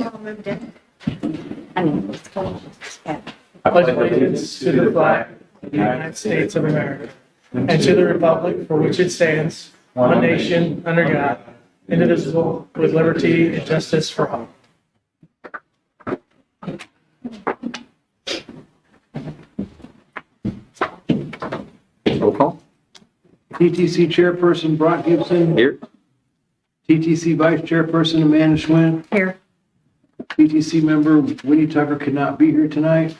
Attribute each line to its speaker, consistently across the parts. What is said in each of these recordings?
Speaker 1: moved in.
Speaker 2: I pledge allegiance to the flag of the United States of America and to the republic for which it stands, one nation, under God, indivisible, with liberty and justice for all.
Speaker 3: Roll call.
Speaker 4: TTC Chairperson Brock Gibson.
Speaker 3: Here.
Speaker 4: TTC Vice Chairperson Amanda Schwinn.
Speaker 1: Here.
Speaker 4: TTC member Winnie Tucker could not be here tonight.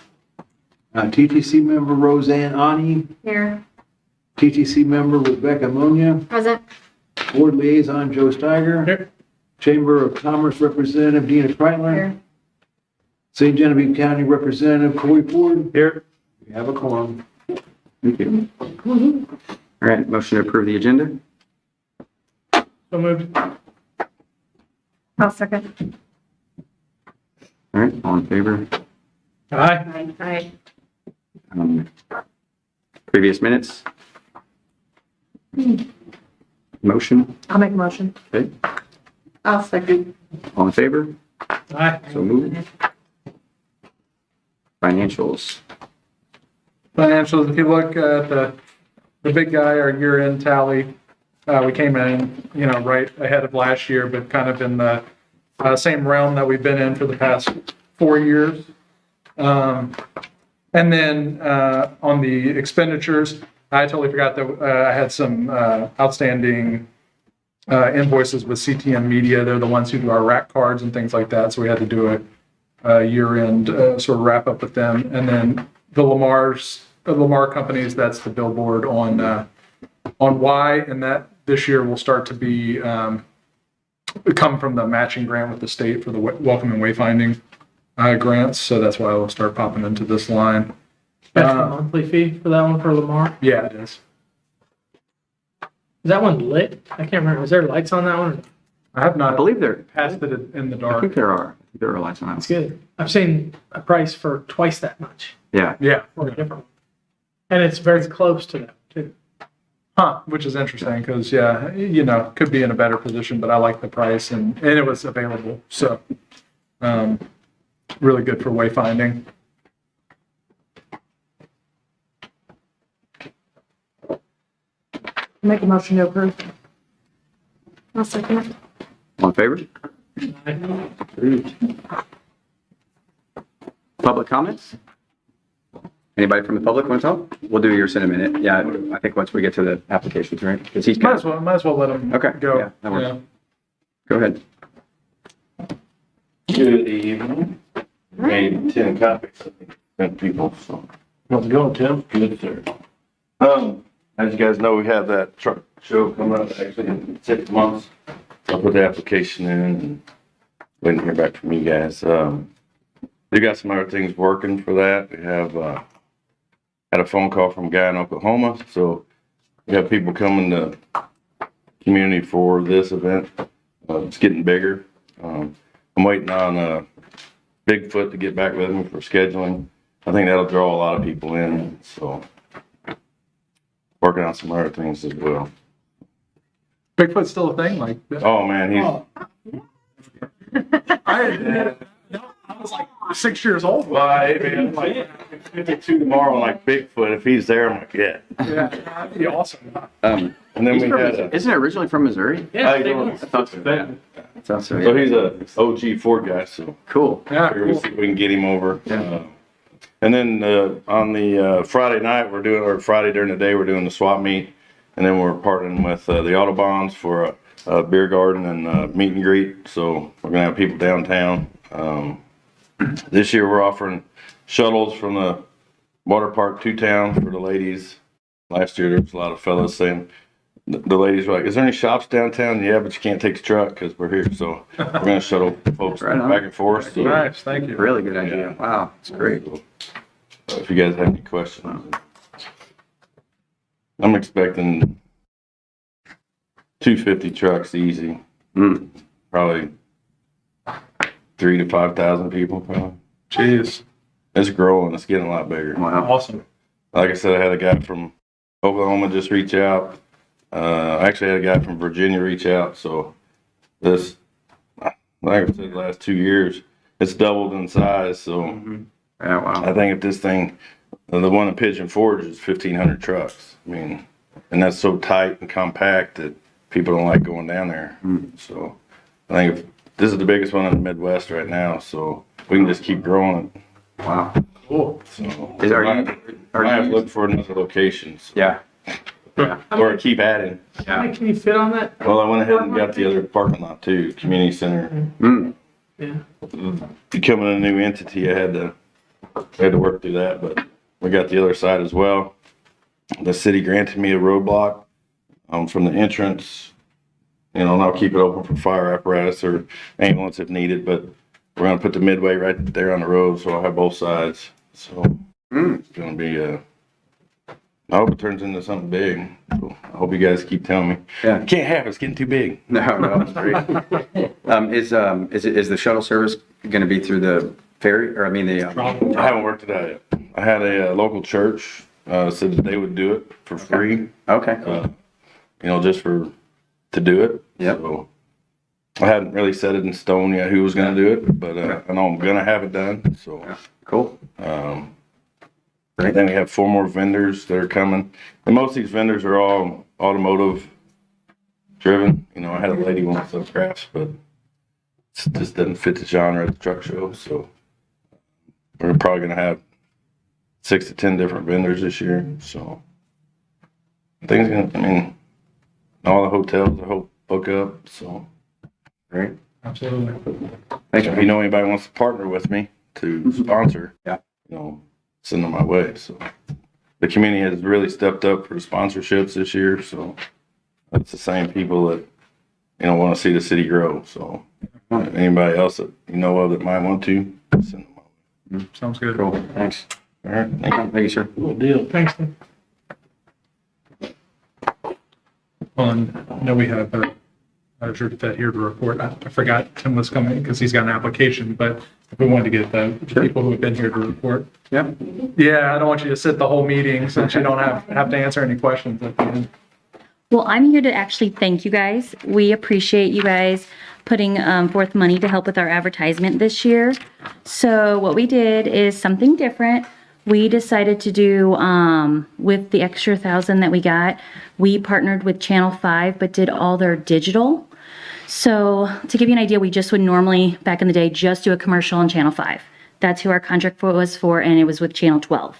Speaker 4: TTC member Roseanne Ani.
Speaker 1: Here.
Speaker 4: TTC member Rebecca Monia.
Speaker 1: Present.
Speaker 4: Board Liaison Joe Steiger.
Speaker 2: Here.
Speaker 4: Chamber of Commerce Representative Dina Kreitler.
Speaker 1: Here.
Speaker 4: St. Genevieve County Representative Corey Ford.
Speaker 3: Here.
Speaker 4: We have a quorum.
Speaker 3: Thank you. All right, motion to approve the agenda.
Speaker 2: So moved.
Speaker 1: I'll second.
Speaker 3: All right, all in favor?
Speaker 2: Aye.
Speaker 1: Aye.
Speaker 3: Previous minutes? Motion?
Speaker 1: I'll make a motion.
Speaker 3: Okay,
Speaker 1: I'll second.
Speaker 3: all in favor?
Speaker 2: Aye.
Speaker 3: So moved. Financials.
Speaker 5: Financials, if you look at the big guy, our year-end tally, we came in, right ahead of last year, but kind of in the same realm that we've been in for the past 4 years. And then on the expenditures, I totally forgot that I had some outstanding invoices with CTM Media. They're the ones who do our rack cards and things like that, so we had to do a year-end sort of wrap up with them. And then the Lamar companies, that's the billboard on Y, and that this year will start to be come from the matching grant with the state for the Welcome and Wayfinding grants. So that's why it'll start popping into this line.
Speaker 2: That's the monthly fee for that one for Lamar.
Speaker 5: Yeah, it is.
Speaker 2: Is that one lit? I can't remember. Is there lights on that one?
Speaker 5: I have
Speaker 3: I
Speaker 5: not
Speaker 3: believe there,
Speaker 5: passed it in the
Speaker 3: I
Speaker 5: dark.
Speaker 3: think there are. There are lights on
Speaker 2: It's
Speaker 3: that.
Speaker 2: good. I've seen a price for twice that much
Speaker 3: Yeah,
Speaker 5: Yeah.
Speaker 2: for a different one. And it's very close to that too.
Speaker 5: Huh, which is interesting because, could be in a better position, but I like the price and it was available. So, really good for wayfinding.
Speaker 1: Make a motion to approve. I'll second it.
Speaker 3: all in favor? Approved. Public comments? Anybody from the public want to talk? We'll do yours in a minute. Yeah, I think once we get to the applications, right? Because he's
Speaker 5: Might as well let him
Speaker 3: Okay,
Speaker 5: go.
Speaker 3: yeah, that works. Go ahead.
Speaker 6: Good evening. Made 10 copies, I think, sent people, so. How's it going, Tim? Good, sir. As you guys know, we have that truck show coming up actually in 6 months. I'll put the application in and waiting to hear back from you guys. We got some other things working for that. We have, had a phone call from a guy in Oklahoma, so we have people coming to community for this event. It's getting bigger. I'm waiting on Bigfoot to get back with me for scheduling. I think that'll draw a lot of people in, so working on some other things as well.
Speaker 5: Bigfoot's still a thing? Like,
Speaker 6: Oh man, he's
Speaker 5: I was like 6 years old.
Speaker 6: well, I'm like 52 tomorrow. I'm like Bigfoot. If he's there, I'm like, yeah.
Speaker 5: Yeah, that'd be awesome.
Speaker 6: And then
Speaker 3: He's
Speaker 6: we
Speaker 3: from-
Speaker 6: had
Speaker 3: isn't it originally from Missouri?
Speaker 2: Yeah,
Speaker 6: I
Speaker 2: they
Speaker 6: know.
Speaker 2: will.
Speaker 3: I thought so. Yeah. I thought so,
Speaker 6: so
Speaker 3: yeah.
Speaker 6: he's a OG Ford guy, so
Speaker 3: Cool.
Speaker 5: Yeah,
Speaker 6: figure we
Speaker 5: cool.
Speaker 6: see if we can get him over.
Speaker 3: Yeah.
Speaker 6: And then on the Friday night, or Friday during the day, we're doing the swap meet, and then we're partnering with the Autobahns for a beer garden and meet and greet. So we're gonna have people downtown. This year we're offering shuttles from the water park to town for the ladies. Last year there was a lot of fellas saying, the ladies were like, "Is there any shops downtown?" Yeah, but you can't take the truck because we're here. So we're gonna shuttle folks
Speaker 3: Right on.
Speaker 6: back and forth. So,
Speaker 5: Nice, thank you.
Speaker 3: Really good idea. Wow, it's great.
Speaker 6: if you guys have any questions, I'm expecting 250 trucks easy.
Speaker 3: Mm.
Speaker 6: Probably 3,000 to 5,000 people. Probably.
Speaker 5: Jeez,
Speaker 6: It's growing. It's getting a lot bigger.
Speaker 3: Wow.
Speaker 5: awesome.
Speaker 6: Like I said, I had a guy from Oklahoma just reach out. I actually had a guy from Virginia reach out. So this, like I said, the last 2 years, it's doubled in size, so
Speaker 3: Yeah, wow.
Speaker 6: I think if this thing, the one in Pigeon Forge is 1,500 trucks. I mean, and that's so tight and compact that people don't like going down there. So I think if, this is the biggest one in the Midwest right now, so we can just keep growing it.
Speaker 3: Wow.
Speaker 2: Cool.
Speaker 6: So
Speaker 3: Are
Speaker 6: I
Speaker 3: you,
Speaker 6: have to look for another location. So.
Speaker 3: yeah. Yeah.
Speaker 6: Or keep adding.
Speaker 2: How many can you fit on that?
Speaker 6: Well, I went ahead and got the other parking lot too, community center.
Speaker 3: Mm.
Speaker 2: Yeah.
Speaker 6: Becoming a new entity, I had to work through that, but we got the other side as well. The city granted me a roadblock from the entrance, and I'll keep it open for fire apparatus or ambulance if needed, but we're gonna put the midway right there on the road, so I'll have both sides. So it's gonna be I hope it turns into something big. So I hope you guys keep telling me.
Speaker 3: Yeah.
Speaker 6: Can't have it, it's getting too big.
Speaker 3: No, it's great. Is the shuttle service going to be through the ferry, or I mean the?
Speaker 6: I haven't worked it out yet. I had a local church said that they would do it for free.
Speaker 3: Okay.
Speaker 6: Just to do it.
Speaker 3: Yep.
Speaker 6: So I hadn't really set it in stone yet who was going to do it, but I know I'm going to have it done. So
Speaker 3: Cool.
Speaker 6: then we have 4 more vendors that are coming, and most of these vendors are all automotive driven. I had a lady want some crafts, but it just doesn't fit the genre of the truck show. So we're probably going to have 6 to 10 different vendors this year. So things all the hotels will book up. So
Speaker 3: Great.
Speaker 5: Absolutely.
Speaker 3: Thanks.
Speaker 6: if you know anybody wants to partner with me to sponsor,
Speaker 3: Yeah.
Speaker 6: send them my way. So the community has really stepped up for the sponsorships this year. So it's the same people that, want to see the city grow. So anybody else that you know of that might want to, send them my way.
Speaker 5: Sounds good.
Speaker 3: Cool. Thanks.
Speaker 6: All right. Thank you.
Speaker 3: Thank you, sir.
Speaker 2: Good deal. Thanks, Tim.
Speaker 5: Well, and I know we have a certificate here to report. I forgot Tim was coming because he's got an application, but if we wanted to get the people who have been here to report.
Speaker 3: Yeah.
Speaker 5: Yeah, I don't want you to sit the whole meeting since you don't have to answer any questions at the end.
Speaker 7: Well, I'm here to actually thank you guys. We appreciate you guys putting forth money to help with our advertisement this year. So what we did is something different. We decided to do, with the extra 1,000 that we got, we partnered with Channel 5, but did all their digital. So to give you an idea, we just would normally, back in the day, just do a commercial on Channel 5. That's who our contract was for, and it was with Channel 12.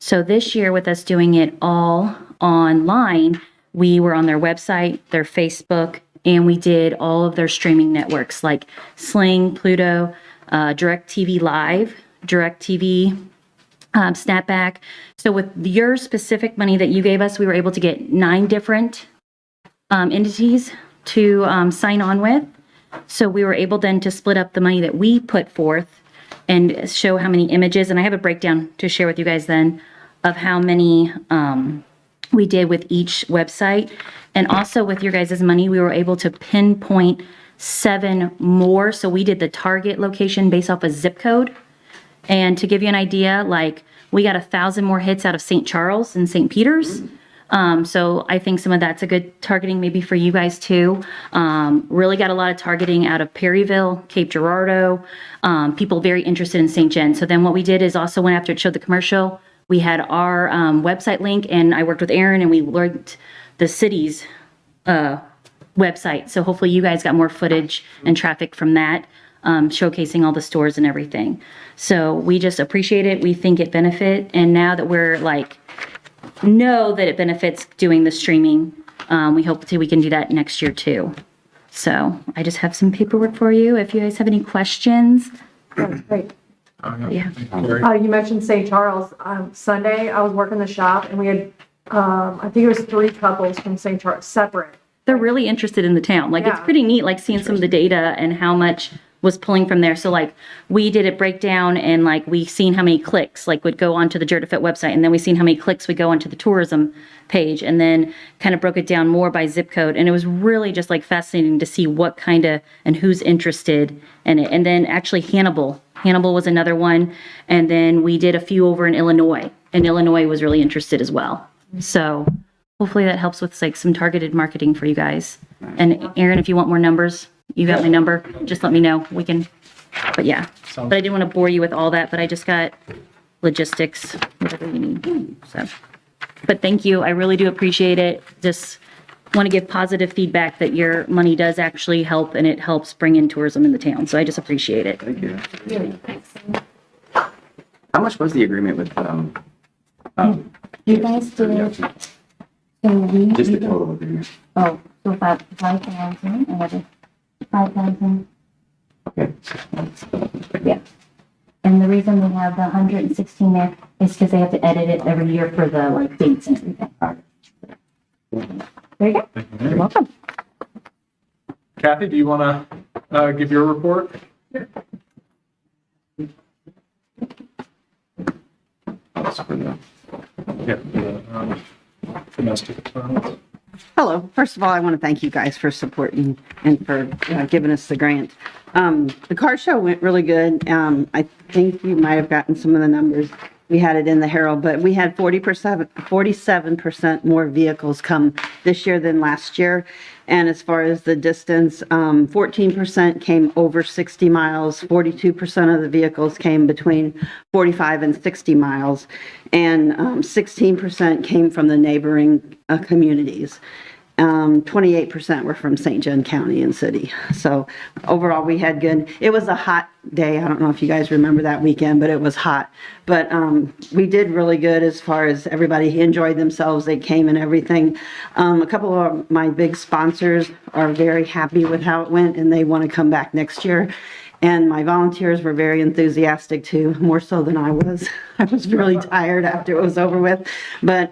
Speaker 7: So this year, with us doing it all online, we were on their website, their Facebook, and we did all of their streaming networks like Sling, Pluto, DirecTV Live, DirecTV, Snapback. So with your specific money that you gave us, we were able to get 9 different entities to sign on with. So we were able then to split up the money that we put forth and show how many images. And I have a breakdown to share with you guys then of how many we did with each website. And also with your guys' money, we were able to pinpoint 7 more. So we did the target location based off a zip code. And to give you an idea, like we got 1,000 more hits out of St. Charles and St. Peter's. So I think some of that's a good targeting maybe for you guys too. Really got a lot of targeting out of Perryville, Cape Girardeau, people very interested in St. John. So then what we did is also went after it showed the commercial, we had our website link, and I worked with Aaron and we linked the city's website. So hopefully you guys got more footage and traffic from that, showcasing all the stores and everything. So we just appreciate it. We think it benefit. And now that we're know that it benefits doing the streaming, we hope we can do that next year too. So I just have some paperwork for you if you guys have any questions.
Speaker 1: That's great.
Speaker 7: Yeah.
Speaker 1: You mentioned St. Charles. Sunday, I was working the shop and we had, I think it was 3 couples from St. Charles, separate.
Speaker 7: They're really interested in the town. It's
Speaker 1: Yeah.
Speaker 7: pretty neat, seeing some of the data and how much was pulling from there. So we did a breakdown and we seen how many clicks would go onto the Jertifit website, and then we seen how many clicks would go onto the tourism page, and then kind of broke it down more by zip code. And it was really just fascinating to see what kind of and who's interested in it. And then actually Hannibal was another one. And then we did a few over in Illinois, and Illinois was really interested as well. So hopefully that helps with some targeted marketing for you guys. And Aaron, if you want more numbers, you got my number. Just let me know. We can But yeah, but I didn't want to bore you with all that, but I just got logistics, whatever you need, so. But thank you, I really do appreciate it. Just want to give positive feedback that your money does actually help and it helps bring in tourism in the town, so I just appreciate it.
Speaker 3: Thank you. How much was the agreement with,
Speaker 7: You guys did, so we.
Speaker 3: just the total agreement?
Speaker 7: Oh, so about 5,000, another 5,000.
Speaker 3: Okay.
Speaker 7: Yeah. And the reason we have the 116 there is because they have to edit it every year for the like dates and everything. There you go. You're welcome.
Speaker 5: Kathy, do you want to give your report?
Speaker 3: That's for the-
Speaker 5: Yeah. Domestic violence.
Speaker 8: Hello. First of all, I want to thank you guys for supporting and for giving us the grant. The car show went really good. I think you might have gotten some of the numbers. We had it in the Herald, but we had 47% more vehicles come this year than last year. And as far as the distance, 14% came over 60 miles, 42% of the vehicles came between 45 and 60 miles, and 16% came from the neighboring communities. 28% were from St. John County and City. So overall, we had good. It was a hot day. I don't know if you guys remember that weekend, but it was hot. But we did really good as far as everybody enjoyed themselves. They came and everything. A couple of my big sponsors are very happy with how it went, and they want to come back next year. And my volunteers were very enthusiastic too, more so than I was. I was really tired after it was over with. But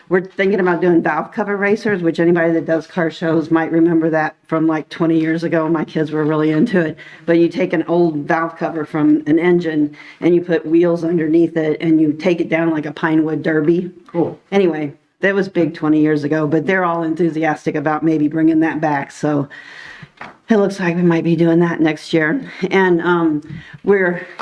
Speaker 8: we're thinking about doing valve cover racers, which anybody that does car shows might remember that from like 20 years ago. My kids were really into it. But you take an old valve cover from an engine and you put wheels underneath it and you take it down like a pine wood derby.
Speaker 5: Cool.
Speaker 8: Anyway, that was big 20 years ago, but they're all enthusiastic about maybe bringing that back. So it looks like we might be doing that next year. And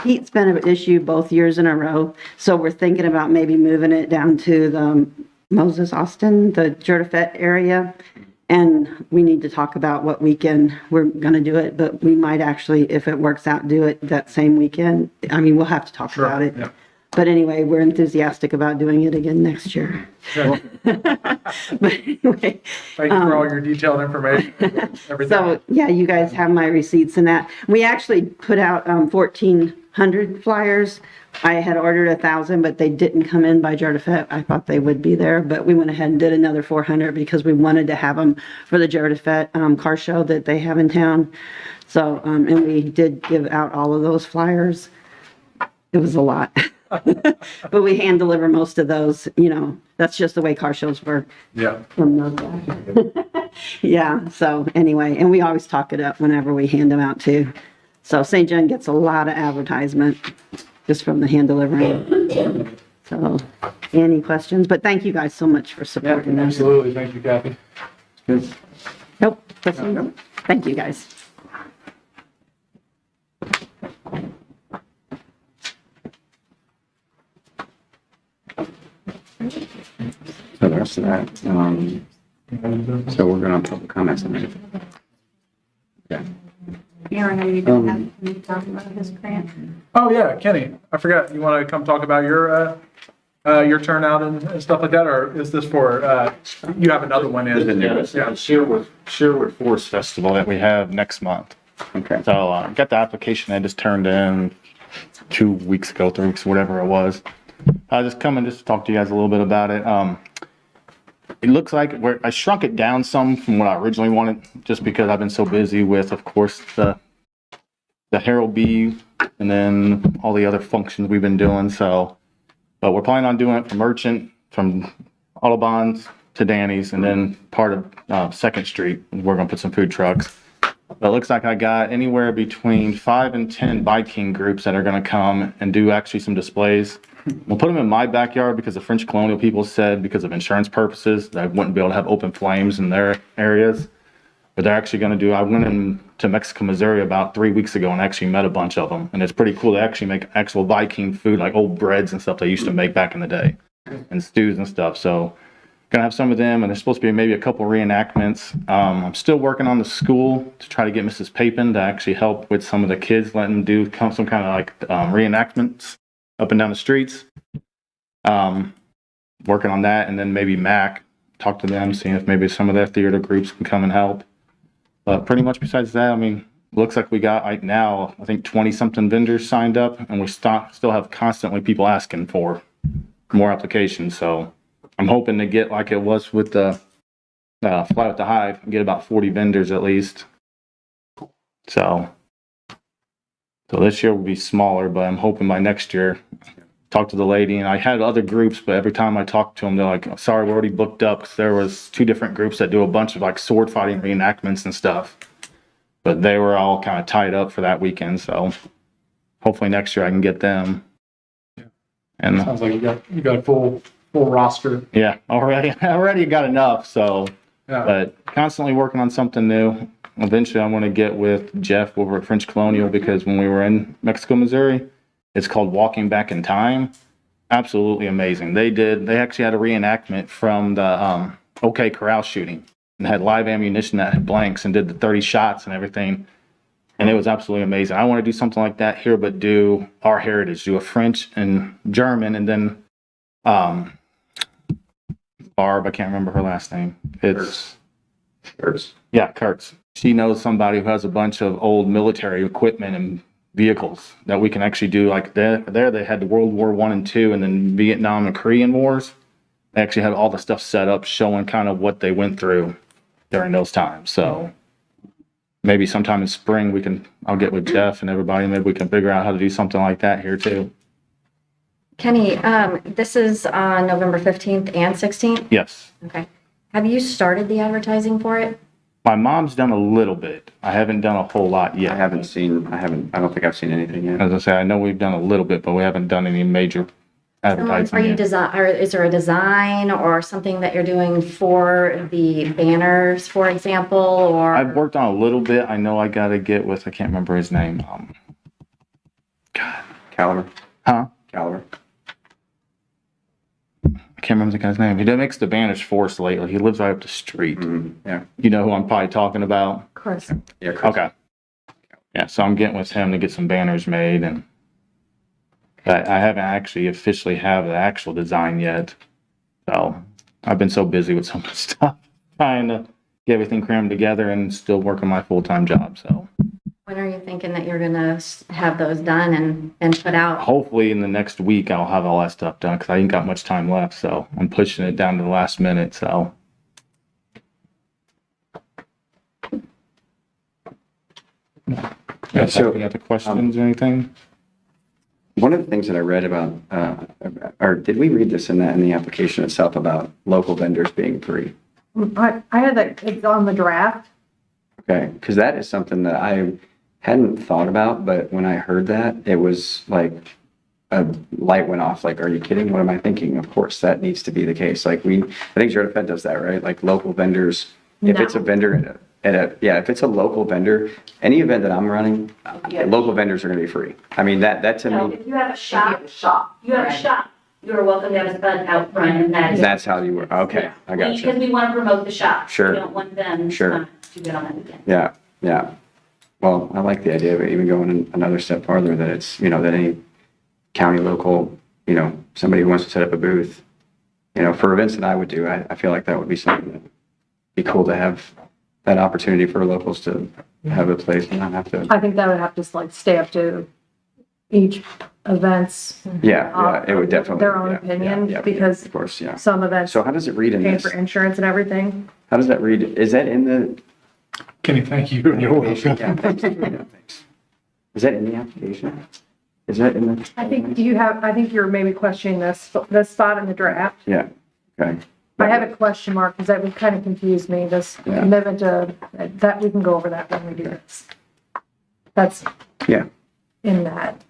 Speaker 8: heat's been an issue both years in a row. So we're thinking about maybe moving it down to the Moses Austin, the Jerdafet area. And we need to talk about what weekend we're going to do it. But we might actually, if it works out, do it that same weekend. I mean, we'll have to talk about it.
Speaker 5: Yeah.
Speaker 8: But anyway, we're enthusiastic about doing it again next year.
Speaker 5: Good.
Speaker 8: But anyway.
Speaker 5: Thank you for all your detailed information. Everything.
Speaker 8: So, yeah, you guys have my receipts and that. We actually put out 1,400 flyers. I had ordered 1,000, but they didn't come in by Jerdafet. I thought they would be there, but we went ahead and did another 400 because we wanted to have them for the Jerdafet car show that they have in town. So, and we did give out all of those flyers. It was a lot. But we hand deliver most of those, that's just the way car shows work.
Speaker 5: Yeah.
Speaker 8: From those guys. Yeah, so anyway, and we always talk it up whenever we hand them out too. So St. John gets a lot of advertisement just from the hand delivery. So, any questions? But thank you guys so much for
Speaker 5: Yeah,
Speaker 8: supporting us.
Speaker 5: absolutely. Thank you, Kathy.
Speaker 8: Nope, thank you guys.
Speaker 3: So the rest of that, so we're going on public comments. Yeah.
Speaker 1: Aaron, are you gonna have me talk about this grant?
Speaker 5: Oh, yeah, Kenny, I forgot. You want to come talk about your turnout and stuff like that, or is this for, you have another one in?
Speaker 6: Yeah, it's
Speaker 5: Yeah.
Speaker 6: the Sherwood Forest Festival that we have next month.
Speaker 3: Okay.
Speaker 6: So got the application I just turned in 2 weeks ago, 3 weeks, whatever it was. I just come and just talk to you guys a little bit about it. It looks like I shrunk it down some from what I originally wanted, just because I've been so busy with, of course, the Herald Bee and then all the other functions we've been doing. So, but we're planning on doing it from Merchant, from Audubon's to Danny's, and then part of 2nd Street. We're gonna put some food trucks. But it looks like I got anywhere between 5 and 10 biking groups that are gonna come and do actually some displays. We'll put them in my backyard because the French colonial people said because of insurance purposes that I wouldn't be able to have open flames in their areas. But they're actually going to do, I went into Mexico, Missouri about 3 weeks ago and actually met a bunch of them. And it's pretty cool. They actually make actual Viking food, like old breads and stuff they used to make back in the day and stews and stuff. So
Speaker 9: Gonna have some of them, and there's supposed to be maybe a couple reenactments. I'm still working on the school to try to get Mrs. Papin to actually help with some of the kids, letting them do some kind of like reenactments up and down the streets. Working on that, and then maybe Mac, talk to them, seeing if maybe some of their theater groups can come and help. But pretty much besides that, I mean, looks like we got right now, I think 20-something vendors signed up, and we still have constantly people asking for more applications. So I'm hoping to get like it was with the Fly with the Hive, and get about 40 vendors at least. So this year will be smaller, but I'm hoping by next year. Talk to the lady, and I had other groups, but every time I talked to them, they're like, sorry, we're already booked up, because there was 2 different groups that do a bunch of like sword fighting reenactments and stuff. But they were all kind of tied up for that weekend, so hopefully next year I can get them. And
Speaker 5: Sounds like you got a full roster.
Speaker 9: yeah, already got enough, so,
Speaker 5: Yeah.
Speaker 9: but constantly working on something new. Eventually I'm going to get with Jeff over at French Colonial, because when we were in Mexico, Missouri, it's called Walking Back in Time. Absolutely amazing. They actually had a reenactment from the OK Corral shooting, and had live ammunition that had blanks, and did the 30 shots and everything. And it was absolutely amazing. I want to do something like that here, but do our heritage, do a French and German, and then Barb, I can't remember her last name. It's
Speaker 3: Kurtz.
Speaker 9: Yeah, Kurtz. She knows somebody who has a bunch of old military equipment and vehicles that we can actually do. Like there they had the World War I and II, and then Vietnam and Korean Wars. They actually had all the stuff set up showing kind of what they went through during those times. So maybe sometime in spring I'll get with Jeff and everybody, maybe we can figure out how to do something like that here too.
Speaker 10: Kenny, this is on November 15th and 16th?
Speaker 9: Yes.
Speaker 10: Okay. Have you started the advertising for it?
Speaker 9: My mom's done a little bit. I haven't done a whole lot yet.
Speaker 3: I don't think I've seen anything yet.
Speaker 9: As I say, I know we've done a little bit, but we haven't done any major advertising
Speaker 10: Are you
Speaker 9: yet.
Speaker 10: or is there a design or something that you're doing for the banners, for example, or?
Speaker 9: I've worked on a little bit. I know I got to get with, I can't remember his name.
Speaker 3: Caliber.
Speaker 9: Huh?
Speaker 3: Caliber.
Speaker 9: I can't remember the guy's name. He makes the banners for us lately. He lives right up the street.
Speaker 3: Yeah.
Speaker 9: You know who I'm probably talking about?
Speaker 1: Chris.
Speaker 3: Yeah. Chris.
Speaker 9: Okay. Yeah, so I'm getting with him to get some banners made, and I haven't actually officially have the actual design yet. So I've been so busy with so much stuff, trying to get everything crammed together and still working my full-time job. So
Speaker 10: When are you thinking that you're gonna have those done and put out?
Speaker 9: hopefully in the next week, I'll have all that stuff done, because I ain't got much time left. So I'm pushing it down to the last minute. So yeah, so you got the questions or anything?
Speaker 3: One of the things that I read about, or did we read this in the application itself about local vendors being free?
Speaker 1: I had that, it's on the draft.
Speaker 3: Okay, because that is something that I hadn't thought about, but when I heard that, it was like a light went off. Like, are you kidding? What am I thinking? Of course, that needs to be the case. Like I think Zerta Fed does that, right? Like local vendors, if it's a vendor if it's a local vendor, any event that I'm running, local vendors are going to be free. I mean, that to me,
Speaker 7: If you have a shop, you're welcome to have a spud out front, and
Speaker 3: that's how you work. Okay, I got
Speaker 7: Because
Speaker 3: you.
Speaker 7: we want to promote the shop.
Speaker 3: Sure.
Speaker 7: We don't want them
Speaker 3: Sure.
Speaker 7: to get on that weekend.
Speaker 3: Yeah, yeah. Well, I like the idea of it, even going another step farther, that it's, that any county, local, somebody who wants to set up a booth, for events that I would do, I feel like that would be something that would be cool to have that opportunity for locals to have a place and not have to.
Speaker 1: I think that would have to like stay up to each event's.
Speaker 3: Yeah, it would definitely.
Speaker 1: Their own
Speaker 3: yeah,
Speaker 1: opinion,
Speaker 3: yeah,
Speaker 1: because
Speaker 3: of course, yeah.
Speaker 1: some events
Speaker 3: So how does it read in
Speaker 1: pay
Speaker 3: this?
Speaker 1: for insurance and everything.
Speaker 3: How does that read? Is that in the?
Speaker 5: Kenny, thank you. You're welcome.
Speaker 3: Yeah, thanks. Yeah, thanks. Is that in the application? Is that in the?
Speaker 1: I think you're maybe questioning this spot in the draft.
Speaker 3: Yeah, okay.
Speaker 1: I have a question mark because that would kind of confuse me, this
Speaker 3: Yeah.
Speaker 1: commitment to, that we can go over that when we do this. That's
Speaker 3: Yeah,
Speaker 1: in that.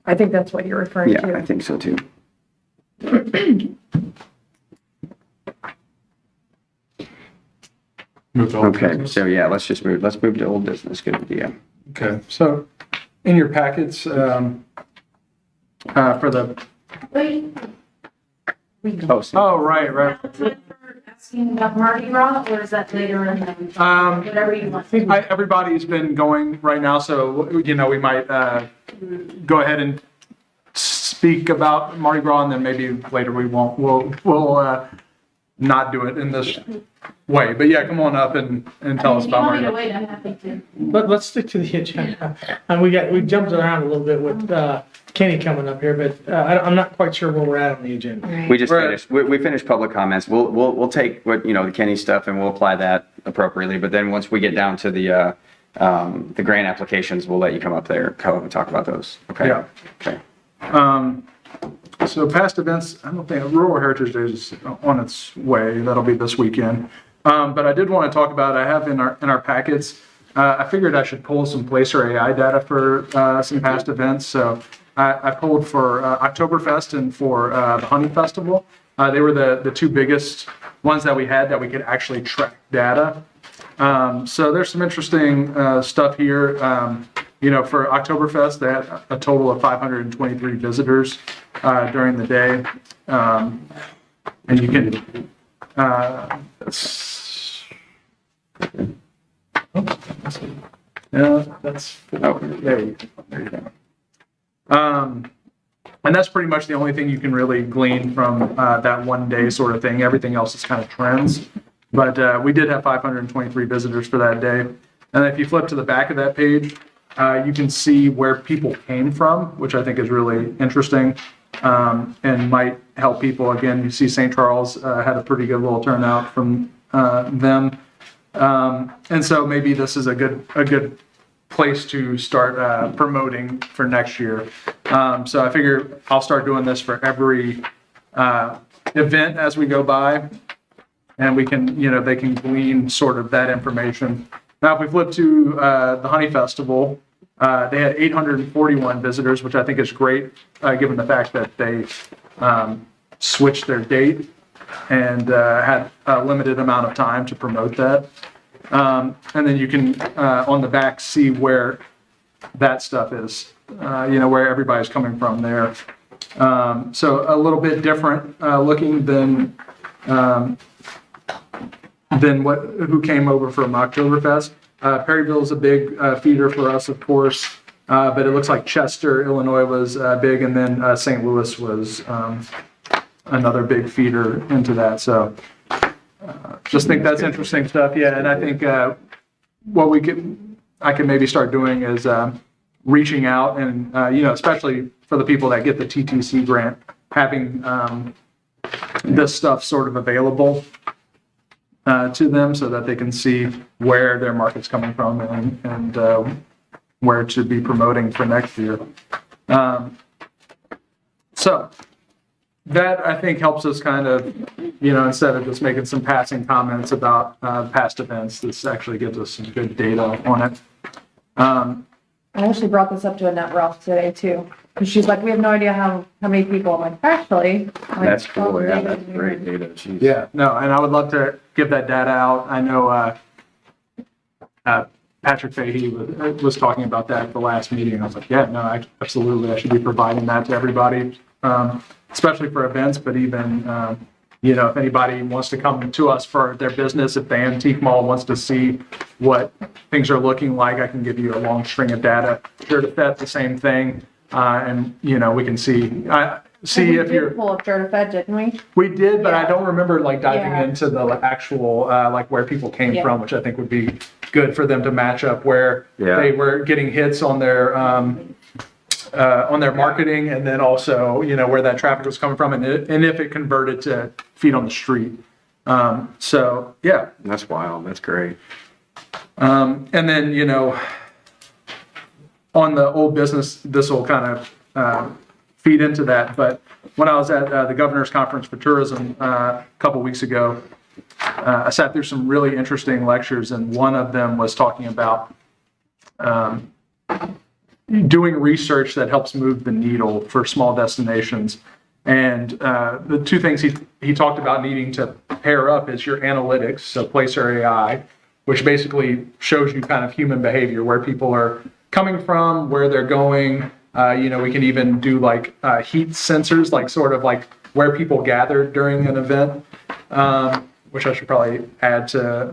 Speaker 1: I think that's what you're referring
Speaker 3: yeah,
Speaker 1: to.
Speaker 3: I think so too.
Speaker 5: Move to old
Speaker 3: Okay,
Speaker 5: business.
Speaker 3: so yeah, let's move to old business. Good idea.
Speaker 5: Okay, so in your packets, for the
Speaker 3: Oh, so-
Speaker 5: Oh, right.
Speaker 1: Asking about Mardi Gras, or is that later in the, whatever you want?
Speaker 5: Everybody's been going right now, so, you know, we might, go ahead and speak about Mardi Gras, and then maybe later we won't, we'll not do it in this way. But yeah, come on up and tell us about Mardi Gras.
Speaker 1: Wait, I'm happy to.
Speaker 2: Let's stick to the agenda. And we jumped around a little bit with, Kenny coming up here, but, I'm not quite sure where we're at on the agenda.
Speaker 3: We just
Speaker 5: Right.
Speaker 3: finished, we finished public comments. We'll take what, you know, the Kenny stuff and we'll apply that appropriately. But then once we get down to the grant applications, we'll let you come up and talk about those. Okay?
Speaker 5: Yeah.
Speaker 3: Okay.
Speaker 5: So past events, I don't think Rural Heritage Day is on its way. That'll be this weekend. But I did want to talk about, I have in our packets, I figured I should pull some Placer AI data for some past events. So I pulled for Oktoberfest and for the Honey Festival. They were the two biggest ones that we had that we could actually track data. So there's some interesting stuff here. You know, for Oktoberfest, they had a total of 523 visitors during the day. And you can, that's,
Speaker 3: Oh,
Speaker 5: there you go. And that's pretty much the only thing you can really glean from that one day sort of thing. Everything else is kind of trends. But we did have 523 visitors for that day. And if you flip to the back of that page, you can see where people came from, which I think is really interesting and might help people. Again, you see St. Charles had a pretty good little turnout from them. And so maybe this is a good place to start promoting for next year. So I figure I'll start doing this for every event as we go by, and we can, you know, they can glean sort of that information. Now, if we flip to the Honey Festival, they had 841 visitors, which I think is great, given the fact that they switched their date and had a limited amount of time to promote that. And then you can, on the back, see where that stuff is, you know, where everybody's coming from there. So a little bit different looking than who came over from Oktoberfest. Perryville is a big feeder for us, of course, but it looks like Chester, Illinois was big, and then St. Louis was another big feeder into that. So just think that's interesting stuff. Yeah, and I think what I can maybe start doing is reaching out and, you know, especially for the people that get the TTC grant, having this stuff sort of available to them so that they can see where their market's coming from and where to be promoting for next year. So that, I think, helps us kind of, you know, instead of just making some passing comments about past events, this actually gives us some good data on it.
Speaker 1: I actually brought this up to Annette Ralph today too, because she's like, we have no idea how many people. I'm like, actually. I'm
Speaker 3: That's
Speaker 1: like,
Speaker 3: cool. Yeah,
Speaker 1: David,
Speaker 3: that's great data. Jeez.
Speaker 5: Yeah, no, and I would love to give that data out. I know Patrick Fahey was talking about that at the last meeting. I was like, yeah, no, absolutely. I should be providing that to everybody, especially for events, but even, you know, if anybody wants to come to us for their business, if the antique mall wants to see what things are looking like, I can give you a long string of data. Sure to Fet, the same thing. And, you know, we can see if you're.
Speaker 1: We pull up Sure to Fed, didn't we?
Speaker 5: We did, but I
Speaker 1: Yeah.
Speaker 5: don't remember like diving
Speaker 1: Yeah.
Speaker 5: into the actual, like where people came
Speaker 1: Yeah.
Speaker 5: from, which I think would be good for them to match up where
Speaker 3: Yeah.
Speaker 5: they were getting hits on their marketing, and then also, you know, where that traffic was coming from, and if it converted to feet on the street. So yeah.
Speaker 3: That's wild. That's great.
Speaker 5: And then, you know, on the old business, this will kind of feed into that. But when I was at the Governor's Conference for Tourism a couple weeks ago, I sat through some really interesting lectures, and one of them was talking about doing research that helps move the needle for small destinations. And the two things he talked about needing to pair up is your analytics, so Placer AI, which basically shows you kind of human behavior, where people are coming from, where they're going. You know, we can even do like heat sensors, like sort of like where people gathered during an event, which I should probably add to,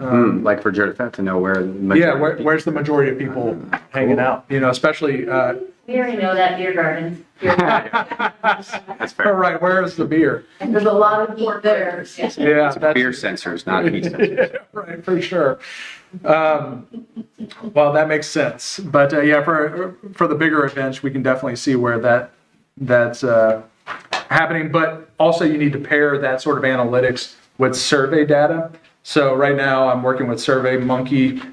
Speaker 3: Like for Jericho to know where. the
Speaker 5: yeah,
Speaker 3: majority-
Speaker 5: where's the majority of people hanging out? You know, especially,
Speaker 7: We already know that beer gardens.
Speaker 3: That's
Speaker 5: all
Speaker 3: fair.
Speaker 5: right, where is the beer?
Speaker 1: There's a lot of heat there.
Speaker 5: Yeah, that's.
Speaker 3: Beer sensors, not heat sensors.
Speaker 5: Right, for sure. Well, that makes sense. But yeah, for the bigger events, we can definitely see where that's happening. But also, you need to pair that sort of analytics with survey data. So right now, I'm working with SurveyMonkey.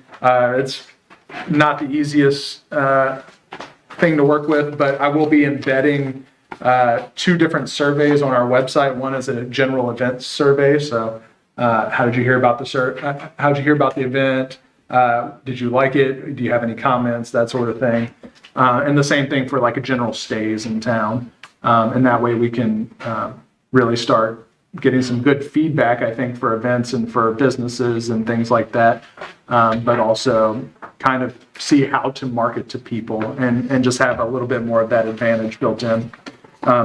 Speaker 5: It's not the easiest thing to work with, but I will be embedding two different surveys on our website. One is a general events survey. So how did you hear about how did you hear about the event? Did you like it? Do you have any comments? That sort of thing. And the same thing for like a general stays in town. And that way we can really start getting some good feedback, I think, for events and for businesses and things like that. But also kind of see how to market to people and just have a little bit more of that advantage built in.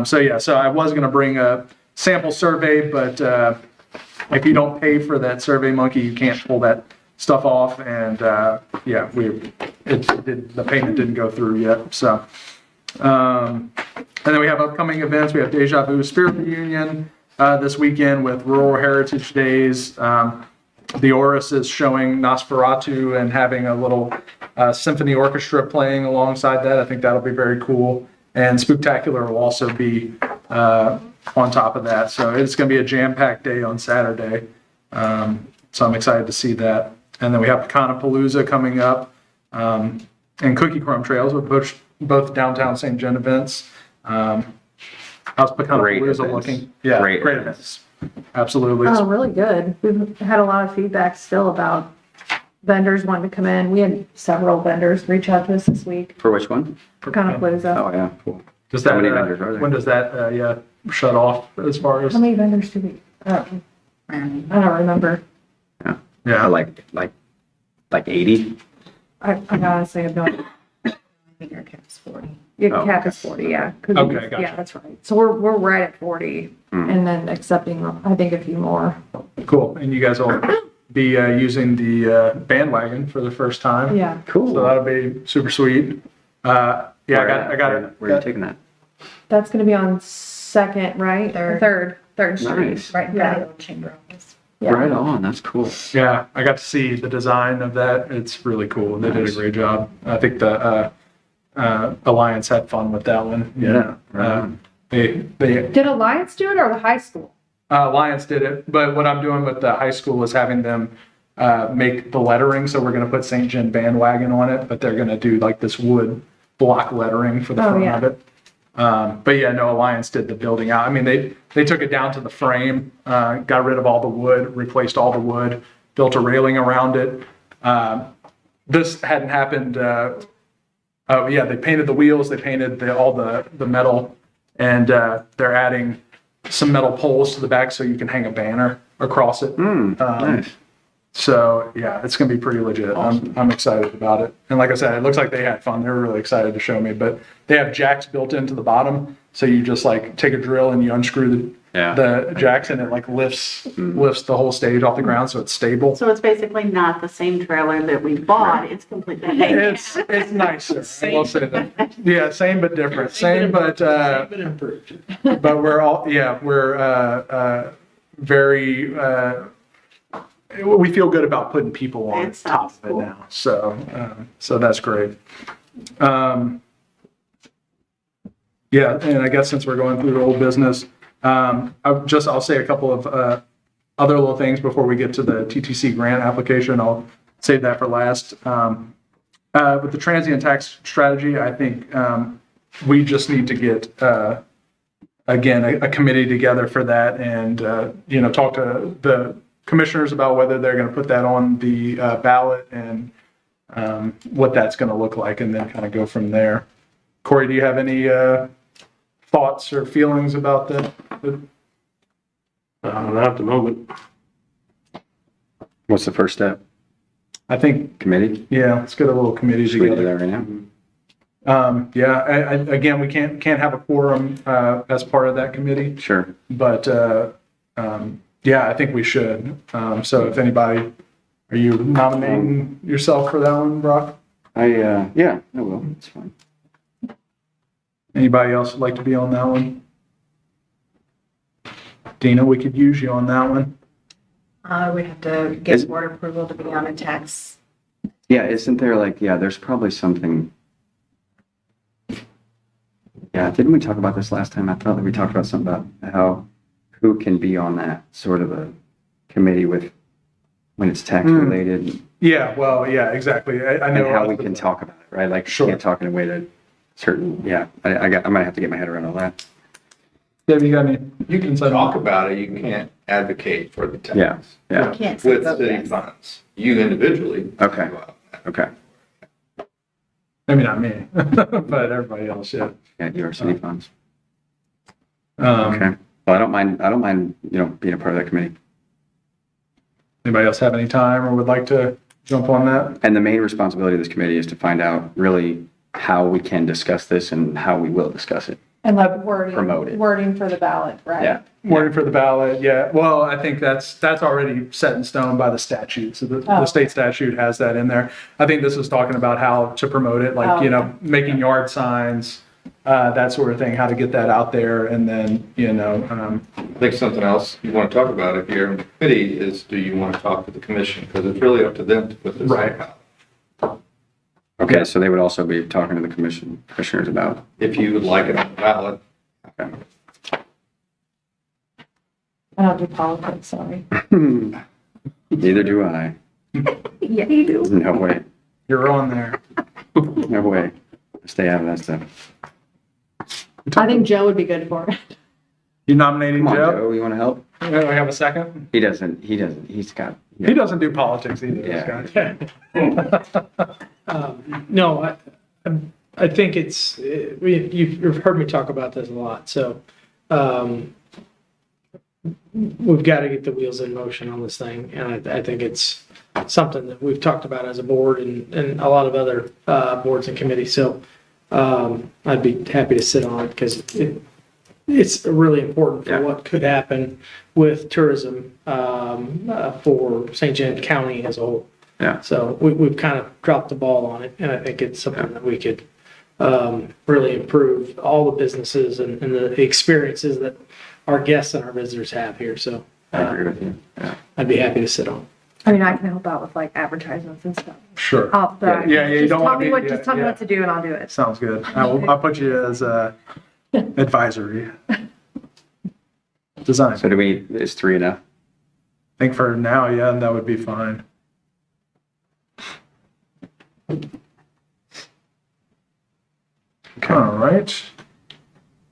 Speaker 5: So yeah, so I was going to bring a sample survey, but if you don't pay for that SurveyMonkey, you can't pull that stuff off. And yeah, the payment didn't go through yet. So, and then we have upcoming events. We have Deja Vu Spirit Reunion this weekend with Rural Heritage Days. The Oris is showing Nosferatu and having a little symphony orchestra playing alongside that. I think that'll be very cool. And Spooktacular will also be on top of that. So it's going to be a jam-packed day on Saturday. So I'm excited to see that. And then we have Pecanapalooza coming up and Cookie Crumb Trails with both downtown St. John events. How's Pecanapalooza looking? Yeah,
Speaker 3: Great
Speaker 5: events. Absolutely.
Speaker 1: Oh, really good. We've had a lot of feedback still about vendors wanting to come in. We had several vendors reach out to us this week.
Speaker 3: For which one?
Speaker 1: Pecanapalooza.
Speaker 3: Oh, yeah, cool.
Speaker 5: Does
Speaker 3: How
Speaker 5: that,
Speaker 3: many vendors are there?
Speaker 5: when does that, yeah, shut off as far as?
Speaker 1: How many vendors do we? I don't remember.
Speaker 5: Yeah.
Speaker 3: Like 80?
Speaker 1: I honestly have no idea.
Speaker 10: I think our cap's 40.
Speaker 1: Your
Speaker 3: Oh,
Speaker 1: cap is 40, yeah.
Speaker 5: Okay, gotcha.
Speaker 1: Yeah, that's right. So we're right at 40 and then accepting, I think, a few more.
Speaker 5: Cool. And you guys will be using the bandwagon for the first time.
Speaker 1: Yeah.
Speaker 3: Cool.
Speaker 5: So that'll be super sweet. Yeah, I got it.
Speaker 3: Where are you taking that?
Speaker 1: That's going to be on Second, right?
Speaker 10: Third.
Speaker 1: Third Street.
Speaker 3: Nice.
Speaker 10: Right in
Speaker 1: Yeah.
Speaker 10: front of the chamber office.
Speaker 1: Yeah.
Speaker 3: Right on, that's cool.
Speaker 5: Yeah, I got to see the design of that. It's really cool. They did a great job. I think the Alliance had fun with that one.
Speaker 3: Yeah, right on.
Speaker 5: They
Speaker 1: Did Alliance do it or the high school?
Speaker 5: Alliance did it, but what I'm doing with the high school is having them make the lettering. So we're going to put St. John bandwagon on it, but they're going to do like this wood block lettering for the front
Speaker 1: yeah.
Speaker 5: of it. But yeah, no, Alliance did the building out. I mean, they took it down to the frame, got rid of all the wood, replaced all the wood, built a railing around it. This hadn't happened. Oh yeah, they painted the wheels, they painted all the metal, and they're adding some metal poles to the back so you can hang a banner across it.
Speaker 3: Nice.
Speaker 5: So yeah, it's gonna be pretty legit. I'm excited about it. And like I said, it looks like they had fun. They were really excited to show me. But they have jacks built into the bottom, so you just like take a drill and you unscrew the jacks, and it like lifts the whole stage off the ground, so it's stable.
Speaker 11: So it's basically not the same trailer that we bought, it's completely.
Speaker 5: It's nicer. I will say that. Yeah, same but different. Same but
Speaker 2: improved.
Speaker 5: but we're very. We feel good about putting people on
Speaker 11: That
Speaker 5: top
Speaker 11: sounds
Speaker 5: of it
Speaker 11: cool.
Speaker 5: now. So that's great. Yeah, and I guess since we're going through the old business, I'll say a couple of other little things before we get to the TTC grant application. I'll save that for last. With the transient tax strategy, I think we just need to get again a committee together for that, and talk to the commissioners about whether they're going to put that on the ballot and what that's going to look like, and then kind of go from there. Corey, do you have any thoughts or feelings about that?
Speaker 6: Not at the moment.
Speaker 3: What's the first step?
Speaker 5: I think,
Speaker 3: Committee?
Speaker 5: yeah, let's get a little committee
Speaker 3: Should we do
Speaker 5: together.
Speaker 3: that right now?
Speaker 5: Yeah, again, we can't have a quorum, as part of that committee,
Speaker 3: Sure.
Speaker 5: but, yeah, I think we should. So if anybody, are you nominating yourself for that one, Brock?
Speaker 3: Yeah, I will. It's fine.
Speaker 5: Anybody else would like to be on that one? Dina, we could use you on that one.
Speaker 11: We have to
Speaker 3: Is-
Speaker 11: get board approval to be on a tax.
Speaker 3: Yeah, isn't there like, yeah, there's probably something. Yeah, didn't we talk about this last time? I thought that we talked about something about who can be on that sort of a committee with, when it's tax related,
Speaker 5: Yeah, well, yeah, exactly. I
Speaker 3: and
Speaker 5: know.
Speaker 3: how we can talk about it, right? Like,
Speaker 5: Sure.
Speaker 3: can't talk in a way that certain, yeah, I'm gonna have to get my head around all that.
Speaker 5: Dave, you got any?
Speaker 12: You can talk about it, you can't advocate for the tax.
Speaker 3: Yeah, yeah,
Speaker 11: Can't say
Speaker 12: With
Speaker 11: vote
Speaker 12: city
Speaker 11: yes.
Speaker 12: funds, you individually.
Speaker 3: Okay.
Speaker 12: go out.
Speaker 3: okay.
Speaker 5: Maybe not me, but everybody else, yeah.
Speaker 3: Yeah, your city funds.
Speaker 5: Um,
Speaker 3: Okay. Well, I don't mind, being a part of that committee.
Speaker 5: Anybody else have any time or would like to jump on that?
Speaker 3: And the main responsibility of this committee is to find out really how we can discuss this and how we will discuss it.
Speaker 1: And like
Speaker 3: Promote it.
Speaker 1: wording for the ballot, right?
Speaker 3: Yeah.
Speaker 5: Wording for the ballot, yeah. Well, I think that's already set in stone by the statute. So the
Speaker 1: Oh.
Speaker 5: state statute has that in there. I think this is talking about how to promote it, like,
Speaker 1: Oh,
Speaker 5: making yard signs, that sort of thing, how to get that out there. And then,
Speaker 12: I think something else you want to talk about if you're in the committee is, do you want to talk to the commission? Because it's really up to them to put this on
Speaker 5: Right.
Speaker 12: ballot.
Speaker 3: Okay, so they would also be talking to the commissioners about.
Speaker 12: If you would like it on the ballot.
Speaker 3: Okay.
Speaker 1: I don't do politics, sorry.
Speaker 3: Neither do I.
Speaker 1: Yeah, you do.
Speaker 3: No way.
Speaker 5: you're on there.
Speaker 3: No way. Stay out of that stuff.
Speaker 1: I think Joe would be good for it.
Speaker 5: You nominating
Speaker 3: Come on,
Speaker 5: Joe?
Speaker 3: Joe, you want to help?
Speaker 5: I have a second?
Speaker 3: He doesn't, he's got.
Speaker 5: He doesn't do politics either,
Speaker 3: Yeah.
Speaker 5: this guy.
Speaker 2: No, I think it's, you've heard me talk about this a lot, so, we've got to get the wheels in motion on this thing, and I think it's something that we've talked about as a board and a lot of other, boards and committees, so, I'd be happy to sit on it, because it's really important
Speaker 3: Yeah.
Speaker 2: for what could happen with tourism, for St. John County as a whole.
Speaker 3: Yeah.
Speaker 2: So we've kind of dropped the ball on it, and I think it's something that we could really improve all the businesses and the experiences that our guests and our visitors have here. So
Speaker 3: I agree with you. Yeah.
Speaker 2: I'd be happy to sit on.
Speaker 1: I mean, I can help out with like advertisements and stuff.
Speaker 5: Sure.
Speaker 1: But
Speaker 5: Yeah, you
Speaker 1: just
Speaker 5: don't
Speaker 1: tell
Speaker 5: wanna
Speaker 1: me
Speaker 5: be-
Speaker 1: what,
Speaker 5: yeah,
Speaker 1: just tell me
Speaker 5: yeah.
Speaker 1: what to do and I'll do it.
Speaker 5: Sounds good. I'll put you as advisory. Design.
Speaker 3: So is 3 enough?
Speaker 5: I think for now, yeah, that would be fine. All right.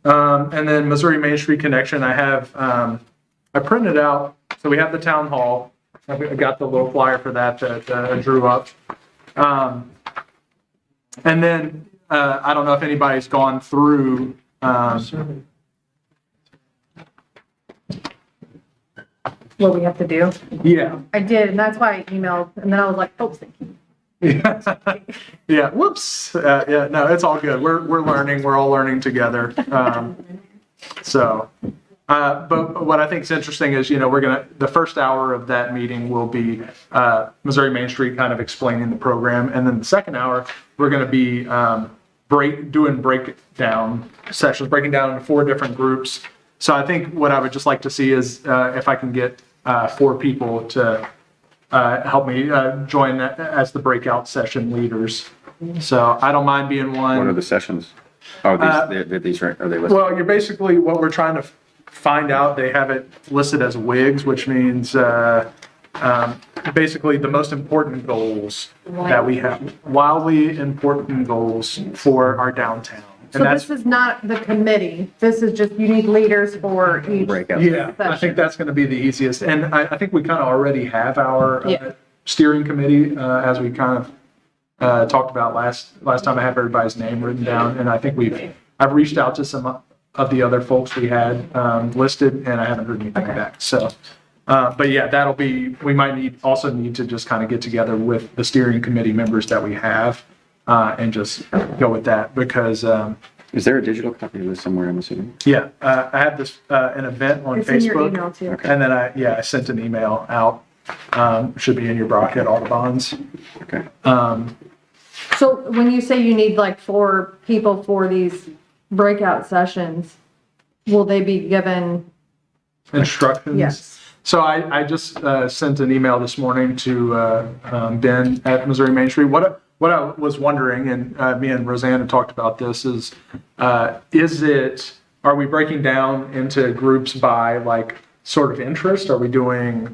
Speaker 5: And then Missouri Main Street Connection, I have, I printed out, so we have the town hall. I got the little flyer for that I drew up. And then, I don't know if anybody's gone through,
Speaker 1: What we have to do.
Speaker 5: yeah.
Speaker 1: I did, and that's why I emailed, and then I was like, oh, thank you.
Speaker 5: Yeah, whoops. Yeah, no, it's all good. We're learning. We're all learning together. But what I think is interesting is, the first hour of that meeting will be Missouri Main Street kind of explaining the program. And then the second hour, we're going to be doing breakdown sessions, breaking down into 4 different groups. So I think what I would just like to see is if I can get 4 people to help me join as the breakout session leaders. So I don't mind being one.
Speaker 3: What are the sessions? Oh, these are they listed?
Speaker 5: Well, you're basically, what we're trying to find out, they have it listed as WIGs, which means basically the most important goals that we have. Wildly important goals for our downtown.
Speaker 1: So this is not the committee. This is just, you need leaders for each.
Speaker 3: Breakout.
Speaker 5: Yeah, I think that's going to be the easiest. And I think we kind of already have our
Speaker 1: Yeah.
Speaker 5: steering committee, as we kind of talked about last time I had everybody's name written down. And I think I've reached out to some of the other folks we had listed, and I haven't heard anything back. So, but yeah, we might also need to just kind of get together with the steering committee members that we have. and just go with that because,
Speaker 3: Is there a digital copy of this somewhere, I'm assuming?
Speaker 5: yeah, I had this, an event on
Speaker 1: It's in your
Speaker 5: Facebook.
Speaker 1: email too.
Speaker 3: Okay.
Speaker 5: And then I sent an email out. Should be in your Brockhead Audubon's.
Speaker 3: Okay.
Speaker 1: So when you say you need like 4 people for these breakout sessions, will they be given?
Speaker 5: Instructions.
Speaker 1: Yes.
Speaker 5: So I just sent an email this morning to Ben at Missouri Main Street. What I was wondering, and me and Roseanne had talked about this, is are we breaking down into groups by like sort of interest? Are we doing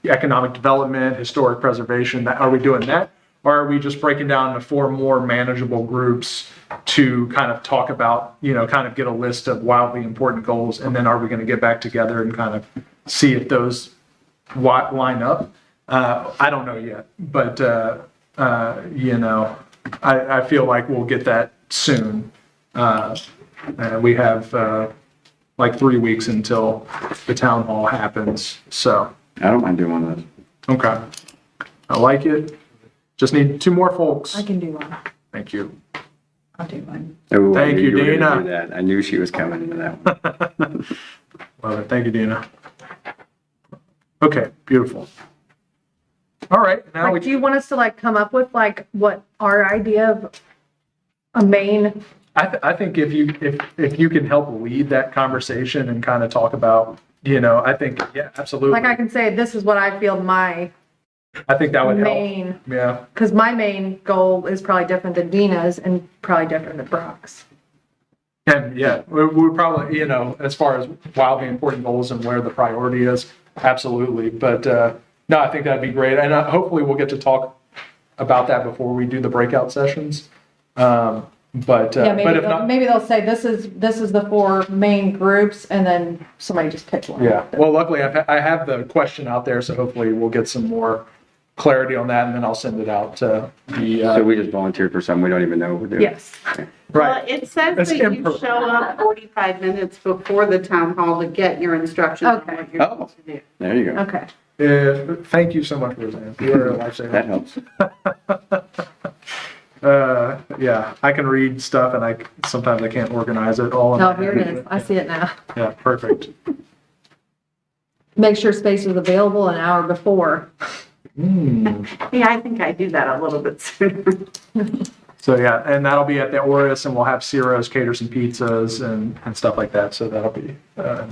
Speaker 5: economic development, historic preservation? Are we doing that? Or are we just breaking down into 4 more manageable groups to kind of talk about, kind of get a list of wildly important goals? And then are we going to get back together and kind of see if those line up? I don't know yet, but, I feel like we'll get that soon. We have like 3 weeks until the town hall happens, so.
Speaker 3: I don't mind doing one of those.
Speaker 5: Okay. I like it. Just need 2 more folks.
Speaker 1: I can do one.
Speaker 5: Thank you.
Speaker 1: I'll do one.
Speaker 3: Oh, I
Speaker 5: Thank
Speaker 3: knew
Speaker 5: you,
Speaker 3: were gonna
Speaker 5: Dana.
Speaker 3: do that. I knew she was coming into that one.
Speaker 5: Love it. Thank you, Dina. Okay, beautiful. All right, now
Speaker 1: Like, do you want us to like come up with like what our idea of a main?
Speaker 5: I think if you can help lead that conversation and kind of talk about, I think, yeah, absolutely.
Speaker 1: Like I can say, this is what I feel
Speaker 5: I think that would help.
Speaker 1: main,
Speaker 5: Yeah.
Speaker 1: because my main goal is probably different than Dina's and probably different than Brock's.
Speaker 5: And yeah, we're probably, as far as wildly important goals and where the priority is, absolutely. But no, I think that'd be great. And hopefully we'll get to talk about that before we do the breakout sessions.
Speaker 1: Yeah,
Speaker 5: But if not,
Speaker 1: maybe they'll say this is the 4 main groups and then somebody just pick one.
Speaker 5: yeah. Well, luckily I have the question out there, so hopefully we'll get some more clarity on that, and then I'll send it out to the.
Speaker 3: So we just volunteered for something we don't even know we're doing.
Speaker 1: Yes.
Speaker 11: Well,
Speaker 5: Right.
Speaker 11: it says
Speaker 5: It's
Speaker 11: that you
Speaker 5: improv.
Speaker 11: show up 45 minutes before the town hall to get your instructions on
Speaker 1: Okay.
Speaker 11: what you're supposed to do.
Speaker 3: There you go.
Speaker 1: Okay.
Speaker 5: Thank you so much, Roseanne. You are a lifesaver.
Speaker 3: That helps.
Speaker 5: Yeah, I can read stuff and sometimes I can't organize it all. in
Speaker 1: Oh,
Speaker 5: my
Speaker 1: here it
Speaker 5: head.
Speaker 1: is. I see it now.
Speaker 5: Yeah, perfect.
Speaker 1: Make sure space is available an hour before.
Speaker 11: Yeah, I think I do that a little bit sooner.
Speaker 5: So yeah, and that'll be at the Oris, and we'll have Ciro's cater some pizzas and stuff like that. So that'll be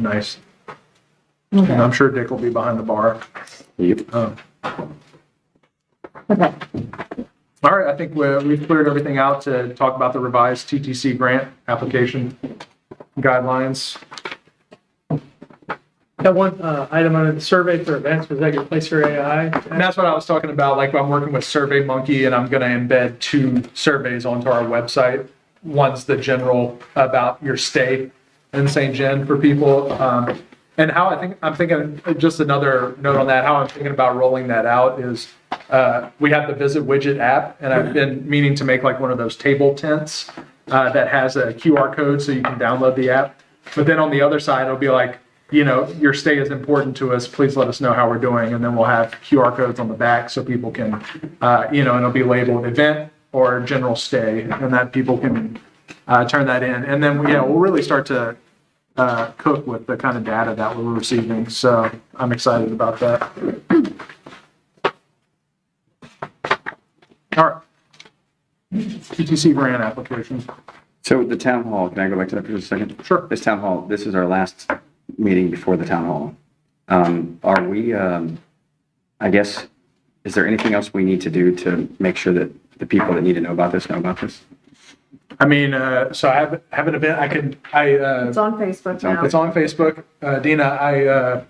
Speaker 5: nice. And I'm sure Dick will be behind the bar.
Speaker 3: Yep.
Speaker 1: Okay.
Speaker 5: All right, I think we've cleared everything out to talk about the revised TTC grant application guidelines.
Speaker 2: That one item on the survey for events, was that your place for AI?
Speaker 5: And that's what I was talking about, like I'm working with SurveyMonkey and I'm gonna embed 2 surveys onto our website. One's the general about your stay in St. John for people. And how I'm thinking, just another note on that, how I'm thinking about rolling that out is we have the Visit Widget app, and I've been meaning to make like one of those table tents that has a QR code so you can download the app. But then on the other side, it'll be like, your stay is important to us. Please let us know how we're doing. And then we'll have QR codes on the back so people can, and it'll be labeled event or general stay, and that people can turn that in. And then, we'll really start to cook with the kind of data that we're receiving. So I'm excited about that. All right. TTC grant application.
Speaker 3: So the town hall, can I go back to that for just a second?
Speaker 5: Sure.
Speaker 3: This town hall, this is our last meeting before the town hall. Are we, I guess, is there anything else we need to do to make sure that the people that need to know about this know about this?
Speaker 5: I mean, so I have an event.
Speaker 1: It's on Facebook now.
Speaker 5: It's on Facebook. Dina,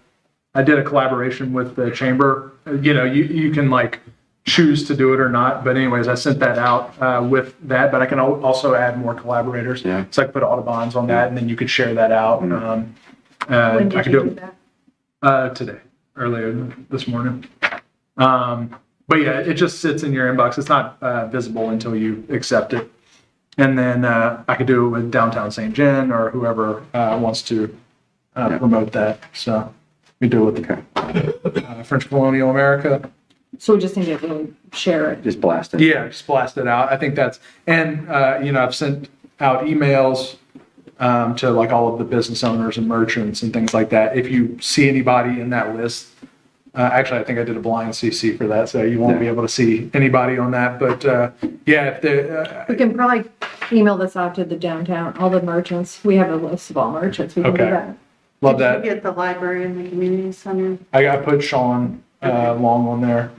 Speaker 5: I did a collaboration with the chamber. You can like choose to do it or not. But anyways, I sent that out with that. But I can also add more collaborators.
Speaker 3: Yeah.
Speaker 5: So I could put Audubon's on that, and then you could share that out.
Speaker 1: When
Speaker 5: I
Speaker 1: did
Speaker 5: could
Speaker 1: you
Speaker 5: do
Speaker 1: do
Speaker 5: it
Speaker 1: that?
Speaker 5: today, earlier this morning. But yeah, it just sits in your inbox. It's not visible until you accept it. And then I could do it with Downtown St. John or whoever wants to promote that. So we do it with the French Colonial America.
Speaker 1: So we just need to really share it.
Speaker 3: Just blast it.
Speaker 5: Yeah, just blast it out. I think that's, and, I've sent out emails to like all of the business owners and merchants and things like that. If you see anybody in that list, actually, I think I did a blind CC for that, so you won't be able to see anybody on that. But yeah, if the,
Speaker 1: We can probably email this out to the downtown, all the merchants. We have a list of all merchants. We can do
Speaker 5: Okay.
Speaker 1: that.
Speaker 5: love
Speaker 11: Did you
Speaker 5: that.
Speaker 11: get the library and the community center?
Speaker 5: I got put Sean Long on there.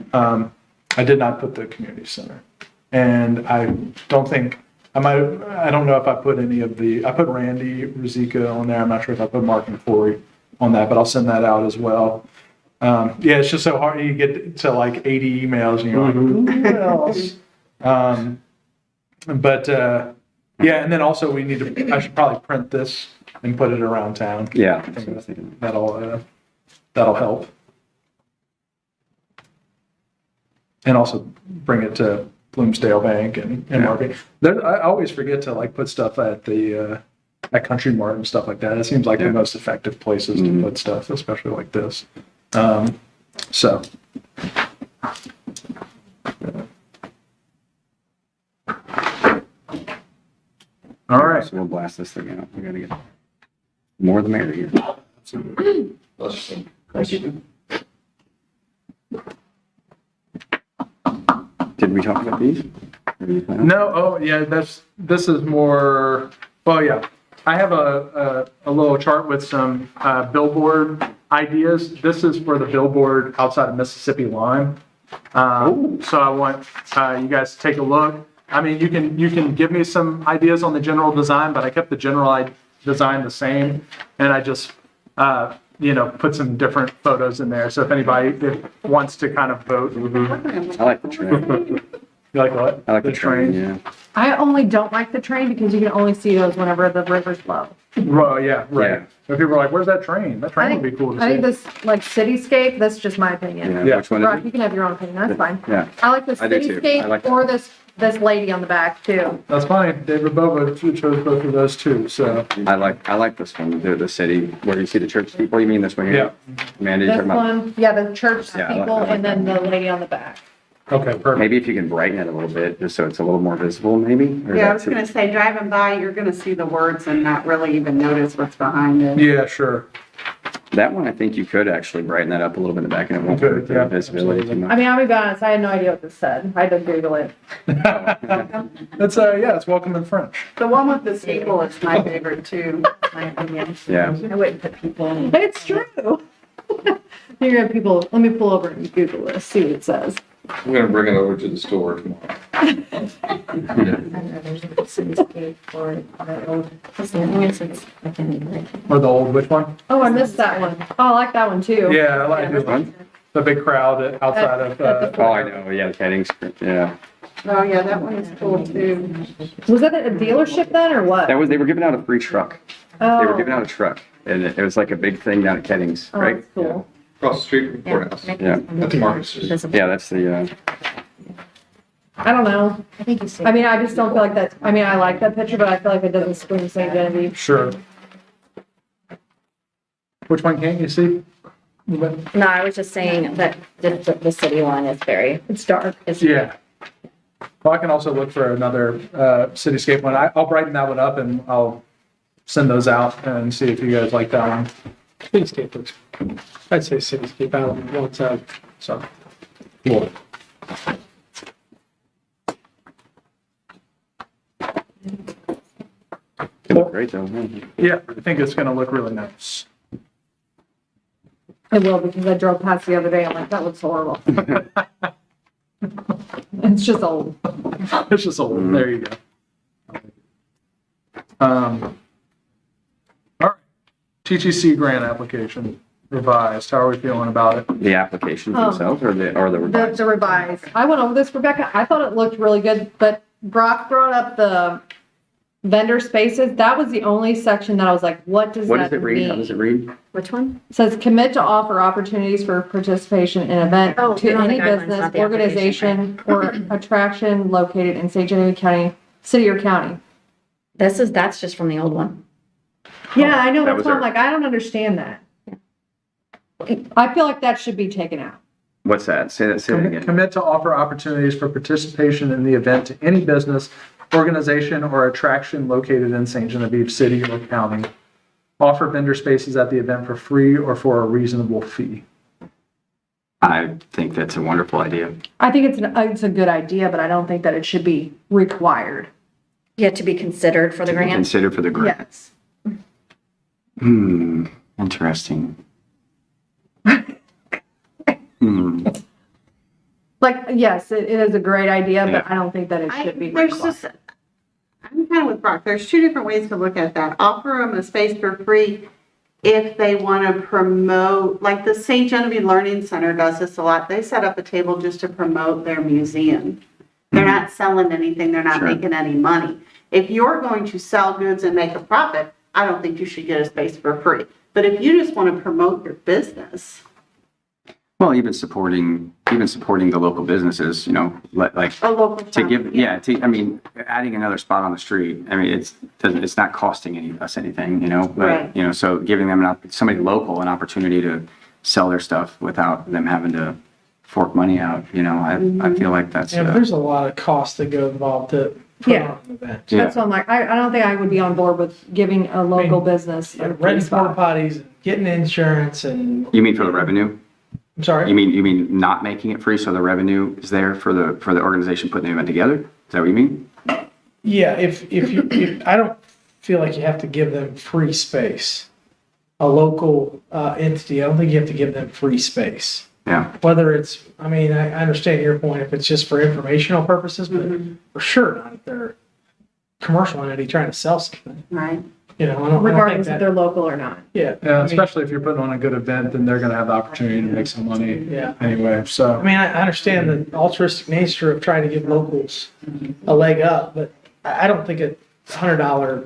Speaker 5: I did not put the community center, and I don't think I don't know if I put any of the. I put Randy Rizika on there. I'm not sure if I put Mark and Corey on that, but I'll send that out as well. Yeah, it's just so hard. You get to like 80 emails and you're like, who else? Yeah, and then also we need to, I should probably print this and put it around town.
Speaker 3: Yeah.
Speaker 5: I think that'll help. And also bring it to Bloomsdale Bank and market. I always forget to like put stuff at the, at Country Mart and stuff like that. It seems like the most effective places to put stuff, especially like this. So. All right.
Speaker 3: So we'll blast this thing out. We gotta get more the merrier. Did we talk about these?
Speaker 5: No, oh, yeah, this is more, well, yeah. I have a little chart with some billboard ideas. This is for the billboard outside of Mississippi Lime. So I want you guys to take a look. I mean, you can give me some ideas on the general design, but I kept the general design the same, and I just put some different photos in there. So if anybody wants to kind of vote,
Speaker 3: I like the train.
Speaker 5: you like what?
Speaker 3: I like the train, yeah.
Speaker 1: I only don't like the train because you can only see those whenever the river's low.
Speaker 5: Well, yeah, right.
Speaker 3: Yeah.
Speaker 5: So people are like, "Where's that train? That train would be cool to see."
Speaker 1: I think this, like, cityscape, that's just my opinion.
Speaker 3: Yeah, which one
Speaker 1: Brock,
Speaker 3: is
Speaker 1: you
Speaker 3: it?
Speaker 1: can have your own opinion, that's fine.
Speaker 3: Yeah.
Speaker 1: I like the
Speaker 3: I do too. I like
Speaker 1: cityscape or this lady on the back too.
Speaker 5: That's fine. David Bova chose both of those too. So
Speaker 3: I like this one, the city, where you see the church people. You mean this one here? Amanda, you're
Speaker 1: This
Speaker 3: talking about?
Speaker 1: one, yeah, the church
Speaker 3: Yeah, I like-
Speaker 1: people
Speaker 3: I like
Speaker 1: and then the lady on the back.
Speaker 5: okay, perfect.
Speaker 3: Maybe if you can brighten it a little bit, just so it's a little more visible, maybe? Or
Speaker 11: Yeah, I
Speaker 3: that's
Speaker 11: was gonna say, driving by, you're gonna see the words and not really even notice what's behind it.
Speaker 5: Yeah, sure.
Speaker 3: That one, I think you could actually brighten that up a little bit in the back, and it won't
Speaker 5: Good,
Speaker 3: hurt the
Speaker 5: yeah,
Speaker 3: visibility too
Speaker 1: I
Speaker 3: much.
Speaker 1: mean, I'll be honest, I had no idea what this said. I had to Google it.
Speaker 5: It's it's welcome in French.
Speaker 11: The one with the steeple is my favorite too, my opinion.
Speaker 3: Yeah.
Speaker 11: I wouldn't put people in.
Speaker 1: It's true. You're gonna people, let me pull over and Google this, see what it says.
Speaker 12: I'm gonna bring it over to the store tomorrow.
Speaker 5: Or the old which one?
Speaker 1: Oh, I missed that one. Oh, I like that one too.
Speaker 5: Yeah, I like
Speaker 3: Which one?
Speaker 5: the big crowd outside of.
Speaker 1: At the
Speaker 3: Oh, I know, yeah, the Kettings, yeah.
Speaker 11: Oh, yeah, that one is cool too.
Speaker 1: Was that a dealership then or what?
Speaker 3: They were giving out a free truck. They were
Speaker 1: Oh,
Speaker 3: giving out a truck, and it was like a big thing down at Kettings,
Speaker 1: oh,
Speaker 3: right?
Speaker 1: that's cool.
Speaker 12: Across the street from the courthouse.
Speaker 3: Yeah.
Speaker 12: At the Market Street.
Speaker 3: Yeah, that's the,
Speaker 1: I don't know.
Speaker 10: I think you said.
Speaker 1: I mean, I just don't feel like that's, I mean, I like that picture, but I feel like it doesn't scream St. Genevieve.
Speaker 5: Sure. Which one can't you see?
Speaker 10: No, I was just saying that the city one is very,
Speaker 1: It's dark.
Speaker 5: Yeah. Well, I can also look for another cityscape one. I'll brighten that one up and I'll send those out and see if you guys like that one.
Speaker 2: Cityscape looks, I'd say cityscape, I don't know what's so.
Speaker 5: Cool.
Speaker 3: it looked great though. Yeah.
Speaker 5: Yeah, I think it's gonna look really nice.
Speaker 1: It will, because I drove past the other day, I'm like, that looks horrible. It's just old.
Speaker 5: It's just old. There you go. All right. TTC grant application revised. How are we feeling about it?
Speaker 3: The applications
Speaker 1: Oh.
Speaker 3: themselves or the revised?
Speaker 1: The revised. I went over this, Rebecca. I thought it looked really good, but Brock brought up the vendor spaces. That was the only section that I was like, what does
Speaker 3: What
Speaker 1: that
Speaker 3: does it read? How
Speaker 1: mean?
Speaker 3: does it read?
Speaker 10: which one?
Speaker 1: It says commit to offer opportunities for participation in event
Speaker 10: Oh,
Speaker 1: to
Speaker 10: you're on the
Speaker 1: any
Speaker 10: guidelines,
Speaker 1: business,
Speaker 10: not the
Speaker 1: organization, or attraction located in St. Genevieve County, city or county.
Speaker 10: That's just from the old one.
Speaker 1: Yeah, I know.
Speaker 3: That
Speaker 1: That's
Speaker 3: was
Speaker 1: why I'm
Speaker 3: our-
Speaker 1: like, I don't understand that. I feel like that should be taken out.
Speaker 3: What's that? Say that again.
Speaker 5: Commit to offer opportunities for participation in the event to any business, organization, or attraction located in St. Genevieve City or County. Offer vendor spaces at the event for free or for a reasonable fee.
Speaker 3: I think that's a wonderful idea.
Speaker 1: I think it's a good idea, but I don't think that it should be required.
Speaker 10: Yet to be considered for the grant.
Speaker 3: Consider for the grant.
Speaker 1: Yes.
Speaker 3: Interesting.
Speaker 1: Like, yes, it is a great idea, but I don't think that it should be
Speaker 11: There's
Speaker 1: required.
Speaker 11: just, I'm kind of with Brock. There's two different ways to look at that. Offer them a space for free if they want to promote, like the St. Genevieve Learning Center does this a lot. They set up a table just to promote their museum. They're not selling anything. They're not
Speaker 3: Sure.
Speaker 11: making any money. If you're going to sell goods and make a profit, I don't think you should get a space for free. But if you just want to promote your business,
Speaker 3: Well, even supporting the local businesses, you know, like
Speaker 11: a local
Speaker 3: to
Speaker 11: town,
Speaker 3: give, I mean, adding another spot on the street, I mean, it's not costing us anything, you know, but,
Speaker 11: Right.
Speaker 3: you know, so giving them somebody local an opportunity to sell their stuff without them having to fork money out, you know, I feel like that's,
Speaker 2: Yeah, but there's a lot of costs that go involved to put
Speaker 1: Yeah.
Speaker 2: on an event.
Speaker 1: That's what I'm like, I don't think I would be on board with giving a local business a free
Speaker 2: Renting porta
Speaker 1: spot.
Speaker 2: potties, and getting insurance and,
Speaker 3: You mean for the revenue?
Speaker 2: I'm sorry?
Speaker 3: You mean not making it free so the revenue is there for the organization putting the event together? Is that what you mean?
Speaker 2: Yeah, if I don't feel like you have to give them free space. A local entity, I don't think you have to give them free space.
Speaker 3: Yeah.
Speaker 2: Whether it's, I mean, I understand your point if it's just for informational purposes, but for sure not if they're a commercial entity trying to sell something.
Speaker 11: right?
Speaker 2: You know, I don't think
Speaker 1: Regardless if
Speaker 2: that,
Speaker 1: they're local or not.
Speaker 2: yeah.
Speaker 5: Yeah,
Speaker 2: I mean-
Speaker 5: especially if you're putting on a good event, then they're gonna have the opportunity to make some money
Speaker 2: Yeah.
Speaker 5: anyway, so.
Speaker 2: I mean, I understand the altruistic nature of trying to give locals a leg up, but I don't think a $100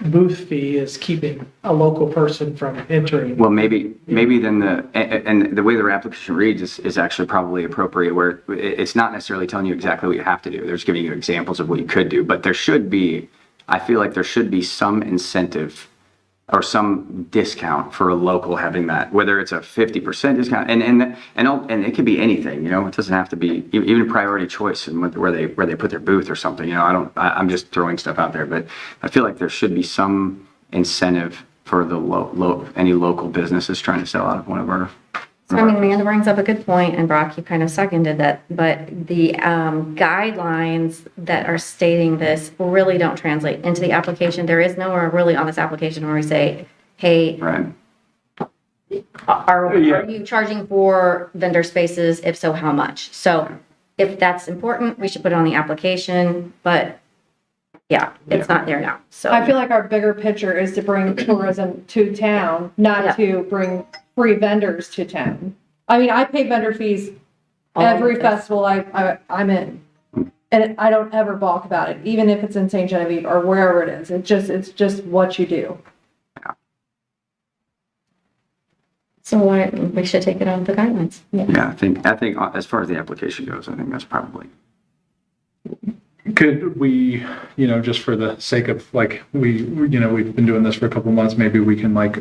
Speaker 2: booth fee is keeping a local person from entering.
Speaker 3: Well, maybe then and the way the application reads is actually probably appropriate where it's not necessarily telling you exactly what you have to do. They're just giving you examples of what you could do, but I feel like there should be some incentive or some discount for a local having that, whether it's a 50% discount and it could be anything, you know, it doesn't have to be even priority choice and where they put their booth or something, you know, I'm just throwing stuff out there, but I feel like there should be some incentive for the any local businesses trying to sell out of one of our.
Speaker 10: So I mean, Amanda brings up a good point, and Brock, you kind of seconded that, but the guidelines that are stating this really don't translate into the application. There is nowhere really on this application where we say, hey,
Speaker 3: Right.
Speaker 10: are you charging for vendor spaces? If so, how much? So if that's important, we should put it on the application, but yeah, it's not there now, so.
Speaker 1: I feel like our bigger picture is to bring tourism to town, not to bring free vendors to town. I mean, I pay vendor fees every festival I'm in. And I don't ever balk about it, even if it's in St. Genevieve or wherever it is. It's just what you do.
Speaker 10: So we should take it on the guidelines.
Speaker 3: Yeah, I think as far as the application goes, I think that's probably.
Speaker 5: Could we, you know, just for the sake of like, we've been doing this for a couple months, maybe we can like,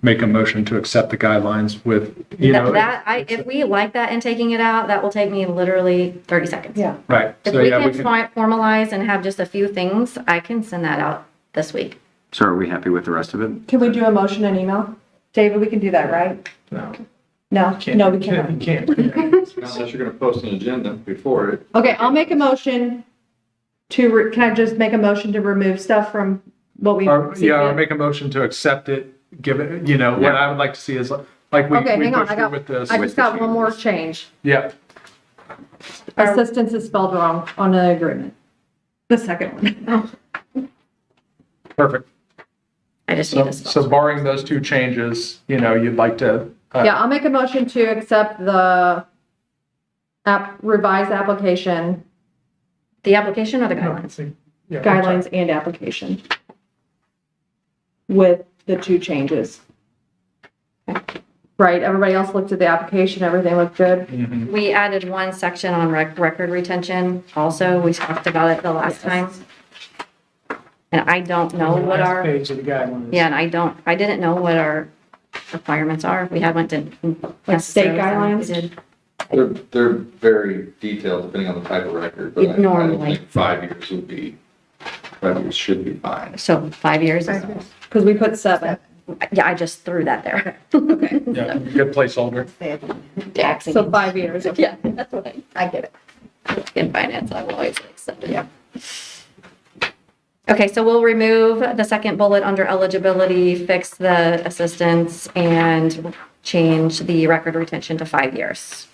Speaker 5: make a motion to accept the guidelines with,
Speaker 10: If we like that and taking it out, that will take me literally 30 seconds.
Speaker 1: Yeah.
Speaker 5: Right.
Speaker 10: If
Speaker 5: So
Speaker 10: we
Speaker 5: yeah,
Speaker 10: can formalize and have just a few things, I can send that out this week.
Speaker 3: So are we happy with the rest of it?
Speaker 1: Can we do a motion and email? David, we can do that, right?
Speaker 2: No.
Speaker 1: No? No, we cannot.
Speaker 2: You can't.
Speaker 12: Unless you're gonna post an agenda before it.
Speaker 1: Okay, I'll make a motion can I just make a motion to remove stuff from what we?
Speaker 5: or
Speaker 1: see?
Speaker 5: make a motion to accept it, give it, what I would like to see is like we
Speaker 1: Okay, hang on,
Speaker 5: pushed through with this.
Speaker 1: I just got one more change.
Speaker 5: Yeah,
Speaker 1: Assistance is spelled wrong on the agreement. The second one.
Speaker 5: perfect.
Speaker 10: I just need
Speaker 5: So,
Speaker 10: this.
Speaker 5: so barring those two changes, you'd like to.
Speaker 1: Yeah, I'll make a motion to accept the revised application,
Speaker 10: The application or the guidelines?
Speaker 2: Yeah.
Speaker 1: guidelines and application with the two changes. Right, everybody else looked at the application, everything looked good?
Speaker 10: We added one section on record retention also. We talked about it the last time. And I don't know what
Speaker 2: Last
Speaker 10: our,
Speaker 2: Page of the guidelines.
Speaker 10: yeah, and I didn't know what our requirements are. We haven't done.
Speaker 1: Like state guidelines?
Speaker 12: They're very detailed depending on the type of record, but I don't
Speaker 10: Normally.
Speaker 12: think 5 years would be, 5 years should be fine.
Speaker 10: So 5 years is,
Speaker 1: Because we put 7.
Speaker 10: yeah, I just threw that there.
Speaker 5: Yeah, good placeholder.
Speaker 10: Taxing.
Speaker 1: So 5 years. Okay.
Speaker 10: Yeah, that's what I get it. In finance, I will always accept it.
Speaker 1: Yeah.
Speaker 10: Okay, so we'll remove the second bullet under eligibility, fix the assistance, and change the record retention to 5 years.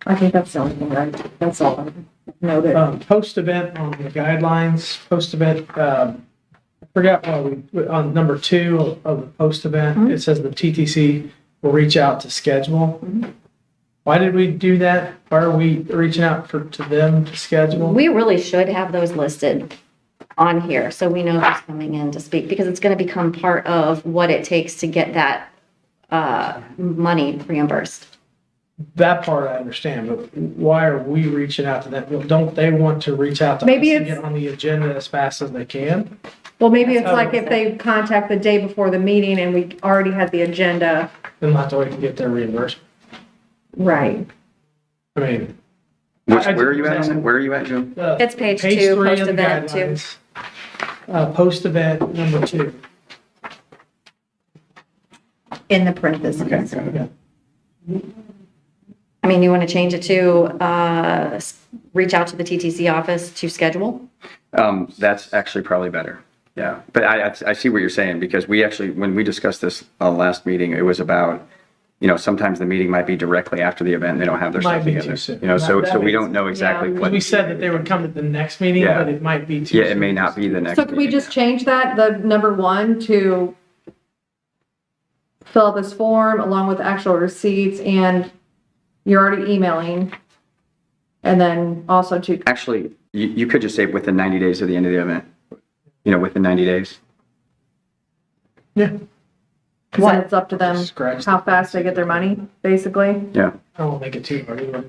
Speaker 1: I think that's the only thing, right? That's all I noted.
Speaker 2: Post-event on the guidelines, post-event, I forgot what on number 2 of the post-event, it says the TTC will reach out to schedule. Why did we do that? Why are we reaching out to them to schedule?
Speaker 10: We really should have those listed on here, so we know who's coming in to speak, because it's gonna become part of what it takes to get that, money reimbursed.
Speaker 2: That part I understand, but why are we reaching out to them? Don't they want to reach out to us
Speaker 1: Maybe
Speaker 2: and
Speaker 1: it's-
Speaker 2: get on the agenda as fast as they can?
Speaker 1: Well, maybe it's
Speaker 2: That's how
Speaker 1: like if they contact the day before the meeting and we already had the agenda.
Speaker 2: Then not to wait to get their reimbursement.
Speaker 1: Right.
Speaker 2: I mean.
Speaker 3: Which,
Speaker 2: I-
Speaker 3: where are you at? Where are you at, Joe?
Speaker 10: It's page 2,
Speaker 2: 3 of the
Speaker 10: post-event 2.
Speaker 2: guidelines. Post-event number 2.
Speaker 1: In the parentheses.
Speaker 2: Okay.
Speaker 10: I mean, you wanna change it to, reach out to the TTC office to schedule?
Speaker 3: That's actually probably better. Yeah, but I see what you're saying, because we actually, when we discussed this last meeting, it was about, sometimes the meeting might be directly after the event, and they don't have their
Speaker 2: Might
Speaker 3: stuff
Speaker 2: be
Speaker 3: together.
Speaker 2: too soon.
Speaker 3: So
Speaker 2: That
Speaker 3: we
Speaker 2: makes-
Speaker 3: don't know exactly
Speaker 1: Yeah.
Speaker 3: what.
Speaker 2: We said that they would come to the next meeting,
Speaker 3: Yeah.
Speaker 2: but it might be too
Speaker 3: Yeah,
Speaker 2: soon.
Speaker 3: it may not be the next.
Speaker 1: So can we
Speaker 3: meeting.
Speaker 1: just change that, the number 1 to fill out this form along with actual receipts, and you're already emailing? And then also to,
Speaker 3: Actually, you could just say within 90 days of the end of the event. Within 90 days.
Speaker 2: Yeah,
Speaker 1: what, it's up to them,
Speaker 2: Scratch
Speaker 1: how fast they get their money, basically?
Speaker 3: Yeah.
Speaker 2: I won't make it too hard either.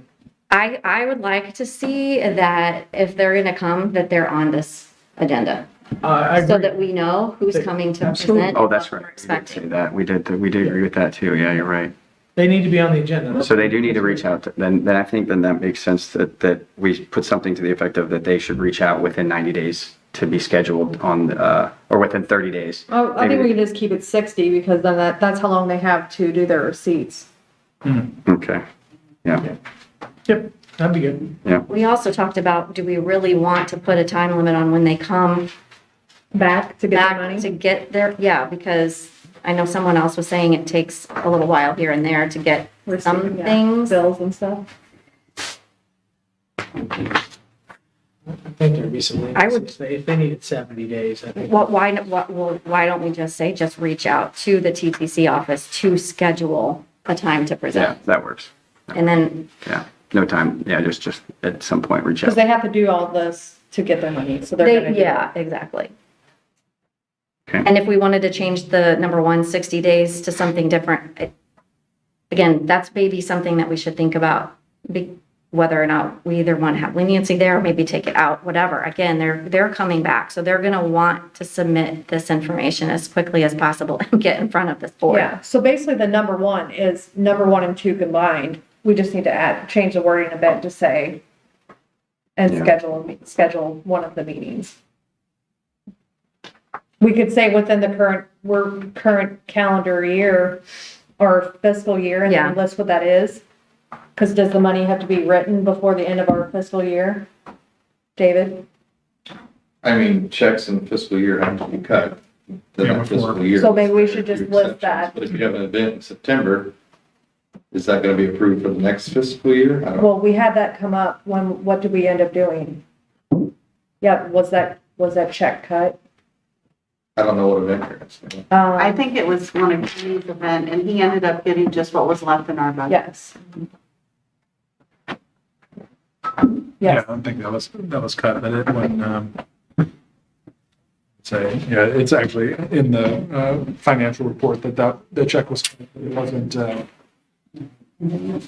Speaker 10: I would like to see that if they're gonna come, that they're on this agenda,
Speaker 2: I
Speaker 10: so
Speaker 2: agree.
Speaker 10: that we know who's coming to
Speaker 2: Absolutely.
Speaker 10: present.
Speaker 3: Oh, that's
Speaker 10: what
Speaker 3: right.
Speaker 10: we're
Speaker 3: We did
Speaker 10: expecting.
Speaker 3: say that. We did agree with that too. Yeah, you're right.
Speaker 2: They need to be on the agenda.
Speaker 3: So they do need to reach out to, then I think then that makes sense that we put something to the effect of that they should reach out within 90 days to be scheduled on, or within 30 days.
Speaker 1: Oh, I think
Speaker 3: Maybe-
Speaker 1: we can just keep it 60, because then that's how long they have to do their receipts.
Speaker 3: Okay. Yeah.
Speaker 2: Yep, that'd be good.
Speaker 10: We also talked about, do we really want to put a time limit on when they come
Speaker 1: Back to get their
Speaker 10: back
Speaker 1: money?
Speaker 10: to get their, yeah, because I know someone else was saying it takes a little while here and there to get some
Speaker 1: Yeah,
Speaker 10: things.
Speaker 1: Bills and stuff.
Speaker 2: I think there'd be some
Speaker 10: I would-
Speaker 2: leniency if they needed 70 days. I think.
Speaker 10: Why don't we just say, just reach out to the TTC office to schedule a time to
Speaker 3: Yeah,
Speaker 10: present?
Speaker 3: that works.
Speaker 10: And then,
Speaker 3: Yeah. No time. Yeah, just at some point reach
Speaker 1: Because
Speaker 3: out.
Speaker 1: they have to do all this to get their money, so they're gonna do
Speaker 10: yeah, exactly.
Speaker 3: Okay.
Speaker 10: And if we wanted to change the number 1, 60 days to something different, again, that's maybe something that we should think about, whether or not we either want to have leniency there, or maybe take it out, whatever. Again, they're coming back, so they're gonna want to submit this information as quickly as possible and get in front of this board.
Speaker 1: Yeah, so basically the number 1 is number 1 and 2 combined. We just need to change the wording a bit to say, and
Speaker 3: Yeah.
Speaker 1: schedule one of the meetings. We could say within the current calendar year or fiscal year, and
Speaker 10: Yeah.
Speaker 1: then list what that is. Because does the money have to be written before the end of our fiscal year? David?
Speaker 12: I mean, checks in the fiscal year have to be cut.
Speaker 5: Yeah,
Speaker 12: That
Speaker 5: before.
Speaker 12: fiscal year.
Speaker 1: So maybe we should just
Speaker 12: Few
Speaker 1: list
Speaker 12: exceptions.
Speaker 1: that.
Speaker 12: But if you have an event in September, is that gonna be approved for the next fiscal year? I don't.
Speaker 1: Well, we had that come up what did we end up doing? Yeah, was that check cut?
Speaker 12: I don't know what event you're asking.
Speaker 11: I think it was one of Kenny's event, and he ended up getting just what was left in our budget.
Speaker 1: Yes.
Speaker 5: Yeah,
Speaker 1: Yes,
Speaker 5: I don't think that was cut, but it when, it's actually in the financial report that the check was, it wasn't,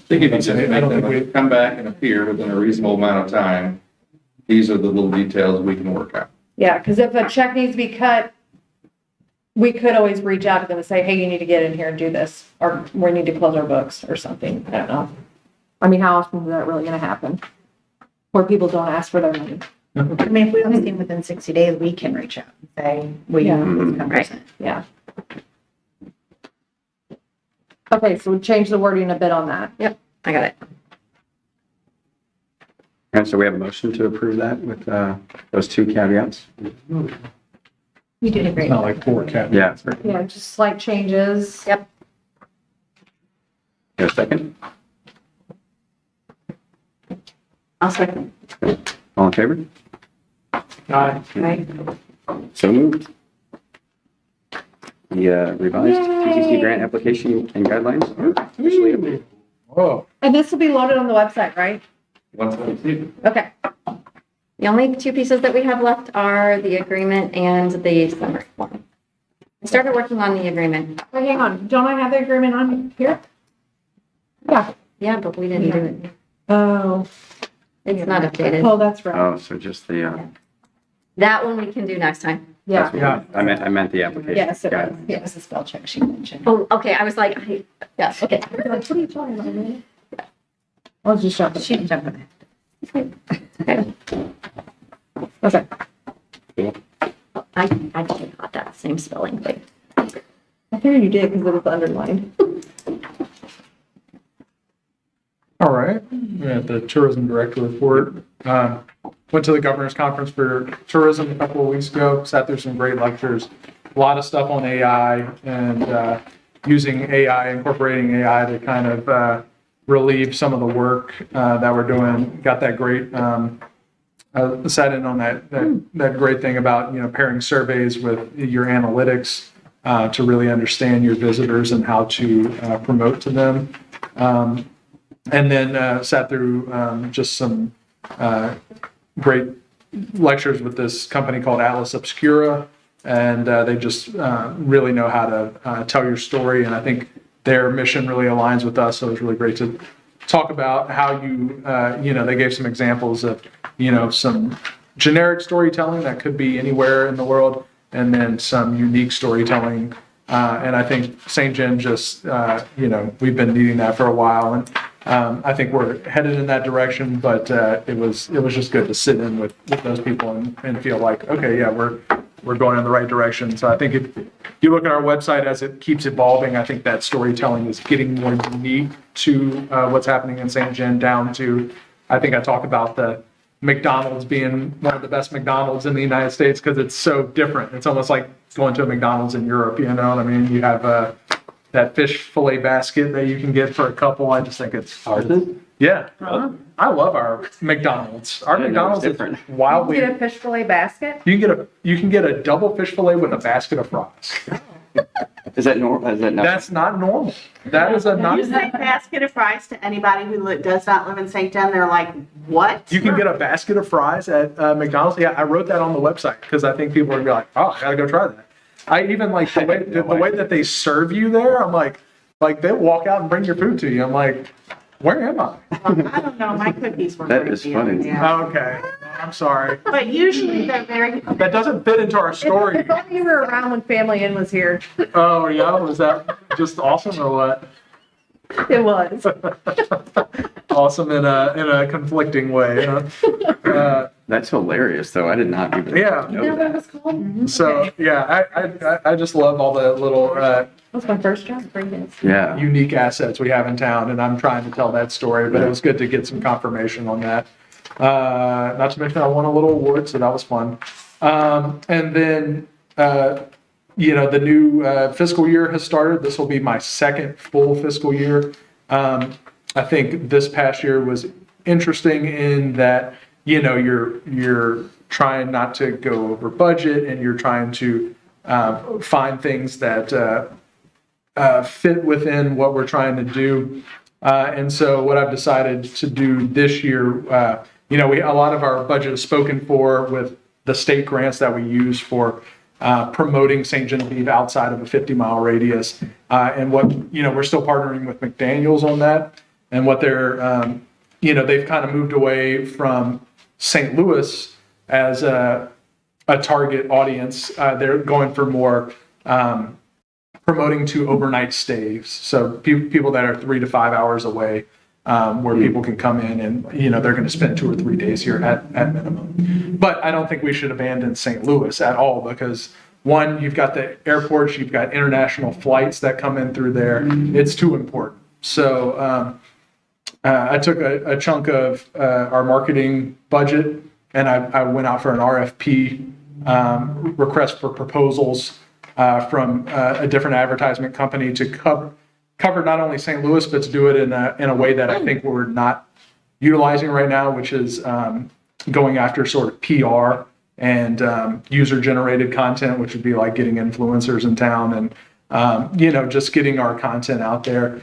Speaker 12: They give you some,
Speaker 5: I don't think we-
Speaker 12: come back and appear within a reasonable amount of time. These are the little details we can work out.
Speaker 1: yeah, because if a check needs to be cut we could always reach out to them and say, hey, you need to get in here and do this, or we need to close our books or something. I don't know. I mean, how often is that really gonna happen? Where people don't ask for their money?
Speaker 13: I mean, if we don't see them within 60 days, we can reach out and say, will you
Speaker 1: Yeah.
Speaker 13: please come present?
Speaker 1: Yeah. Okay, so we changed the wording a bit on that.
Speaker 10: Yep, I got it.
Speaker 3: And so we have a motion to approve that with those two caveats?
Speaker 13: You did a great
Speaker 5: It's not
Speaker 13: job.
Speaker 5: like 4 cat.
Speaker 3: Yeah.
Speaker 1: Yeah, just slight changes.
Speaker 10: Yep.
Speaker 3: Have a second?
Speaker 11: I'll second.
Speaker 3: All in favor?
Speaker 5: Aye.
Speaker 11: Right?
Speaker 3: So moved. The revised TTC grant application and guidelines are officially updated.
Speaker 5: Whoa.
Speaker 1: And this will be loaded on the website, right?
Speaker 12: Once we see.
Speaker 1: Okay.
Speaker 10: The only two pieces that we have left are the agreement and the summary form. I started working on the agreement.
Speaker 1: Wait, hang on. Don't I have the agreement on here? Yeah.
Speaker 10: Yeah, but we didn't do it.
Speaker 1: Oh,
Speaker 10: It's not updated.
Speaker 1: oh, that's right.
Speaker 3: Oh, so just the,
Speaker 10: That one we can do next time.
Speaker 1: Yeah.
Speaker 5: Yeah.
Speaker 3: I meant the application.
Speaker 1: Yes, it was.
Speaker 3: guidelines.
Speaker 13: It was the spell check she mentioned.
Speaker 10: Oh, okay, I was like, yeah, okay.
Speaker 1: Like, what are you talking about, man? I was just jumping.
Speaker 13: She can jump on that.
Speaker 10: Okay.
Speaker 1: Okay.
Speaker 10: I actually got that same spelling thing.
Speaker 1: I figured you did because it was underlined.
Speaker 5: All right, we have the tourism director report. Went to the governor's conference for tourism a couple of weeks ago, sat through some great lectures, a lot of stuff on AI and using AI, incorporating AI to kind of relieve some of the work that we're doing. Got that great, sat in on that great thing about, pairing surveys with your analytics to really understand your visitors and how to promote to them. And then sat through just some great lectures with this company called Atlas Obscura. And they just really know how to tell your story. And I think their mission really aligns with us. So it was really great to talk about how they gave some examples of, some generic storytelling that could be anywhere in the world, and then some unique storytelling. And I think St. John just, we've been needing that for a while. And I think we're headed in that direction, but it was just good to sit in with those people and feel like, okay, yeah, we're going in the right direction. So I think if you look at our website as it keeps evolving, I think that storytelling is getting more unique to what's happening in St. John, down to, I think I talk about the McDonald's being one of the best McDonald's in the United States because it's so different. It's almost like going to a McDonald's in Europe, you know what I mean? You have that fish fillet basket that you can get for a couple. I just think it's yeah. I love our McDonald's. Our McDonald's is wildly.
Speaker 1: Get a fish fillet basket?
Speaker 5: You can get a double fish fillet with a basket of fries.
Speaker 3: Is that normal? Is that not?
Speaker 5: That's not normal. That is a not.
Speaker 11: You say basket of fries to anybody who does not live in St. John, they're like, what?
Speaker 5: You can get a basket of fries at McDonald's. Yeah, I wrote that on the website because I think people are gonna be like, oh, I gotta go try that. I even like the way that they serve you there. I'm like they walk out and bring your food to you. I'm like, where am I?
Speaker 11: I don't know, my cookies were.
Speaker 3: That
Speaker 11: great
Speaker 3: is
Speaker 11: deal,
Speaker 3: funny.
Speaker 11: yeah.
Speaker 5: Okay, I'm sorry.
Speaker 11: But usually they're very,
Speaker 5: That doesn't fit into our story.
Speaker 1: If only you were around when Family Inn was here.
Speaker 5: Oh yeah, was that just awesome or what?
Speaker 1: It was.
Speaker 5: Awesome in a conflicting way. Huh?
Speaker 3: That's hilarious, though. I did not even
Speaker 5: Yeah.
Speaker 3: know that.
Speaker 1: was called?
Speaker 5: So yeah, I just love all the little
Speaker 1: That was my first job, 3 days.
Speaker 3: Yeah.
Speaker 5: unique assets we have in town, and I'm trying to tell that story. But it was good to get some confirmation on that. Not to mention I won a little award, so that was fun. And then the new fiscal year has started. This will be my second full fiscal year. I think this past year was interesting in that, you're trying not to go over budget, and you're trying to find things that fit within what we're trying to do. And so what I've decided to do this year, a lot of our budget is spoken for with the state grants that we use for promoting St. Genevieve outside of a 50-mile radius. And we're still partnering with McDaniels on that. And what they're, they've kind of moved away from St. Louis as a target audience. They're going for more promoting to overnight stays. So people that are 3 to 5 hours away, where people can come in and, they're going to spend 2 or 3 days here at minimum. But I don't think we should abandon St. Louis at all because one, you've got the airports, you've got international flights that come in through there. It's too important. So I took a chunk of our marketing budget and I went out for an RFP, request for proposals from a different advertisement company to cover not only St. Louis, but to do it in a way that I think we're not utilizing right now, which is going after sort of PR and user-generated content, which would be like getting influencers in town and, just getting our content out there.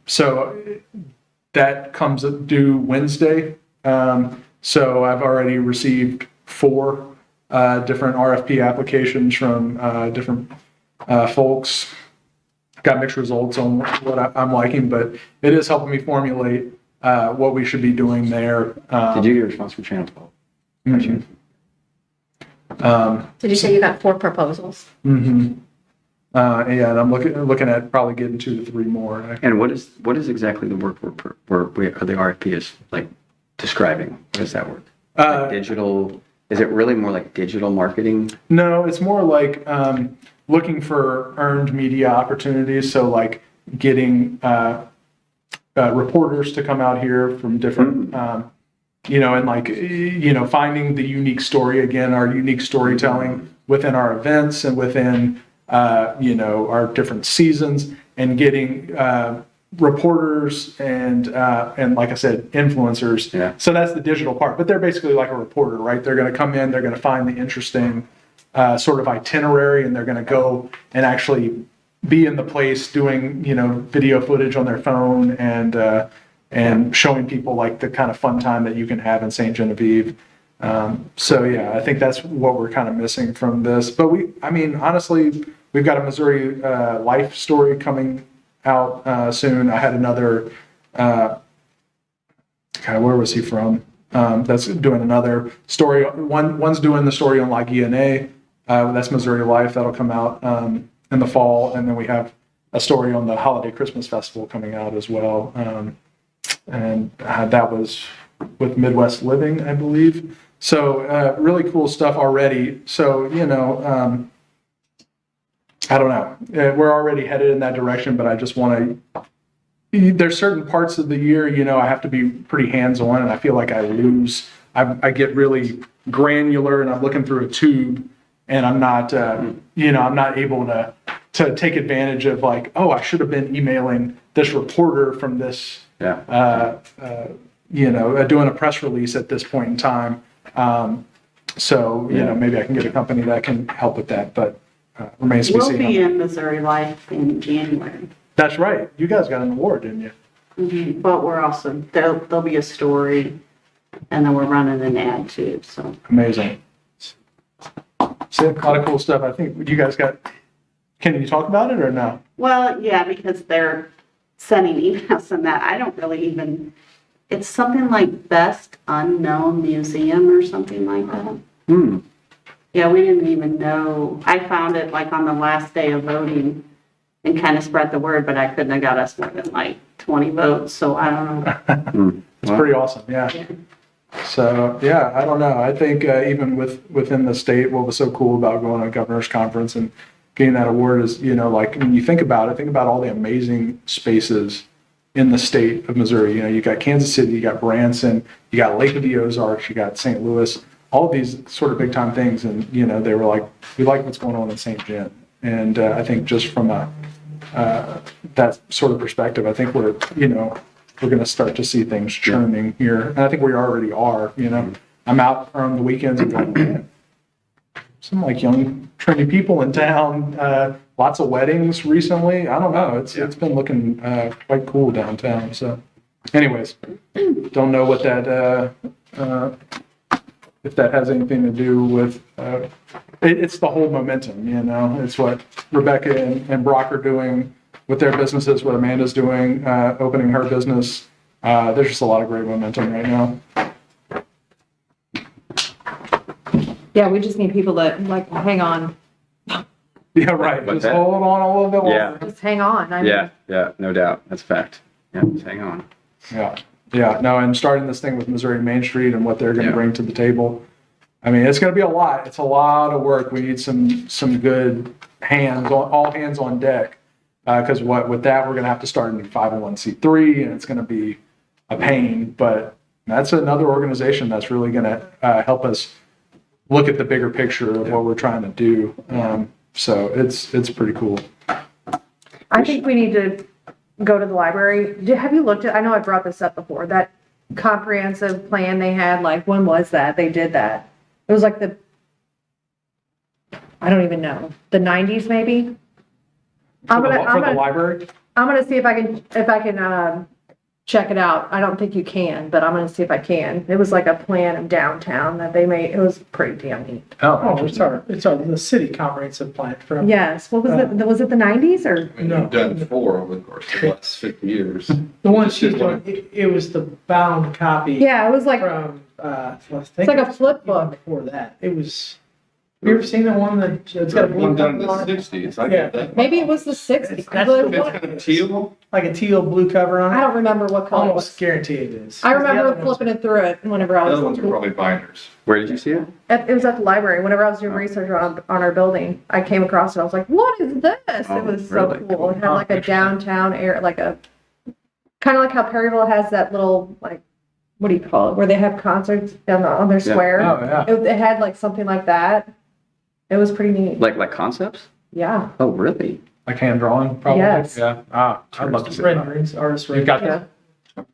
Speaker 5: So that comes due Wednesday. So I've already received 4 different RFP applications from different folks. Got mixed results on what I'm liking, but it is helping me formulate what we should be doing there.
Speaker 3: Did you get a response from Channel 12?
Speaker 5: Mhm.
Speaker 10: Did you say you got 4 proposals?
Speaker 5: Mm-hmm. Yeah, and I'm looking at probably getting 2 to 3 more.
Speaker 3: And what is exactly the work or the RFP is like describing? What is that work? Like digital? Is it really more like digital marketing?
Speaker 5: No, it's more like looking for earned media opportunities. So like getting reporters to come out here from different, and like, finding the unique story, again, our unique storytelling within our events and within, our different seasons and getting reporters and like I said, influencers.
Speaker 3: Yeah.
Speaker 5: So that's the digital part, but they're basically like a reporter, right? They're going to come in, they're going to find the interesting sort of itinerary, and they're going to go and actually be in the place doing, video footage on their phone and showing people like the kind of fun time that you can have in St. Genevieve. So yeah, I think that's what we're kind of missing from this. But honestly, we've got a Missouri life story coming out soon. I had another, where was he from? That's doing another story. One's doing the story on La Guiana. That's Missouri Life. That'll come out in the fall. And then we have a story on the Holiday Christmas Festival coming out as well. And that was with Midwest Living, I believe. So really cool stuff already. So, I don't know. We're already headed in that direction, but I just want to, there's certain parts of the year, I have to be pretty hands-on, and I feel like I lose. I get really granular, and I'm looking through a tube, and I'm not, I'm not able to take advantage of like, oh, I should have been emailing this reporter from this, doing a press release at this point in time. Maybe I can get a company that can help with that, but remains to be seen.
Speaker 11: We'll be in Missouri Life in January.
Speaker 5: That's right. You guys got an award, didn't you?
Speaker 11: Mm-hmm. But we're also, there'll be a story, and then we're running an ad too, so.
Speaker 5: Amazing. So a lot of cool stuff. I think you guys got, can you talk about it or no?
Speaker 11: Well, yeah, because they're sending emails and that. I don't really even, it's something like Best Unknown Museum or something like that. Yeah, we didn't even know. I found it like on the last day of voting and kind of spread the word, but I couldn't have got us more than like 20 votes, so I don't know.
Speaker 5: It's pretty awesome, yeah. So, yeah, I don't know. I think even within the state, what was so cool about going to a governor's conference and getting that award is, like when you think about it, think about all the amazing spaces in the state of Missouri. You got Kansas City, you got Branson, you got Lake of the Ozarks, you got St. Louis, all of these sort of big time things. And, they were like, we like what's going on in St. Gen. And I think just from that sort of perspective, I think we're going to start to see things churning here. And I think we already are, I'm out on the weekends and going, man, some like young, trendy people in town, lots of weddings recently. I don't know. It's been looking quite cool downtown. So anyways, don't know what that, if that has anything to do with, it's the whole momentum, it's what Rebecca and Brock are doing with their businesses, what Amanda's doing, opening her business. There's just a lot of great momentum right now.
Speaker 1: Yeah, we just need people that like hang on.
Speaker 5: Yeah, right.
Speaker 3: What's
Speaker 5: Just
Speaker 3: that?
Speaker 5: hold on a little bit
Speaker 3: Yeah.
Speaker 5: longer.
Speaker 1: Just hang on. I mean,
Speaker 3: Yeah, no doubt. That's a fact. Yeah, just hang on.
Speaker 5: Yeah, no, and starting this thing with Missouri Main Street and what they're gonna
Speaker 3: Yeah.
Speaker 5: bring to the table. I mean, it's gonna be a lot. It's a lot of work. We need some good hands, all hands on deck. Cause with that, we're gonna have to start a new 501c3 and it's gonna be a pain, but that's another organization that's really gonna, help us look at the bigger picture of what we're trying to do. So it's pretty cool.
Speaker 1: I think we need to go to the library. Have you looked at, I know I brought this up before, that comprehensive plan they had, like, when was that? They did that. It was like I don't even know, the 90s maybe?
Speaker 5: For the library?
Speaker 1: I'm gonna see if I can check it out. I don't think you can, but I'm gonna see if I can. It was like a plan of downtown that they made. It was pretty damn neat.
Speaker 2: Oh, it's the city comprehensive plan from.
Speaker 1: Yes, what was it? Was it the 90s or?
Speaker 12: I mean, you've done 4 over the course of the last 50 years.
Speaker 2: The one she's doing, it was the bound copy.
Speaker 1: Yeah, it was like,
Speaker 2: From,
Speaker 1: it's like a flip book.
Speaker 2: Before that, it was, have you ever seen the one that, it's got a blue
Speaker 12: One done in the
Speaker 2: cover on it?
Speaker 12: 60s, I
Speaker 2: Yeah.
Speaker 12: get that.
Speaker 1: Maybe it was the 60s.
Speaker 2: That's
Speaker 1: But
Speaker 2: the
Speaker 1: what-
Speaker 12: It's kind of teal.
Speaker 2: Like a teal blue cover on
Speaker 1: I
Speaker 2: it?
Speaker 1: don't remember what color it
Speaker 2: Almost
Speaker 1: was.
Speaker 2: guarantee it is.
Speaker 1: I
Speaker 2: 'Cause the
Speaker 1: remember
Speaker 2: other ones-
Speaker 1: flipping it through it whenever
Speaker 12: The
Speaker 1: I
Speaker 12: other ones are
Speaker 1: was,
Speaker 12: probably binders.
Speaker 3: Where did you see it?
Speaker 1: it was at the library. Whenever I was doing research on our building, I came across it. I was like, what is this?
Speaker 3: Oh,
Speaker 1: It was so
Speaker 3: really?
Speaker 1: cool. It had like a downtown area, like a, kind of like how Perryville has that little, like, what do you call it? Where they have concerts on their
Speaker 3: Yeah.
Speaker 1: square.
Speaker 5: Oh, yeah.
Speaker 1: It had like something like that. It was pretty neat.
Speaker 3: Like concepts?
Speaker 1: Yeah.
Speaker 3: Oh, really?
Speaker 5: Like hand drawing, probably?
Speaker 1: Yes.
Speaker 5: Yeah. I'd love to see that.
Speaker 2: Renderings, artist
Speaker 5: You got
Speaker 2: renderings.
Speaker 5: that?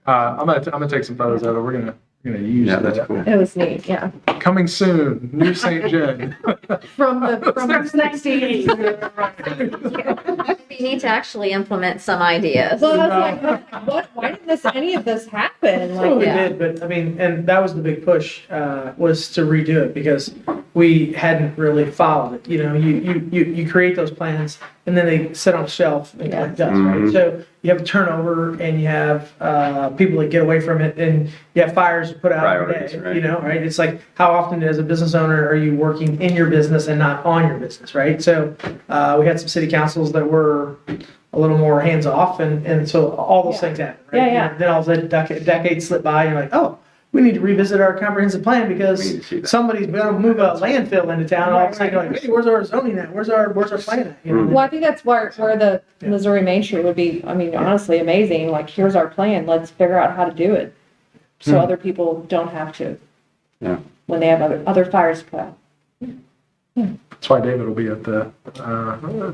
Speaker 5: I'm gonna take some photos of it. We're gonna use
Speaker 3: Yeah, that's
Speaker 5: that.
Speaker 3: cool.
Speaker 1: It was neat. Yeah.
Speaker 5: Coming soon, new St. Jen.
Speaker 1: From the 60s.
Speaker 10: We need to actually implement some ideas.
Speaker 1: Well, I was like, what? Why didn't any of this happen?
Speaker 2: Well,
Speaker 1: Like,
Speaker 2: we did, but I mean, and that was the big push, was to redo it because we hadn't really followed it. You know, you create those plans and then they sit on a shelf and collect dust, right?
Speaker 3: Mhm.
Speaker 2: So you have turnover and you have, people that get away from it and you have fires to put out every
Speaker 3: Priorities,
Speaker 2: day,
Speaker 3: right.
Speaker 2: you know, right? It's like, how often as a business owner are you working in your business and not on your business, right? So, we had some city councils that were a little more hands off and so all those
Speaker 1: Yeah.
Speaker 2: things happen, right?
Speaker 1: Yeah, yeah.
Speaker 2: You know, then all of a sudden decades slip by and you're like, oh, we need to revisit our comprehensive plan
Speaker 3: We need
Speaker 2: because
Speaker 3: to see that.
Speaker 2: somebody's gonna move a landfill into town. And all of a sudden you're like, hey, where's our zoning at? Where's our plan at? You know?
Speaker 1: well, I think that's where the Missouri Main Street would be, I mean, honestly amazing. Like, here's our plan. Let's figure out how to do it. So other people don't have to.
Speaker 3: Yeah.
Speaker 1: When they have other fires to put out.
Speaker 5: That's why David will be at the,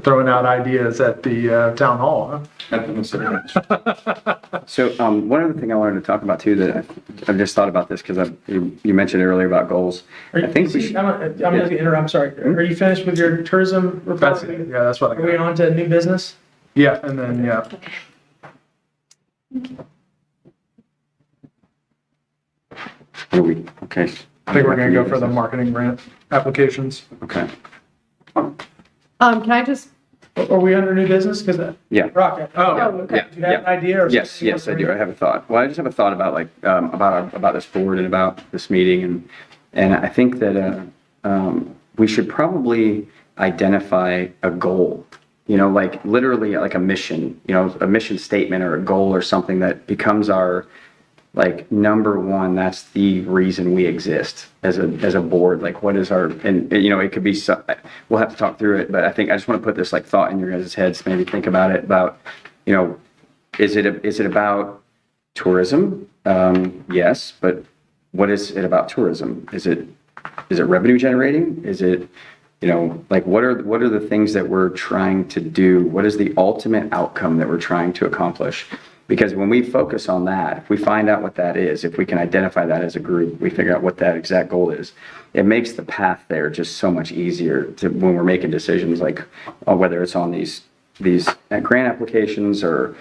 Speaker 5: throwing out ideas at the town hall, huh?
Speaker 12: At the Missouri.
Speaker 3: So, one other thing I wanted to talk about too, that I've just thought about this because you mentioned earlier about goals.
Speaker 2: Are
Speaker 3: I think we
Speaker 2: you,
Speaker 3: should,
Speaker 2: I'm gonna interrupt, I'm sorry. Are you finished with your tourism
Speaker 5: That's
Speaker 2: report?
Speaker 5: it. Yeah, that's what I
Speaker 2: Are we
Speaker 5: got.
Speaker 2: on to new business?
Speaker 5: Yeah, and then, yeah.
Speaker 3: okay.
Speaker 5: I think we're gonna go for the marketing grant applications.
Speaker 3: Okay.
Speaker 1: Can I just,
Speaker 2: Are we under new business? Cause
Speaker 3: Yeah.
Speaker 2: Rock,
Speaker 1: oh,
Speaker 5: Oh,
Speaker 1: okay.
Speaker 2: do you have an idea or?
Speaker 3: Yes,
Speaker 2: something you
Speaker 3: yes, I
Speaker 2: want to
Speaker 3: do. I have a thought. Well, I just have a thought about like, about this board and about this meeting and I think that, we should probably identify a goal, you know, like literally like a mission, you know, a mission statement or a goal or something that becomes our, like, number one, that's the reason we exist as a board. Like, what is our, and you know, it could be, we'll have to talk through it, but I think I just want to put this like thought in your guys' heads, maybe think about it, about, you know, is it about tourism? Yes, but what is it about tourism? Is it revenue generating? Is it, you know, like what are the things that we're trying to do? What is the ultimate outcome that we're trying to accomplish? Because when we focus on that, if we find out what that is, if we can identify that as a group, we figure out what that exact goal is, it makes the path there just so much easier to when we're making decisions, like whether it's on these grant applications or,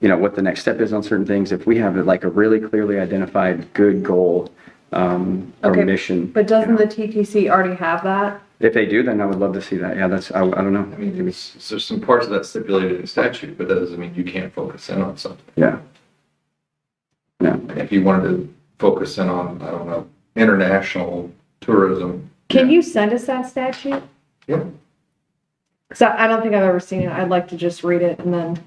Speaker 3: you know, what the next step is on certain things. If we have like a really clearly identified good goal or
Speaker 1: Okay,
Speaker 3: mission.
Speaker 1: but doesn't the TTC already have that?
Speaker 3: If they do, then I would love to see that. Yeah, I don't know.
Speaker 12: I mean, there's some parts of that stipulated in statute, but that doesn't mean you can't focus in on something.
Speaker 3: Yeah. Yeah.
Speaker 12: If you wanted to focus in on, I don't know, international tourism.
Speaker 1: Can you send us that statute?
Speaker 12: Yeah.
Speaker 1: Cause I don't think I've ever seen it. I'd like to just read it and then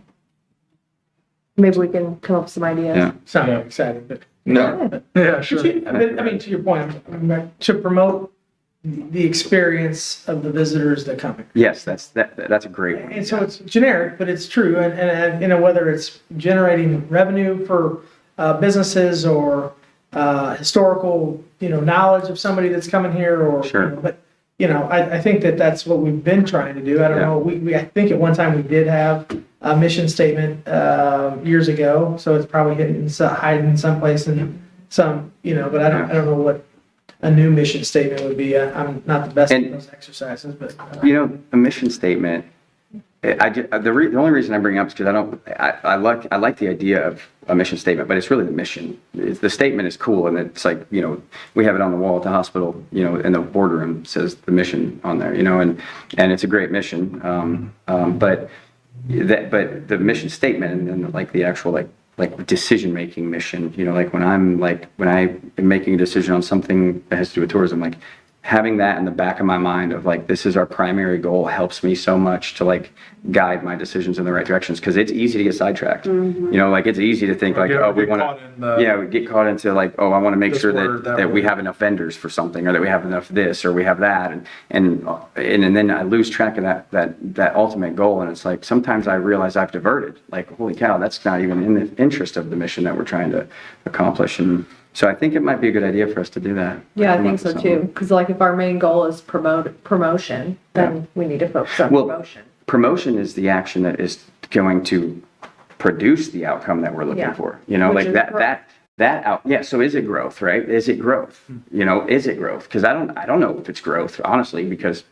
Speaker 1: maybe we can come up with some ideas.
Speaker 3: Yeah.
Speaker 2: Sound exciting, but.
Speaker 12: No,
Speaker 5: Yeah, sure.
Speaker 2: I mean, to your point, to promote the experience of the visitors that come here.
Speaker 3: Yes, that's a great one.
Speaker 2: And so it's generic, but it's true, and you know, whether it's generating revenue for businesses or historical, you know, knowledge of somebody that's coming here or.
Speaker 3: Sure.
Speaker 2: You know, but, you know, I think that that's what we've been trying to do. I don't
Speaker 3: Yeah.
Speaker 2: know, I think at one time we did have a mission statement years ago, so it's probably hiding someplace in some, you know, but I don't know what a new mission statement would be. I'm not the best at
Speaker 3: And-
Speaker 2: those exercises, but.
Speaker 3: You know, a mission statement, the only reason I bring it up is because I like the idea of a mission statement, but it's really the mission. The statement is cool, and it's like, you know, we have it on the wall at the hospital, you know, in the boardroom says the mission on there, you know, and it's a great mission. But the mission statement and then like the actual like decision-making mission, you know, like when I'm making a decision on something that has to do with tourism, like having that in the back of my mind of like, this is our primary goal helps me so much to like guide my decisions in the right directions. Cause it's easy to get sidetracked. You know, like it's easy to think like,
Speaker 5: Yeah,
Speaker 3: oh, we
Speaker 5: get
Speaker 3: want
Speaker 5: caught in
Speaker 3: to,
Speaker 5: the-
Speaker 3: we get caught into like, oh, I want to make
Speaker 5: This
Speaker 3: sure
Speaker 5: word,
Speaker 3: that we
Speaker 5: word.
Speaker 3: have enough vendors for something or that we have enough this or we have that. And then I lose track of that ultimate goal. And it's like, sometimes I realize I've diverted, like, holy cow, that's not even in the interest of the mission that we're trying to accomplish. And so I think it might be a good idea for us to do that.
Speaker 1: Yeah, I
Speaker 3: Come
Speaker 1: think
Speaker 3: up
Speaker 1: so
Speaker 3: with
Speaker 1: too.
Speaker 3: something.
Speaker 1: Cause like if our main goal is promotion, then we need to focus on
Speaker 3: Well,
Speaker 1: promotion.
Speaker 3: Promotion is the action that is going to produce the outcome that we're looking
Speaker 1: Yeah.
Speaker 3: for. You know,
Speaker 1: Which
Speaker 3: like
Speaker 1: is growth.
Speaker 3: yeah. So is it growth, right? Is it growth? You know, is it growth? Because I don't know if it's growth, honestly, because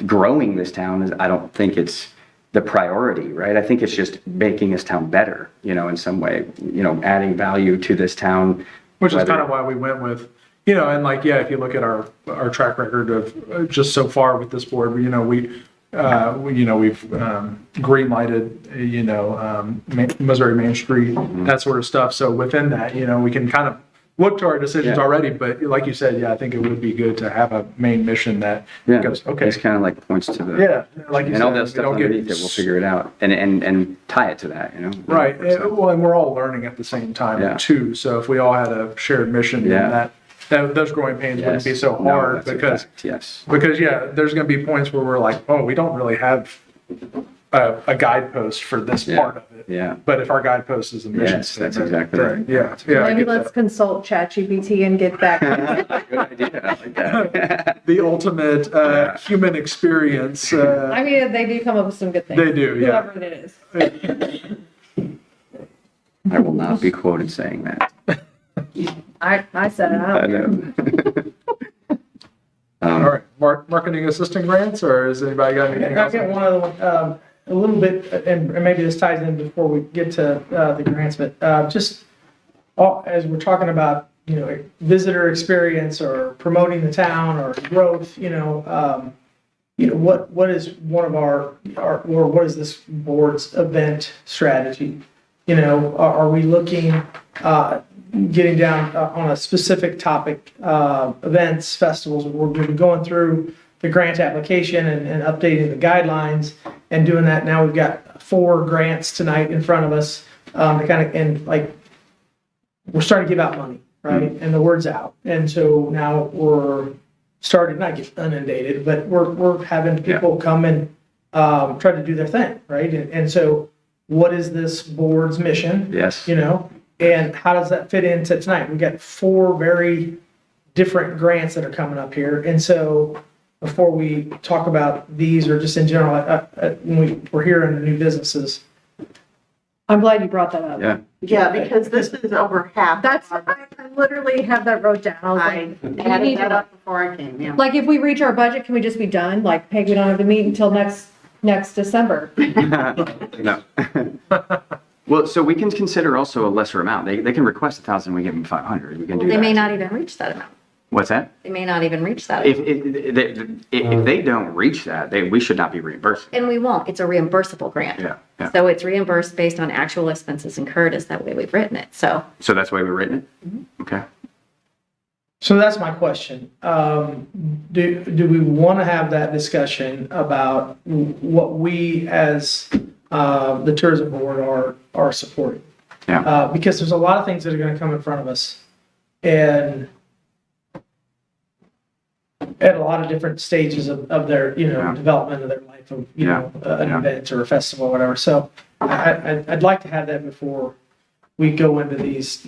Speaker 3: growing this town is, I don't think it's the priority, right? I think it's just making this town better, you know, in some way, you know, adding value to this town.
Speaker 5: Which is
Speaker 3: whether-
Speaker 5: kind of why we went with, you know, and like, yeah, if you look at our track record of just so far with this board, you know, we've green lighted, you know, Missouri Main Street, that sort of stuff. So within that, you know, we can kind of look to our decisions
Speaker 3: Yeah.
Speaker 5: already, but like you said, yeah, I think it would be good to have a main mission that
Speaker 3: Yeah,
Speaker 5: goes, okay,
Speaker 3: it's kind of like points to the,
Speaker 5: yeah, like you
Speaker 3: and all
Speaker 5: said,
Speaker 3: that
Speaker 5: we
Speaker 3: stuff
Speaker 5: don't get
Speaker 3: underneath it, we'll figure it out and tie it to that, you know?
Speaker 5: right.
Speaker 3: So-
Speaker 5: Well, and we're all learning at the same time
Speaker 3: Yeah.
Speaker 5: too. So if we all had a shared mission,
Speaker 3: Yeah.
Speaker 5: then those growing pains wouldn't be
Speaker 3: Yes.
Speaker 5: so
Speaker 3: No,
Speaker 5: hard
Speaker 3: that's a
Speaker 5: because
Speaker 3: fact, yes.
Speaker 5: yeah, there's going to be points where we're like, oh, we don't really have a guidepost for this
Speaker 3: Yeah.
Speaker 5: part of it.
Speaker 3: Yeah.
Speaker 5: But if our guidepost is a mission
Speaker 3: Yes, that's
Speaker 5: statement,
Speaker 3: exactly
Speaker 5: then
Speaker 3: right.
Speaker 5: yeah, yeah, I
Speaker 1: Maybe
Speaker 5: get
Speaker 1: let's
Speaker 5: that.
Speaker 1: consult ChatGPT and get back.
Speaker 3: Good idea, I like that.
Speaker 5: The ultimate human experience.
Speaker 1: I mean, they do come up with some good things.
Speaker 5: They do, yeah.
Speaker 1: Whoever it is.
Speaker 3: I will not be quoted saying that.
Speaker 1: I said it. I
Speaker 3: I
Speaker 1: don't care.
Speaker 3: know.
Speaker 5: All right, marketing assistant grants, or has anybody got anything
Speaker 2: I'll
Speaker 5: else?
Speaker 2: get one other one, a little bit, and maybe this ties in before we get to the grants, but just as we're talking about, you know, visitor experience or promoting the town or growth, you know, what is one of our or what is this board's event strategy? You know, are we looking, getting down on a specific topic, events, festivals? We're going through the grant application and updating the guidelines and doing that. Now we've got 4 grants tonight in front of us, to kind of, and like, we're starting to give out money, right? And the word's out. And so now we're starting, not get inundated, but we're having people come and, try to do their thing, right? And so what is this board's mission?
Speaker 3: Yes.
Speaker 2: You know, and how does that fit into tonight? We've got 4 very different grants that are coming up here. And so before we talk about these or just in general, when we're here in the new businesses.
Speaker 1: I'm glad you brought that up.
Speaker 3: Yeah.
Speaker 11: Yeah, because this is over half.
Speaker 1: That's, I literally have that wrote down. I was
Speaker 11: I
Speaker 1: like, we need
Speaker 11: added that
Speaker 1: to,
Speaker 11: up before I came, yeah.
Speaker 1: like, if we reach our budget, can we just be done? Like, hey, we don't have to meet until next December.
Speaker 3: No. Well, so we can consider also a lesser amount. They can request 1,000, we give them 500. We can do that.
Speaker 10: They may not even reach that amount.
Speaker 3: What's that?
Speaker 10: They may not even reach that.
Speaker 3: If
Speaker 10: amount.
Speaker 3: they don't reach that, we should not be reimbursed.
Speaker 10: And we won't. It's a reimbursable grant.
Speaker 3: Yeah.
Speaker 10: So it's reimbursed based on actual expenses incurred, is that way we've written it. So
Speaker 3: So that's why we've written it? Okay.
Speaker 2: So that's my question. Do we want to have that discussion about what we as the tourism board are supporting?
Speaker 3: Yeah.
Speaker 2: Because there's a lot of things that are going to come in front of us, and at a lot of different stages of their,
Speaker 3: Yeah.
Speaker 2: development of their life of,
Speaker 3: Yeah.
Speaker 2: An
Speaker 3: Yeah.
Speaker 2: event or a festival or whatever. So I'd like to have that before we go into this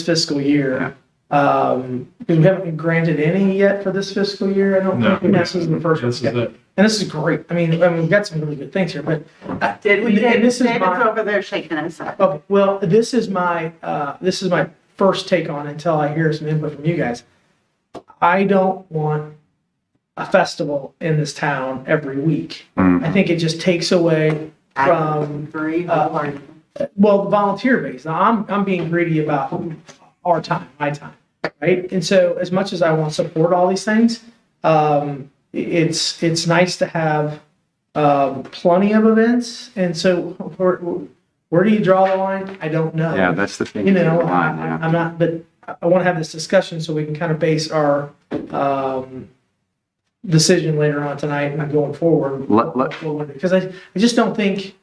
Speaker 2: fiscal year. Because we haven't been granted any yet for this fiscal year. I don't
Speaker 5: No.
Speaker 2: think this is the first one.
Speaker 5: This is it.
Speaker 2: And this is great. I mean, we've got some really good things here, but.
Speaker 11: Did we,
Speaker 2: and this is
Speaker 11: David's
Speaker 2: my,
Speaker 11: over there shaking his head.
Speaker 2: okay, well, this is my first take on it until I hear some input from you guys. I don't want a festival in this town every week. I think it just takes away from, well, the volunteer base. Now, I'm being greedy about our time, my time, right? And so as much as I want to support all these things, it's nice to have plenty of events. And so where do you draw the line? I don't know.
Speaker 3: Yeah, that's the thing.
Speaker 2: I'm not, but I want to have this discussion so we can kind of base our decision later on tonight and going forward. Because I just don't think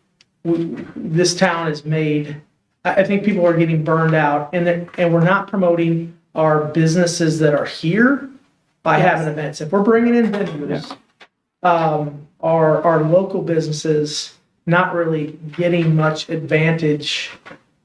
Speaker 2: this town is made, I think people are getting burned out, and we're not promoting our businesses that are here by having events. If we're bringing in vendors, our local businesses not really getting much advantage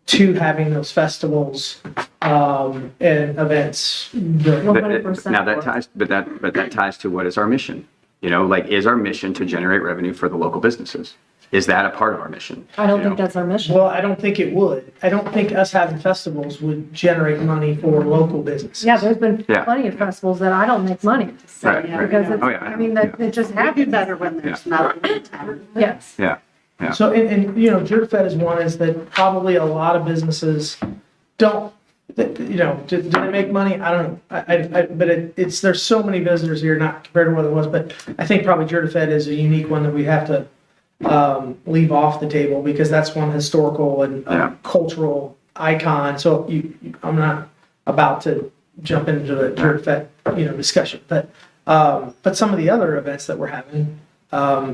Speaker 2: to having those festivals and events.
Speaker 1: 100%.
Speaker 3: Now that ties, but that ties to what is our mission? Like, is our mission to generate revenue for the local businesses? Is that a part of our mission?
Speaker 1: I don't think that's our mission.
Speaker 2: Well, I don't think it would. I don't think us having festivals would generate money for local businesses.
Speaker 1: Yeah, there's been
Speaker 3: Yeah.
Speaker 1: plenty of festivals that I don't make money.
Speaker 3: Right,
Speaker 1: Because it's,
Speaker 3: Oh, yeah.
Speaker 1: I mean, that it just
Speaker 11: We do
Speaker 1: happens.
Speaker 11: better when there's not a town.
Speaker 1: Yes.
Speaker 3: Yeah. Yeah.
Speaker 2: So, and JertFed is one, is that probably a lot of businesses don't, do they make money? I don't know. But there's so many visitors here, not compared to what it was, but I think probably JertFed is a unique one that we have to leave off the table, because that's one historical and cultural icon. So I'm not about to jump into the JertFed, discussion, but some of the other events that we're having,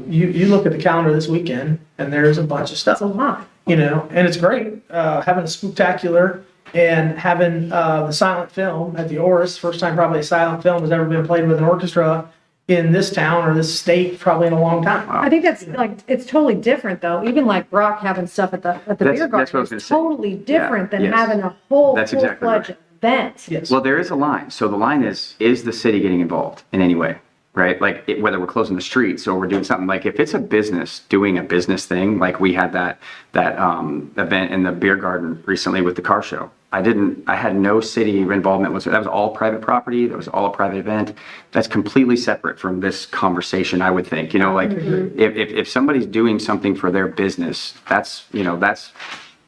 Speaker 2: you look at the calendar this weekend and there's a bunch of stuff.
Speaker 1: That's a lot.
Speaker 2: And it's great, having a spooktacular and having the silent film at the Oris. First time probably a silent film has ever been played with an orchestra in this town or this state probably in a long time.
Speaker 1: I think that's it's totally different though. Even like Brock having stuff at the beer
Speaker 3: That's what I was
Speaker 1: garden
Speaker 3: gonna
Speaker 1: is
Speaker 3: say.
Speaker 1: totally different than
Speaker 3: Yes.
Speaker 1: having a whole
Speaker 3: That's exactly
Speaker 1: full-fledged event.
Speaker 2: Yes.
Speaker 3: Well, there is a line. So the line is the city getting involved in any way? Right? Like whether we're closing the streets or we're doing something, like if it's a business doing a business thing, like we had that event in the beer garden recently with the car show. I had no city involvement whatsoever. That was all private property. That was all a private event. That's completely separate from this conversation, I would think. If somebody's doing something for their business,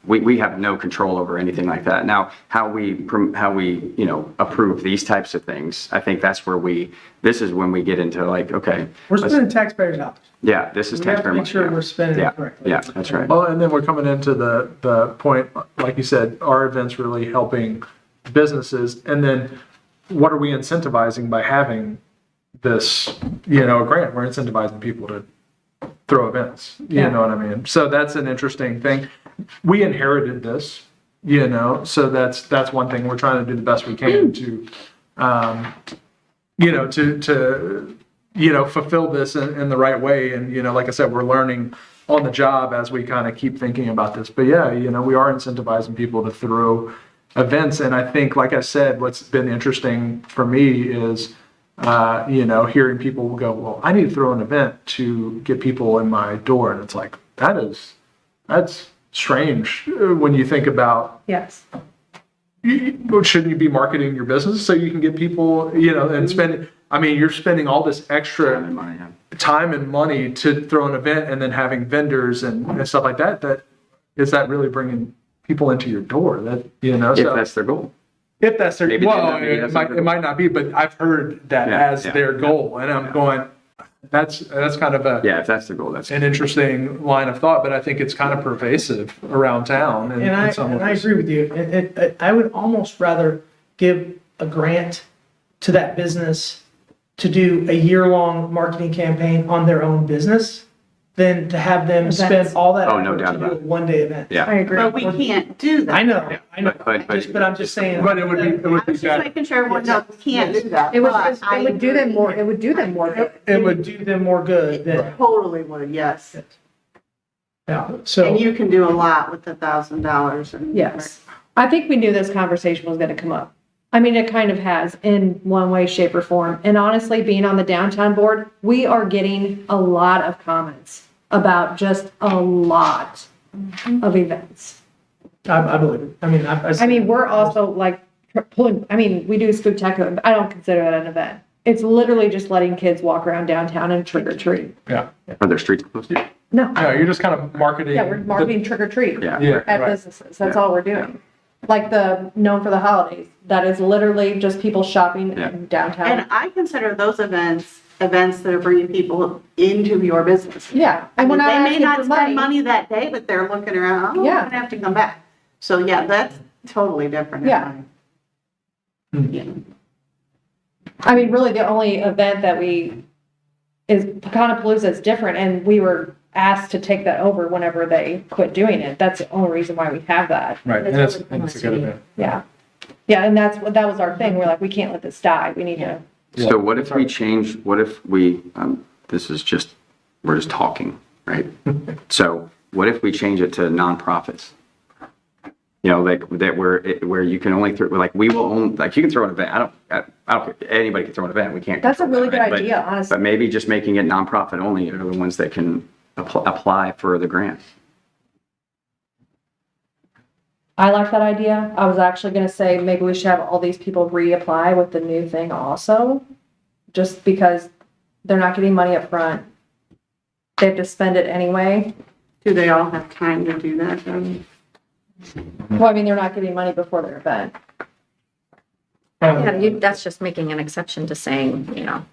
Speaker 3: we have no control over anything like that. Now, how we approve these types of things, I think that's where this is when we get into like, okay.
Speaker 2: We're spending taxpayers' dollars.
Speaker 3: Yeah, this is
Speaker 2: We have
Speaker 3: taxpayer
Speaker 2: to
Speaker 3: money.
Speaker 2: make sure
Speaker 3: yeah.
Speaker 2: we're spending
Speaker 3: Yeah,
Speaker 2: it correctly.
Speaker 3: yeah, that's right.
Speaker 5: Well, and then we're coming into the point, like you said, our events really helping businesses. And then what are we incentivizing by having this, grant? We're incentivizing people to throw events, you know what I mean? So that's an interesting thing. We inherited this, so that's one thing. We're trying to do the best we can to, fulfill this in the right way. And, like I said, we're learning on the job as we kind of keep thinking about this. But yeah, we are incentivizing people to throw events. And I think, like I said, what's been interesting for me is, hearing people go, well, I need to throw an event to get people in my door. And it's like, that's strange when you think about,
Speaker 1: Yes.
Speaker 5: shouldn't you be marketing your business so you can get people, and you're spending all this extra time and money to throw an event and then having vendors and stuff like that. Is that really bringing people into your door?
Speaker 3: If that's their goal.
Speaker 5: If that's their,
Speaker 3: Maybe
Speaker 5: it might not be, but I've heard that as their goal, and I'm going, that's kind of
Speaker 3: if that's their goal, that's
Speaker 5: an interesting line of thought, but I think it's kind of pervasive around town.
Speaker 2: And I agree with you. I would almost rather give a grant to that business to do a year-long marketing campaign on their own business than to have them spend
Speaker 1: Events.
Speaker 2: all that
Speaker 3: Oh, no
Speaker 2: effort
Speaker 3: doubt
Speaker 2: to do
Speaker 3: about
Speaker 2: a
Speaker 3: it.
Speaker 2: one-day event.
Speaker 3: Yeah.
Speaker 1: I agree.
Speaker 11: But we can't do that.
Speaker 2: I know, but I'm just saying.
Speaker 5: But it would be,
Speaker 11: I was just making sure everyone knows we can't do that.
Speaker 1: It would,
Speaker 11: but I
Speaker 1: it would do them more,
Speaker 11: agree.
Speaker 1: it would do them more good.
Speaker 2: It would do them more good than,
Speaker 11: It totally would, yes.
Speaker 2: yeah,
Speaker 11: And
Speaker 2: so,
Speaker 11: you can do a lot with $1,000 and.
Speaker 1: Yes. I think we knew this conversation was gonna come up. I mean, it kind of has in one way, shape or form. And honestly, being on the downtown board, we are getting a lot of comments about just a lot of events.
Speaker 2: I believe it. I mean,
Speaker 1: I mean, we're also like pulling, I mean, we do spectacular, I don't consider that an event. It's literally just letting kids walk around downtown and trick or treat.
Speaker 5: yeah.
Speaker 3: Are there streets closed?
Speaker 1: No,
Speaker 5: Yeah, you're just kind of marketing.
Speaker 1: yeah, we're marketing trick or treat
Speaker 3: Yeah.
Speaker 5: Yeah,
Speaker 1: at
Speaker 5: right.
Speaker 1: businesses. That's all we're doing. Like the known for the holidays, that is literally just people shopping
Speaker 3: Yeah.
Speaker 1: in downtown.
Speaker 11: And I consider those events that are bringing people into your business.
Speaker 1: Yeah,
Speaker 11: I
Speaker 1: and
Speaker 11: mean,
Speaker 1: we're not
Speaker 11: they may
Speaker 1: asking
Speaker 11: not
Speaker 1: for
Speaker 11: spend
Speaker 1: money.
Speaker 11: money that day, but they're looking around, oh,
Speaker 1: Yeah.
Speaker 11: I'm gonna have to come back. So yeah, that's totally different. in
Speaker 1: Yeah.
Speaker 11: my- Yeah.
Speaker 1: I mean, really, the only event that is Pecanapalooza is different, and we were asked to take that over whenever they quit doing it. That's the only reason why we have that.
Speaker 5: Right, and it's a good event.
Speaker 1: Yeah. Yeah, and that was our thing. We're like, we can't let this die. We need to.
Speaker 3: So what if we change, what if we, this is just, we're just talking, right? So what if we change it to nonprofits? You know, like that where you can only throw, like we will own, like you can throw an event. I don't care. Anybody can throw an event. We can't.
Speaker 1: That's a
Speaker 3: control
Speaker 1: really
Speaker 3: that,
Speaker 1: good
Speaker 3: right?
Speaker 1: idea, honestly.
Speaker 3: But maybe just making it nonprofit only are the ones that can apply for the grant.
Speaker 1: I like that idea. I was actually gonna say maybe we should have all these people reapply with the new thing also, just because they're not getting money up front. They have to spend it anyway.
Speaker 11: Do they all have time to do that then?
Speaker 1: Well, I mean, they're not getting money before their event.
Speaker 10: Yeah, that's just making an exception to saying, how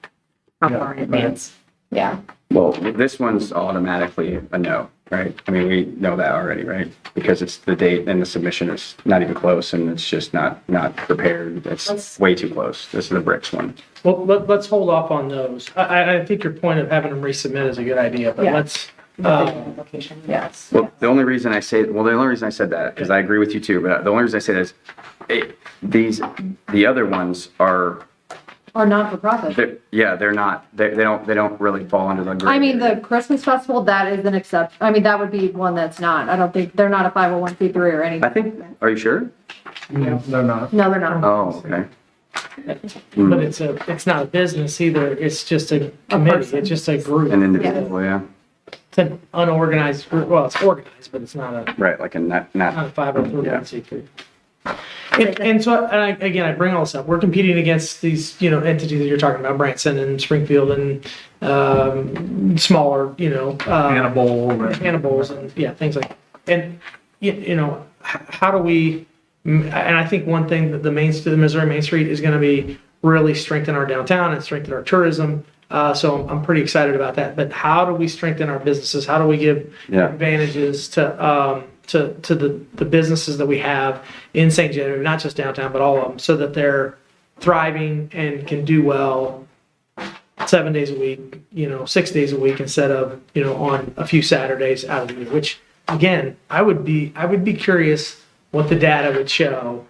Speaker 10: far in advance.
Speaker 1: Yeah.
Speaker 3: Well, this one's automatically a no, right? I mean, we know that already, right? Because it's the date and the submission is not even close and it's just not prepared. It's way too close. This is the bricks one.
Speaker 2: well, let's hold off on those. I think your point of having them resubmit is a good idea, but
Speaker 1: Yeah.
Speaker 2: let's,
Speaker 1: Yes.
Speaker 3: Well, the only reason I said that, because I agree with you too, but the only reason I say that is the other ones are,
Speaker 1: Or not-for-profit.
Speaker 3: they're not, they don't really fall under the.
Speaker 1: I mean, the Christmas festival, that is an exception. I mean, that would be one that's not. I don't think, they're not a 501c3 or
Speaker 3: I
Speaker 1: anything.
Speaker 3: think, are you sure?
Speaker 5: No, they're not.
Speaker 1: No, they're not.
Speaker 3: Oh, okay.
Speaker 2: but it's not a business either. It's just a committee.
Speaker 1: person.
Speaker 2: It's just a group.
Speaker 3: An individual, yeah,
Speaker 2: It's an unorganized group. Well, it's organized, but it's not a
Speaker 3: right, like a not,
Speaker 2: not a 501c3. And so, again, I bring all this up. We're competing against these, entities that you're talking about, Branson and Springfield and smaller, Hannibal's and things like. And how do we? And I think one thing that the Missouri Main Street is going to be really strengthen our downtown and strengthen our tourism. So I'm pretty excited about that. But how do we strengthen our businesses? How do we give advantages to the businesses that we have in St. Genevieve, not just downtown, but all of them, so that they're thriving and can do well 7 days a week, 6 days a week instead of, on a few Saturdays out of the year, which again, I would be curious what the data would show,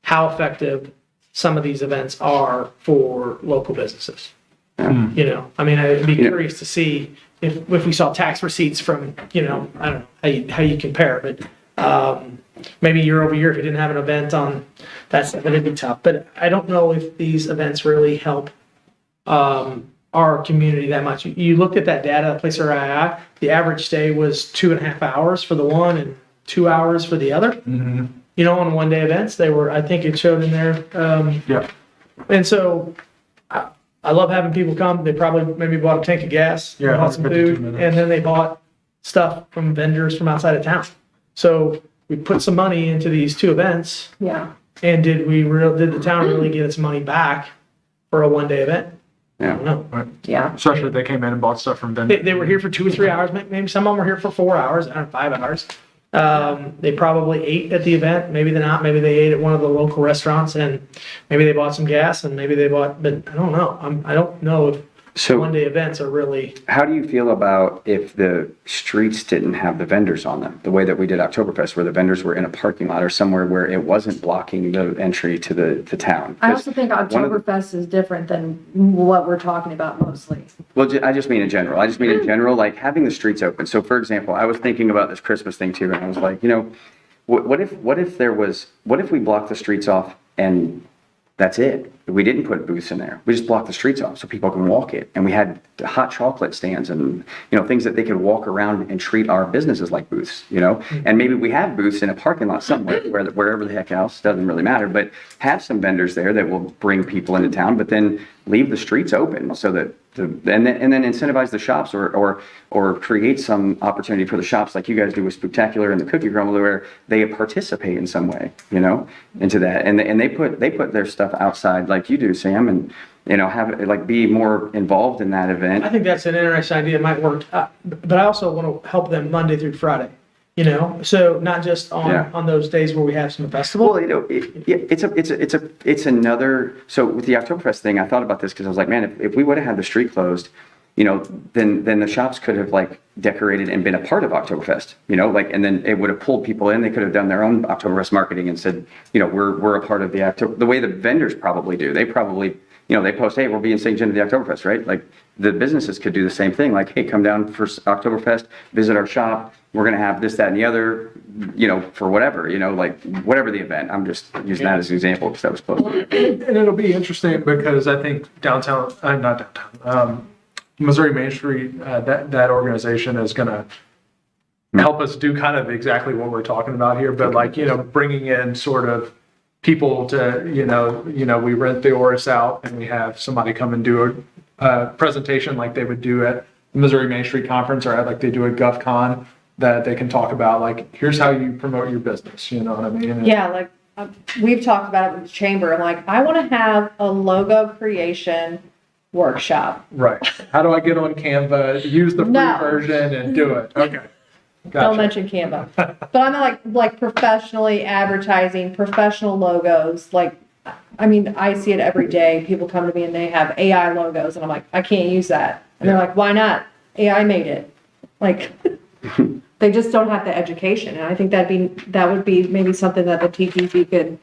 Speaker 2: how effective some of these events are for local businesses. I mean, I'd be curious to see if we saw tax receipts from, I don't know how you compare, but maybe year over year, if you didn't have an event on that stuff, it'd be tough. But I don't know if these events really help our community that much. You looked at that data, Placer II, the average stay was 2.5 hours for the one and 2 hours for the other.
Speaker 5: Mm-hmm.
Speaker 2: On one-day events, they were, I think it showed in there.
Speaker 5: Yeah.
Speaker 2: And so I love having people come. They probably maybe bought a tank of gas,
Speaker 5: Yeah,
Speaker 2: bought some
Speaker 5: 152
Speaker 2: food,
Speaker 5: minutes.
Speaker 2: and then they bought stuff from vendors from outside of town. So we put some money into these two events,
Speaker 1: Yeah.
Speaker 2: and did the town really get its money back for a one-day event? I don't know.
Speaker 1: Yeah.
Speaker 5: Especially if they came in and bought stuff from vendors.
Speaker 2: They were here for 2 or 3 hours, maybe some of them were here for 4 hours, 5 hours. They probably ate at the event, maybe they're not, maybe they ate at one of the local restaurants and maybe they bought some gas and maybe they bought, but I don't know. I don't know if
Speaker 3: So
Speaker 2: one-day events are really,
Speaker 3: how do you feel about if the streets didn't have the vendors on them? The way that we did Oktoberfest, where the vendors were in a parking lot or somewhere where it wasn't blocking the entry to the town?
Speaker 1: I also think
Speaker 3: one of the-
Speaker 1: Oktoberfest is different than what we're talking about mostly.
Speaker 3: Well, I just mean in general. I just mean in general, like having the streets open. So for example, I was thinking about this Christmas thing too, and I was like, what if we block the streets off and that's it? We didn't put booths in there. We just blocked the streets off so people can walk it. And we had hot chocolate stands and, things that they could walk around and treat our businesses like booths, And maybe we have booths in a parking lot somewhere, wherever the heck else, doesn't really matter, but have some vendors there that will bring people into town, but then leave the streets open so that and then incentivize the shops or create some opportunity for the shops like you guys do with Spooktacular and the Cookie Crumble where they participate in some way, into that. And they put their stuff outside like you do, Sam, and have like be more involved in that event.
Speaker 2: I think that's an interesting idea. It might work. But I also want to help them Monday through Friday, so not just on those days where we have some festival.
Speaker 3: Well, it's another. So with the Oktoberfest thing, I thought about this because I was like, man, if we would have had the street closed, then the shops could have like decorated and been a part of Oktoberfest, and then it would have pulled people in. They could have done their own Oktoberfest marketing and said, we're a part of the Oktober. The way the vendors probably do, they probably. They post, hey, we'll be in St. Genevieve at the Oktoberfest, right? Like the businesses could do the same thing. Like, hey, come down for Oktoberfest, visit our shop. We're going to have this, that, and the other, for whatever, like whatever the event. I'm just using that as an example because that was close.
Speaker 5: And it'll be interesting because I think not downtown, Missouri Main Street, that organization is going to help us do kind of exactly what we're talking about here, but like, bringing in sort of people to, we rent the Oris out and we have somebody come and do a presentation like they would do at the Missouri Main Street Conference or like they do at GovCon that they can talk about, like, here's how you promote your business, you know what I mean?
Speaker 1: Yeah, like we've talked about it with the chamber. I'm like, I want to have a logo creation workshop.
Speaker 5: Right. How do I get on Canva, use the free
Speaker 1: No.
Speaker 5: version and do it? Okay. Gotcha.
Speaker 1: Don't mention Canva. But I'm like professionally advertising, professional logos. Like, I mean, I see it every day. People come to me and they have AI logos and I'm like, I can't use that. And they're like, why not? AI made it. Like, they just don't have the education. And I think that would be maybe something that the TTC could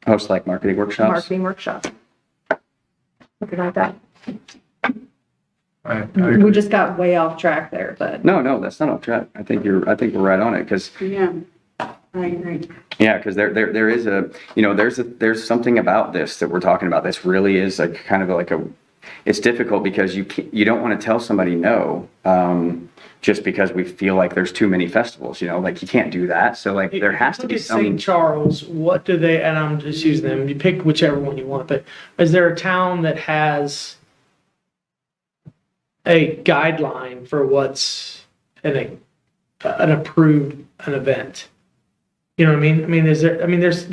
Speaker 3: Host like marketing workshops.
Speaker 1: marketing workshop. Something like that.
Speaker 5: I
Speaker 1: We
Speaker 5: agree.
Speaker 1: just got way off track there, but
Speaker 3: No, that's not off track. I think we're right on it because
Speaker 11: Yeah, I agree.
Speaker 3: yeah, because there is there's something about this that we're talking about. This really is like kind of like it's difficult because you don't want to tell somebody no, just because we feel like there's too many festivals, like you can't do that. So like there has to be
Speaker 2: Look at
Speaker 3: some.
Speaker 2: St. Charles, what do they, and I'm just using them, you pick whichever one you want, but is there a town that has a guideline for what's an approved an event? You know what I mean? I mean, there's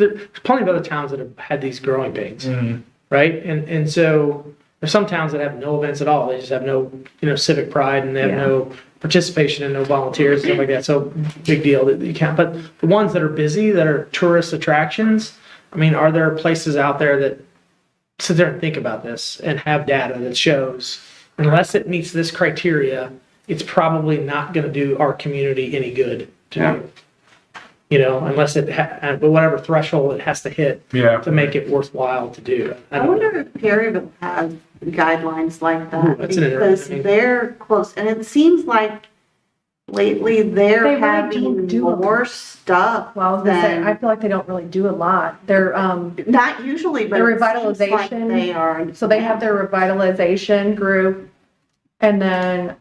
Speaker 2: plenty of other towns that have had these growing pains,
Speaker 5: Mhm.
Speaker 2: right? And so there's some towns that have no events at all. They just have no, civic pride and they have no participation and no volunteers and stuff like that. So big deal that you can't. But the ones that are busy, that are tourist attractions, I mean, are there places out there that sit there and think about this and have data that shows unless it meets this criteria, it's probably not going to do our community any good to
Speaker 3: Yeah.
Speaker 2: do. Unless but whatever threshold it has to hit
Speaker 5: Yeah.
Speaker 2: to make it worthwhile to do.
Speaker 11: I
Speaker 2: don't know.
Speaker 11: wonder if Perryville has guidelines like
Speaker 2: Ooh,
Speaker 11: that,
Speaker 2: that's an
Speaker 11: because
Speaker 2: interesting-
Speaker 11: they're close, and it seems like lately
Speaker 1: They
Speaker 11: they're
Speaker 1: really
Speaker 11: having
Speaker 1: don't do a
Speaker 11: more stuff
Speaker 1: well, I was gonna say, I
Speaker 11: than,
Speaker 1: feel like they don't really do a lot. They're
Speaker 11: not usually, but
Speaker 1: their
Speaker 11: it seems like
Speaker 1: revitalization.
Speaker 11: they are.
Speaker 1: So they have their revitalization group, and then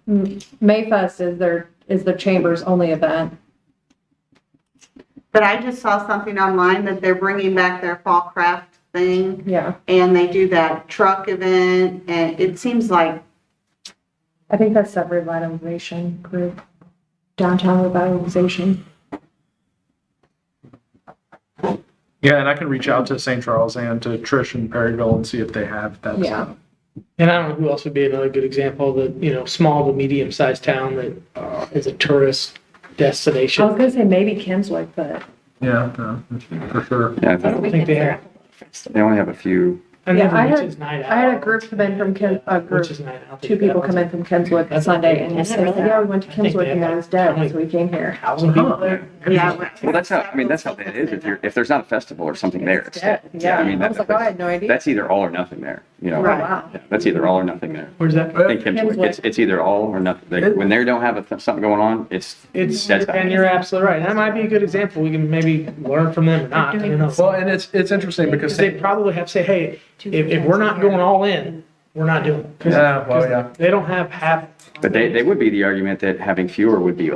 Speaker 1: Mayfest is the chamber's only event.
Speaker 11: But I just saw something online that they're bringing back their fall craft thing,
Speaker 1: Yeah,
Speaker 11: and they do that truck event, and it seems like,
Speaker 1: I think that's that revitalization group, downtown revitalization.
Speaker 5: Yeah, and I can reach out to St. Charles and to Trish in Perryville and see if they have that
Speaker 1: Yeah.
Speaker 5: stuff.
Speaker 2: And I don't know who else would be another good example that, small to medium sized town that is a tourist
Speaker 1: I
Speaker 2: destination.
Speaker 1: was gonna say maybe Kinswick, but
Speaker 5: Yeah, no, for sure.
Speaker 3: Yeah,
Speaker 2: I don't think they have.
Speaker 3: they only have a few.
Speaker 1: yeah, I
Speaker 2: Which
Speaker 1: had,
Speaker 2: is night
Speaker 1: I had a
Speaker 2: out.
Speaker 1: group come in from
Speaker 2: Which is night out.
Speaker 1: two people come in from Kinswick
Speaker 2: That's
Speaker 1: Sunday,
Speaker 2: not-
Speaker 1: and they said, yeah, we went to
Speaker 2: I think they
Speaker 1: Kinswick and
Speaker 2: have
Speaker 1: I was
Speaker 2: like
Speaker 1: dead,
Speaker 2: 20
Speaker 1: so we came here.
Speaker 2: 1,000 people there.
Speaker 11: Yeah.
Speaker 3: Well, that's how, I mean, that's how it is. If there's not a festival or something there, it's
Speaker 1: Dead,
Speaker 3: dead.
Speaker 1: yeah,
Speaker 3: I mean,
Speaker 1: I was like, oh, I had no idea.
Speaker 3: that's either all or nothing there, you know?
Speaker 1: Right. Wow.
Speaker 3: Yeah, that's either all or nothing there.
Speaker 2: Where's that?
Speaker 3: In Kinswick, it's either all or nothing. When they don't have something going on, it's dead time.
Speaker 2: And you're absolutely right. That might be a good example. We can maybe learn from them or not. I don't know.
Speaker 5: Well, and it's interesting because
Speaker 2: Because they probably have to say, hey, if we're not going all in, we're not doing it. 'Cause-
Speaker 5: Yeah, well,
Speaker 2: 'cause
Speaker 5: yeah.
Speaker 2: They don't have half.
Speaker 3: But they would be the argument that having fewer would be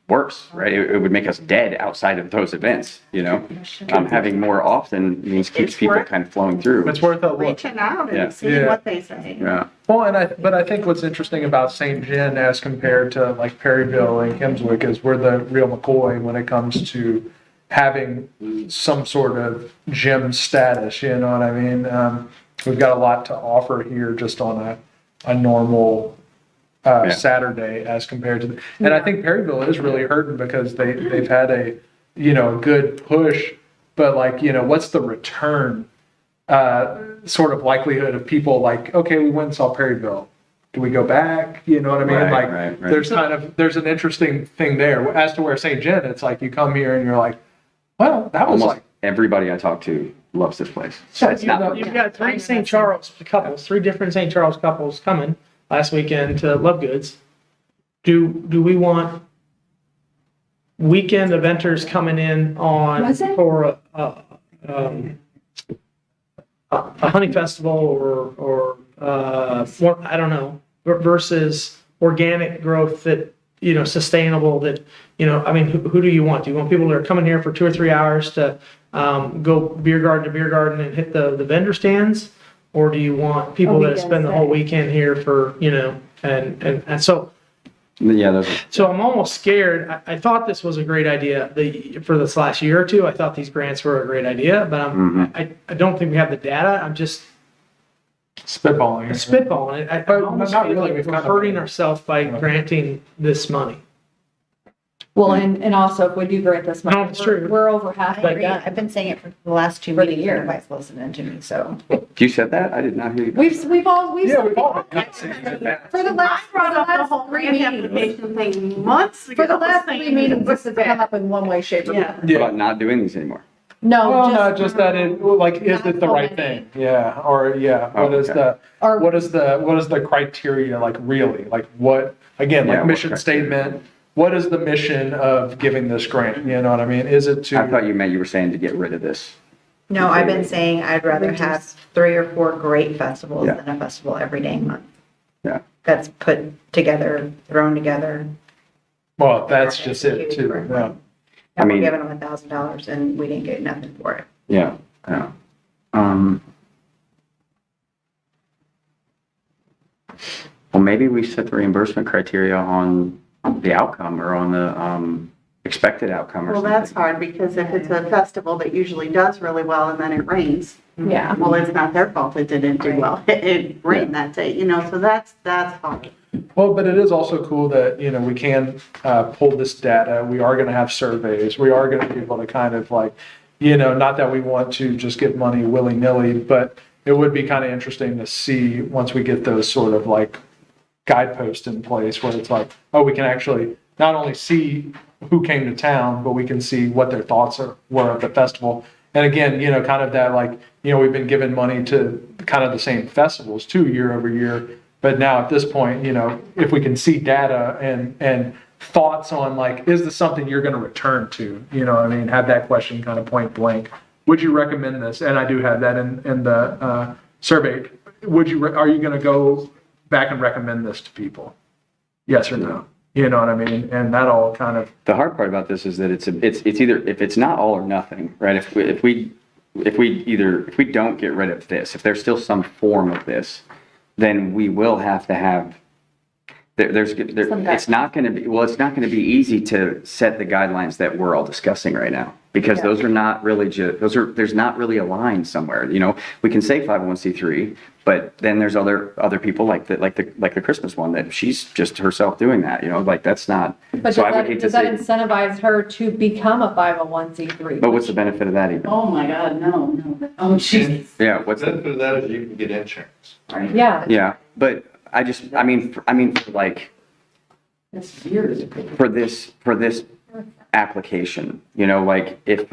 Speaker 3: worse, right? It would make us dead outside of those events, you know? Having more often means keeps
Speaker 11: It's
Speaker 3: people
Speaker 11: worth-
Speaker 3: kind of flowing through.
Speaker 5: it's worth a look.
Speaker 11: Reaching out
Speaker 3: Yeah.
Speaker 11: and seeing
Speaker 5: Yeah.
Speaker 11: what they say.
Speaker 3: Yeah.
Speaker 5: Well, but I think what's interesting about St. John as compared to like Perryville and Kimmswick is we're the real McCoy when it comes to having some sort of gym status, you know what I mean? We've got a lot to offer here just on a normal
Speaker 3: Yeah.
Speaker 5: Saturday as compared to, and I think Perryville is really hurting because they've had a, good push, but like, what's the return sort of likelihood of people like, okay, we went and saw Perryville. Do we go back? You know what I mean?
Speaker 3: Right,
Speaker 5: Like,
Speaker 3: right.
Speaker 5: there's an interesting thing there. As to where St. John, it's like you come here and you're like, well, that was
Speaker 3: Almost
Speaker 5: like,
Speaker 3: everybody I talk to loves this place.
Speaker 2: So
Speaker 3: It's not.
Speaker 2: you've got three St. Charles couples, three different St. Charles couples coming last weekend to Love Goods. Do we want weekend eventers coming in on
Speaker 1: Was it?
Speaker 2: for a honey festival or I don't know, versus organic growth that, sustainable that, I mean, who do you want? Do you want people that are coming here for 2 or 3 hours to go beer garden to beer garden and hit the vendor stands? Or do you want people that spend the whole weekend here for, and so,
Speaker 3: Yeah, those.
Speaker 2: so I'm almost scared. I thought this was a great idea. For this last year or two, I thought these grants were a great idea, but I don't think we have the data. I'm just
Speaker 5: spitballing.
Speaker 2: spitballing. I
Speaker 5: But
Speaker 2: almost
Speaker 5: not
Speaker 2: feel
Speaker 5: really.
Speaker 2: like
Speaker 5: We've
Speaker 2: we're
Speaker 5: kind of-
Speaker 2: hurting ourselves by granting this money.
Speaker 1: Well, and also if we do grant this money,
Speaker 2: No, it's true.
Speaker 1: we're over
Speaker 13: I
Speaker 1: halfway
Speaker 13: agree.
Speaker 1: done.
Speaker 13: I've been saying it for the last 2
Speaker 1: For the
Speaker 13: meetings,
Speaker 1: year.
Speaker 13: everybody's listening to me, so.
Speaker 3: You said that? I did not hear you.
Speaker 1: We've all.
Speaker 5: Yeah, we've all.
Speaker 1: For the last
Speaker 11: The whole
Speaker 1: 3
Speaker 11: grant
Speaker 1: meetings.
Speaker 11: application thing months ago.
Speaker 1: For the last 3
Speaker 11: saying
Speaker 1: meetings,
Speaker 11: was
Speaker 1: this has come up in one way, shape, or
Speaker 11: Yeah.
Speaker 1: form.
Speaker 3: What about not doing these anymore?
Speaker 1: No,
Speaker 5: Well, no, just that it, like, is it the right thing? Yeah, or, yeah, what is
Speaker 3: okay.
Speaker 5: what is the criteria, like, really? Like, what, again,
Speaker 3: Yeah,
Speaker 5: like,
Speaker 3: what
Speaker 5: mission
Speaker 3: criteria?
Speaker 5: statement, what is the mission of giving this grant? You know what I mean? Is it
Speaker 3: I thought
Speaker 5: to,
Speaker 3: you were saying to get rid of this.
Speaker 13: No, I've been saying I'd rather have 3 or 4 great festivals
Speaker 3: Yeah.
Speaker 13: than a festival every day month.
Speaker 3: Yeah.
Speaker 13: That's put together, thrown together.
Speaker 5: well, that's just it too, yeah.
Speaker 3: I
Speaker 13: And we're
Speaker 3: mean-
Speaker 13: giving them $1,000 and we didn't get nothing for it.
Speaker 3: Yeah, yeah. Well, maybe we set the reimbursement criteria on the outcome or on the expected outcome or
Speaker 11: Well,
Speaker 3: something.
Speaker 11: that's hard because if it's a festival that usually does really well and then it rains,
Speaker 1: Yeah.
Speaker 11: well, it's not their fault it didn't do well. It rained that day, so that's hard.
Speaker 5: Well, but it is also cool that, we can pull this data. We are going to have surveys. We are going to be able to kind of like, not that we want to just give money willy-nilly, but it would be kind of interesting to see once we get those sort of like guideposts in place where it's like, oh, we can actually not only see who came to town, but we can see what their thoughts were of the festival. And again, kind of that like, we've been giving money to kind of the same festivals too, year over year. But now at this point, if we can see data and thoughts on like, is this something you're going to return to? Have that question kind of point blank. Would you recommend this? And I do have that in the survey. Are you going to go back and recommend this to people? Yes or no? You know what I mean? And that all kind of.
Speaker 3: The hard part about this is that it's either, if it's not all or nothing, right? If we don't get rid of this, if there's still some form of this, then we will have to have, it's not going to be easy to set the guidelines that we're all discussing right now. because those are not really there's not really a line somewhere, you know? We can say 501c3, but then there's other people like the Christmas one that she's just herself doing that, you know, like that's not.
Speaker 1: But
Speaker 3: So I would hate to
Speaker 1: does that
Speaker 3: say,
Speaker 1: incentivize her to become a 501c3?
Speaker 3: but what's the benefit of that even?
Speaker 8: Oh, my God, no. Oh, jeez.
Speaker 3: Yeah,
Speaker 12: The
Speaker 3: what's the,
Speaker 12: benefit of that is you can get insurance.
Speaker 1: Yeah.
Speaker 3: yeah, but I mean, for like, for this application, you know, like if,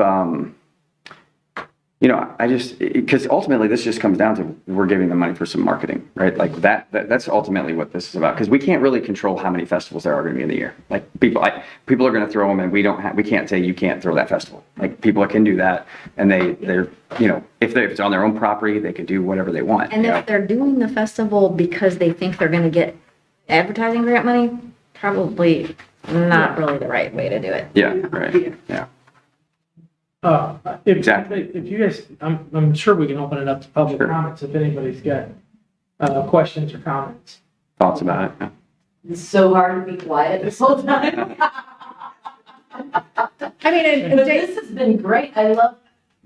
Speaker 3: you know, because ultimately this just comes down to we're giving them money for some marketing, right? Like that's ultimately what this is about. Because we can't really control how many festivals there are going to be in the year. Like people are going to throw them, and we can't say you can't throw that festival. Like people can do that, and they're you know, if it's on their own property, they can do whatever they want.
Speaker 10: And
Speaker 3: you know?
Speaker 10: if they're doing the festival because they think they're gonna get advertising grant money, probably not really the right way to do it.
Speaker 3: Yeah, right. Yeah. Exactly.
Speaker 2: If you guys, I'm sure we can open it up to public
Speaker 3: Sure.
Speaker 2: comments if anybody's got questions or comments.
Speaker 3: Thoughts about it? Yeah.
Speaker 13: It's so hard to be quiet this whole time.
Speaker 1: I mean,
Speaker 13: But this has been great. I love,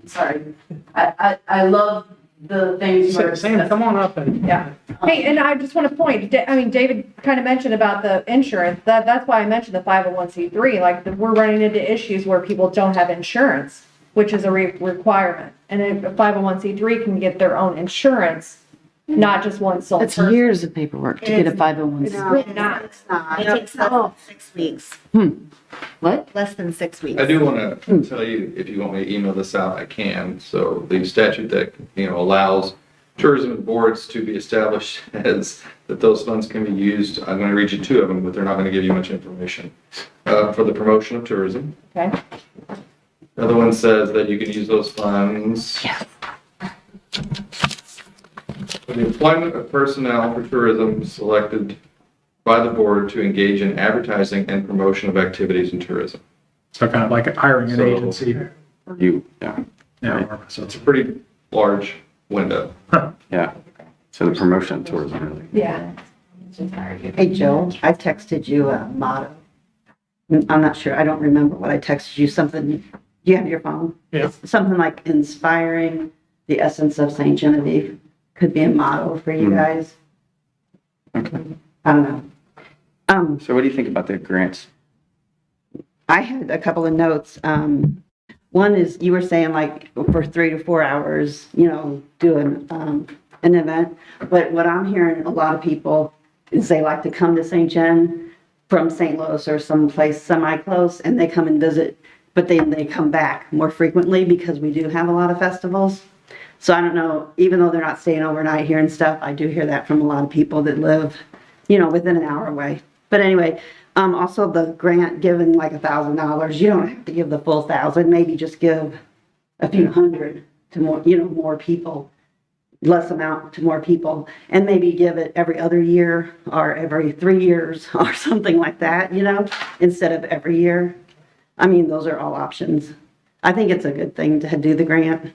Speaker 13: sorry, I love the things. where-
Speaker 2: Sam, come on up and.
Speaker 1: Yeah. Hey, and I just want to point, I mean, David kind of mentioned about the insurance, that's why I mentioned the 501c3, like, we're running into issues where people don't have insurance, which is a requirement. And if a 501c3 can get their own insurance, not just one sole
Speaker 8: That's
Speaker 1: person.
Speaker 8: years of paperwork to get a 501c.
Speaker 11: No, it's not.
Speaker 13: It takes less than 6 weeks,
Speaker 8: What?
Speaker 13: less than 6 weeks.
Speaker 12: I do want to tell you, if you want me to email this out, I can. So the statute that, you know, allows tourism boards to be established as that those funds can be used. I'm going to read you two of them, but they're not going to give you much information. For the promotion of tourism.
Speaker 1: Okay.
Speaker 12: The other one says that you can use those funds for the employment of personnel for tourism selected by the board to engage in advertising and promotion of activities in tourism.
Speaker 5: So kind of like hiring an
Speaker 12: So-
Speaker 5: agency.
Speaker 3: Yeah.
Speaker 5: Yeah.
Speaker 12: So it's a pretty large window.
Speaker 3: Yeah. So the promotion of tourism, really.
Speaker 1: Yeah.
Speaker 8: Hey, Joe, I texted you a motto. I'm not sure, I don't remember what I texted you, something, do you have your phone?
Speaker 2: Yeah.
Speaker 8: It's something like inspiring the essence of St. Genevieve. Could be a motto for you guys.
Speaker 3: Okay.
Speaker 8: I don't know.
Speaker 3: So what do you think about the grants?
Speaker 8: I had a couple of notes. One is you were saying like for 3 to 4 hours, you know, doing an event. But what I'm hearing a lot of people is they like to come to St. Gen from St. Louis or someplace semi-close, and they come and visit, but then they come back more frequently because we do have a lot of festivals. So I don't know, even though they're not staying overnight here and stuff, I do hear that from a lot of people that live, you know, within an hour away. But anyway, also the grant given like $1,000, you don't have to give the full 1,000, maybe just give a few hundred to more, you know, more people, less amount to more people, and maybe give it every other year or every 3 years or something like that, you know, instead of every year. I mean, those are all options. I think it's a good thing to do the grant,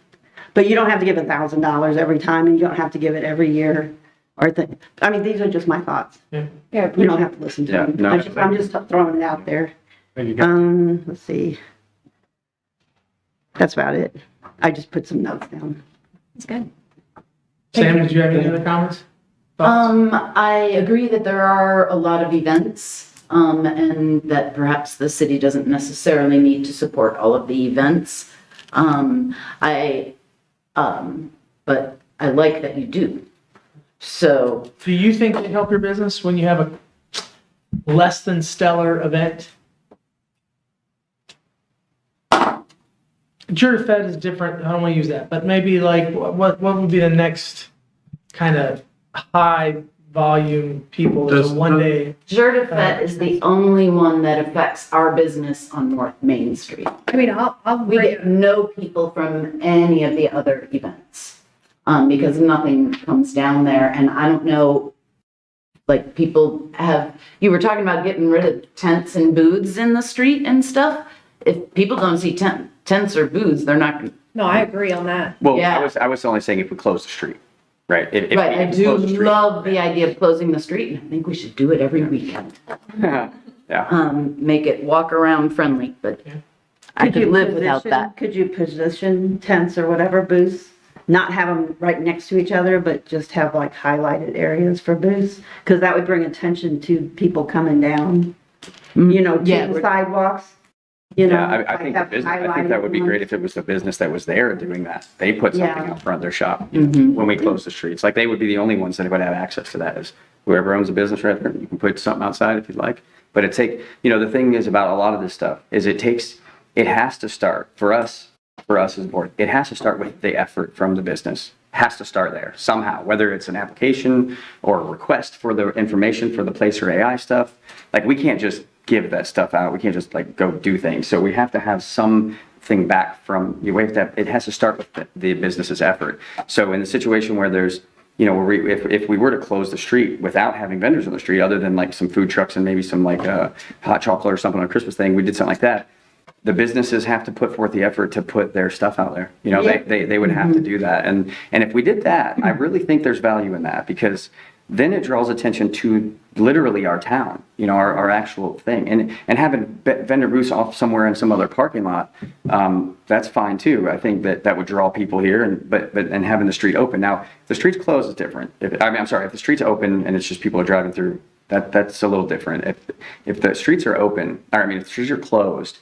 Speaker 8: but you don't have to give $1,000 every time, and you don't have to give it every year. I mean, these are just my thoughts.
Speaker 1: Yeah.
Speaker 8: You don't have to listen to
Speaker 3: Yeah,
Speaker 8: them.
Speaker 3: no.
Speaker 8: I'm just throwing it out there.
Speaker 5: There you go.
Speaker 8: Let's see. That's about it. I just put some notes down.
Speaker 10: That's good.
Speaker 2: Sam, did you have any other comments? Thoughts?
Speaker 14: I agree that there are a lot of events, and that perhaps the city doesn't necessarily need to support all of the events. But I like that you do. So,
Speaker 2: Do you think they help your business when you have a less than stellar event? Jura Fed is different. I don't want to use that, but maybe like what would be the next kind of high volume people? Is a one day.
Speaker 14: Jerdafet is the only one that affects our business on North Main Street.
Speaker 1: I mean, I'll
Speaker 14: We
Speaker 1: bring
Speaker 14: get no people from any of the other events, because nothing comes down there, and I don't know, like, people have, you were talking about getting rid of tents and booths in the street and stuff. If people don't see tents or booths, they're not,
Speaker 1: No, I agree on that.
Speaker 3: Well,
Speaker 14: Yeah.
Speaker 3: I was only saying if we close the street, right? If
Speaker 14: right, I
Speaker 3: we
Speaker 14: do
Speaker 3: close the street.
Speaker 14: love the idea of closing the street, and I think we should do it every weekend.
Speaker 3: Yeah.
Speaker 14: Make it walk around friendly, but I could live without that.
Speaker 8: Could you position tents or whatever booths? Not have them right next to each other, but just have like highlighted areas for booths? Because that would bring attention to people coming down, you know, to
Speaker 14: Yeah,
Speaker 8: the
Speaker 14: we're-
Speaker 8: sidewalks. You know,
Speaker 3: Yeah, I think the
Speaker 8: have
Speaker 3: business, I think
Speaker 8: highlighted
Speaker 3: that would be great
Speaker 8: ones.
Speaker 3: if it was the business that was there doing that. They put something
Speaker 8: Yeah.
Speaker 3: out front of their shop
Speaker 14: Mhm.
Speaker 3: when we close the streets. Like they would be the only ones that would have access to that is whoever owns a business right there. You can put something outside if you'd like. But the thing is about a lot of this stuff is it has to start for us as a board. It has to start with the effort from the business. Has to start there somehow, whether it's an application or a request for the information for the Placer AI stuff. Like we can't just give that stuff out. We can't just like go do things. So we have to have something back from you. It has to start with the business's effort. So in the situation where there's, if we were to close the street without having vendors on the street, other than like some food trucks and maybe some like hot chocolate or something on a Christmas thing, we did something like that. The businesses have to put forth the effort to put their stuff out there. They would have to do that. And if we did that, I really think there's value in that because then it draws attention to literally our town, our actual thing. And having vendor booths off somewhere in some other parking lot, that's fine too. I think that would draw people here and having the street open. Now, if the street's closed is different. If the street's open and it's just people are driving through, that's a little different. If the streets are open, if the streets are closed,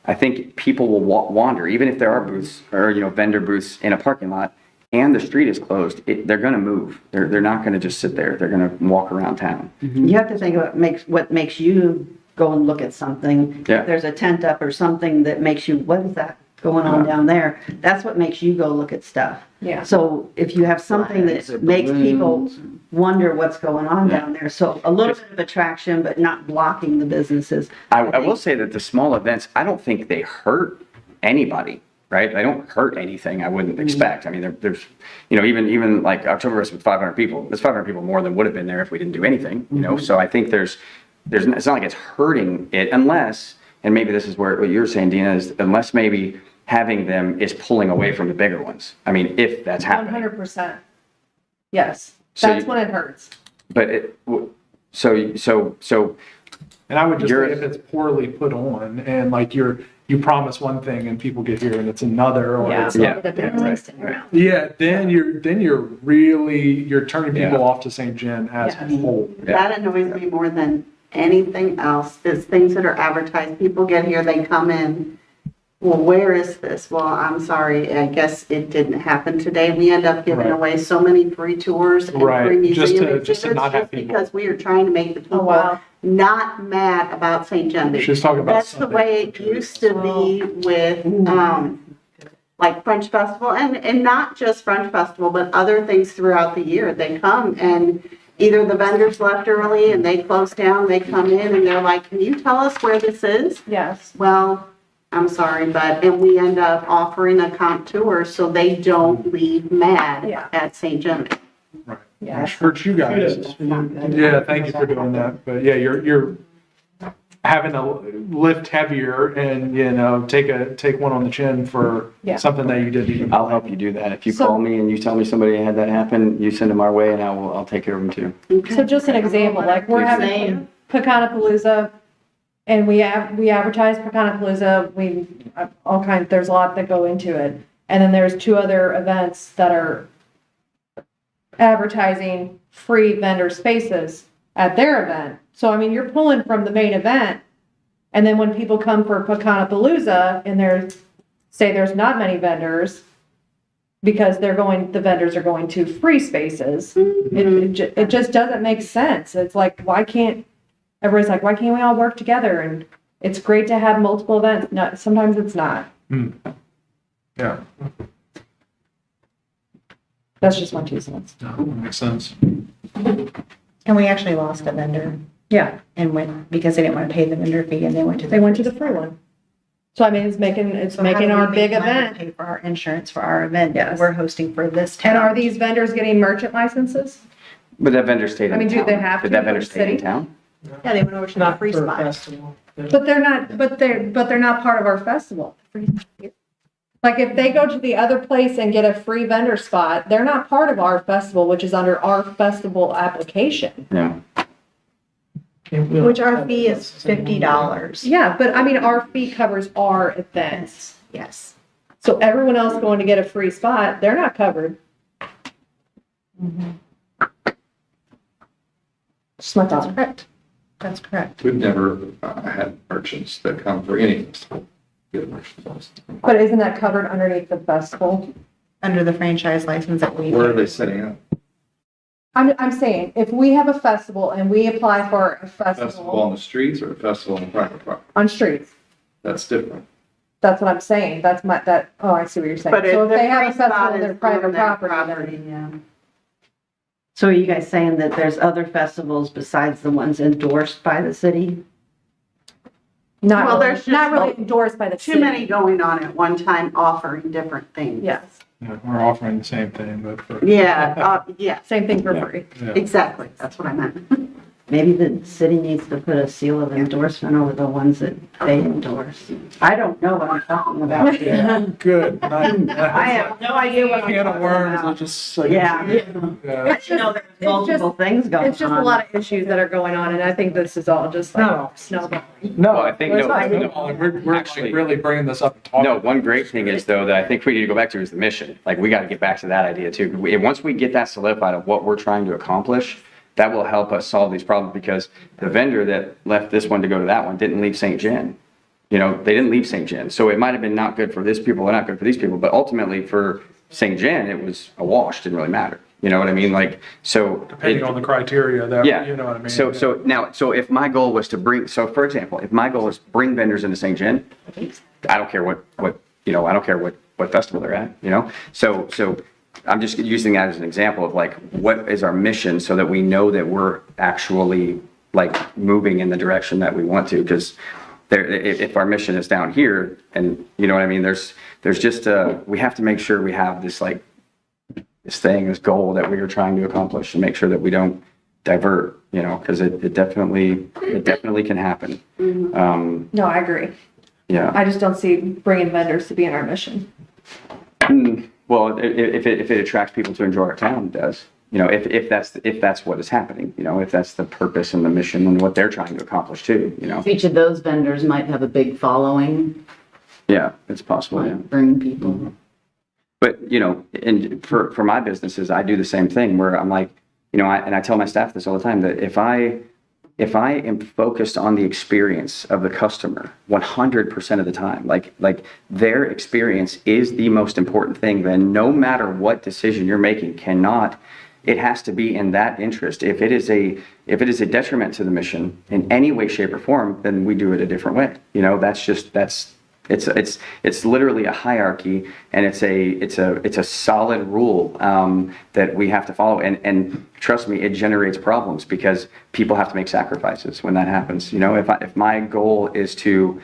Speaker 3: I think people will wander, even if there are booths or, vendor booths in a parking lot and the street is closed, they're going to move. They're not going to just sit there. They're going to walk around town.
Speaker 8: You have to think about what makes you go and look at something.
Speaker 3: Yeah.
Speaker 8: If there's a tent up or something that makes you, what is that going on down there? That's what makes you go look at stuff.
Speaker 1: Yeah.
Speaker 8: So if you have something that makes people wonder what's going on down there, so a little bit of attraction, but not blocking the businesses.
Speaker 3: I will say that the small events, I don't think they hurt anybody, right? They don't hurt anything I wouldn't expect. I mean, there's, even like Oktoberfest with 500 people, there's 500 people more than would have been there if we didn't do anything, So I think it's not like it's hurting it unless, and maybe this is where what you're saying, Dina, is unless maybe having them is pulling away from the bigger ones. I mean, if that's happening.
Speaker 1: 100%. Yes,
Speaker 3: So
Speaker 1: that's
Speaker 3: you-
Speaker 1: when it hurts.
Speaker 3: But
Speaker 5: And I would just
Speaker 3: Yours-
Speaker 5: say if it's poorly put on and like you promise one thing and people get here and it's another or
Speaker 1: Yeah.
Speaker 5: it's
Speaker 3: Yeah.
Speaker 5: not.
Speaker 3: Right.
Speaker 5: Yeah, then you're turning people
Speaker 3: Yeah.
Speaker 5: off to St. John as a
Speaker 1: Yes.
Speaker 5: whole.
Speaker 11: That annoys me more than anything else, is things that are advertised. People get here, they come in, well, where is this? Well, I'm sorry, I guess it didn't happen today. We end up giving
Speaker 5: Right.
Speaker 11: away so many free tours and
Speaker 5: Right.
Speaker 11: free
Speaker 5: Just
Speaker 11: museum
Speaker 5: to- just to
Speaker 11: exhibits
Speaker 5: not have
Speaker 11: just
Speaker 5: people-
Speaker 11: because we are trying to make the people
Speaker 1: wow.
Speaker 11: not mad about St. Genevieve.
Speaker 5: She's talking about
Speaker 11: That's the
Speaker 5: something.
Speaker 11: way it used to be with, like French Festival, and not just French Festival, but other things throughout the year. They come and either the vendors left early and they close down, they come in and they're like, can you tell us where this is?
Speaker 1: Yes.
Speaker 11: Well, I'm sorry, and we end up offering a comp tour so they don't leave mad
Speaker 1: Yeah.
Speaker 11: at St. Genevieve.
Speaker 5: Right.
Speaker 1: Yeah.
Speaker 5: Which hurts you guys. Yeah, thank you for doing that. But yeah, you're having to lift heavier and, take one on the chin for
Speaker 1: Yeah.
Speaker 5: something that you didn't.
Speaker 3: I'll help you do that. If you
Speaker 1: So-
Speaker 3: call me and you tell me somebody had that happen, you send them our way and I'll take care of them too.
Speaker 1: So just an example, like we're having Pecanapalooza and we advertise Pecanapalooza, there's a lot that go into it. And then there's 2 other events that are advertising free vendor spaces at their event. So, you're pulling from the main event. And then when people come for Pecanapalooza and there's not many vendors because the vendors are going to free spaces. It just doesn't make sense. It's like, everybody's like, why can't we all work together? And it's great to have multiple events. No, sometimes it's not.
Speaker 5: Yeah,
Speaker 1: That's just my 2 cents.
Speaker 5: makes sense.
Speaker 15: And we actually lost a vendor
Speaker 1: Yeah,
Speaker 15: and went, because they didn't want to pay the vendor fee and they went to
Speaker 1: the free one. So it's making
Speaker 15: So how do we
Speaker 1: our
Speaker 15: make
Speaker 1: big
Speaker 15: money to
Speaker 1: event.
Speaker 15: Pay for our insurance for our event that
Speaker 1: Yes.
Speaker 15: we're hosting for this
Speaker 1: And
Speaker 15: town.
Speaker 1: are these vendors getting merchant licenses?
Speaker 3: But that vendor stayed in town.
Speaker 1: do they have
Speaker 3: Did
Speaker 1: to
Speaker 3: that
Speaker 1: for
Speaker 3: vendor
Speaker 1: the
Speaker 3: stay in
Speaker 1: city?
Speaker 3: town?
Speaker 15: Yeah, they went over to the
Speaker 2: Not
Speaker 15: free
Speaker 2: for a
Speaker 15: spot.
Speaker 2: festival.
Speaker 1: But they're not part of our festival. Like if they go to the other place and get a free vendor spot, they're not part of our festival, which is under our festival application.
Speaker 3: Yeah.
Speaker 15: Which our fee is $50.
Speaker 1: Yeah, but I mean, our fee covers our events.
Speaker 15: Yes.
Speaker 1: So everyone else going to get a free spot, they're not covered. Just my
Speaker 15: That's
Speaker 1: thought.
Speaker 15: correct. That's correct.
Speaker 12: We've never had merchants that come for any festival. Get merchandise.
Speaker 1: But isn't that covered underneath the festival?
Speaker 15: Under the franchise license that we.
Speaker 12: Where are they setting up?
Speaker 1: I'm saying, if we have a festival and we apply for a
Speaker 12: Festival
Speaker 1: festival
Speaker 12: on the streets or a festival on private property?
Speaker 1: on streets,
Speaker 12: That's different.
Speaker 1: that's what I'm saying. That's my, oh, I see what you're saying.
Speaker 11: But
Speaker 1: So if
Speaker 11: the
Speaker 1: they have a
Speaker 11: free spot
Speaker 1: festival on
Speaker 11: is
Speaker 1: their private
Speaker 11: on their
Speaker 1: property, then
Speaker 11: yeah.
Speaker 8: So are you guys saying that there's other festivals besides the ones endorsed by the city?
Speaker 1: not
Speaker 11: Well,
Speaker 1: really,
Speaker 11: there's
Speaker 1: not
Speaker 11: just
Speaker 1: really endorsed by the
Speaker 11: Too
Speaker 1: city.
Speaker 11: many going on at one time offering different things.
Speaker 1: Yes,
Speaker 5: Yeah, we're offering the same thing, but for.
Speaker 11: Yeah, yeah,
Speaker 1: same thing for
Speaker 3: Yeah.
Speaker 1: free.
Speaker 5: Yeah.
Speaker 11: exactly. That's what I meant.
Speaker 8: Maybe the city needs to put a seal of endorsement over the ones that they endorse. I don't know what I'm talking about here.
Speaker 5: Good.
Speaker 8: I have no idea what I'm
Speaker 5: Can of
Speaker 8: talking
Speaker 5: worms,
Speaker 8: about.
Speaker 5: are just like.
Speaker 8: Yeah.
Speaker 5: Yeah.
Speaker 1: It's just,
Speaker 8: Multiple things going on.
Speaker 1: it's just a lot of issues that are going on, and I think this is all just
Speaker 5: No.
Speaker 1: like snowball.
Speaker 5: No,
Speaker 3: Well, I think
Speaker 5: it's
Speaker 3: no,
Speaker 5: not
Speaker 3: no.
Speaker 5: snowballing. We're like
Speaker 3: Actually-
Speaker 5: really bringing this up and talking.
Speaker 3: No, one great thing is though, that I think we need to go back to is the mission. Like, we got to get back to that idea too. Once we get that solidified of what we're trying to accomplish, that will help us solve these problems, because the vendor that left this one to go to that one didn't leave St. John. You know, they didn't leave St. John. So it might have been not good for this people or not good for these people, but ultimately for St. John, it was a wash, didn't really matter. You know what I mean? Like, so.
Speaker 5: Depending on the criteria that,
Speaker 3: Yeah.
Speaker 5: you know what I mean?
Speaker 3: So now, so if my goal was to bring, so for example, if my goal is bring vendors into St. John, I don't care what, you know, I don't care what festival they're at, you know? So I'm just using that as an example of like, what is our mission so that we know that we're actually like moving in the direction that we want to, because there, if our mission is down here and you know what I mean, there's just, we have to make sure we have this like, this goal that we are trying to accomplish and make sure that we don't divert, you know, because it definitely can happen.
Speaker 1: No, I agree.
Speaker 3: Yeah.
Speaker 1: I just don't see bringing vendors to be in our mission.
Speaker 3: Well, if it attracts people to enjoy our town, it does. You know, if that's what is happening, you know, if that's the purpose and the mission and what they're trying to accomplish too, you know.
Speaker 14: Each of those vendors might have a big following,
Speaker 3: Yeah, it's possible, yeah.
Speaker 14: bring people.
Speaker 3: But, you know, and for my businesses, I do the same thing where I'm like, you know, I tell my staff this all the time, that if I am focused on the experience of the customer 100% of the time, like their experience is the most important thing, then no matter what decision you're making it has to be in that interest. If it is a detriment to the mission in any way, shape, or form, then we do it a different way. You know, it's literally a hierarchy, and it's a solid rule that we have to follow. And trust me, it generates problems because people have to make sacrifices when that happens. You know, if my goal is to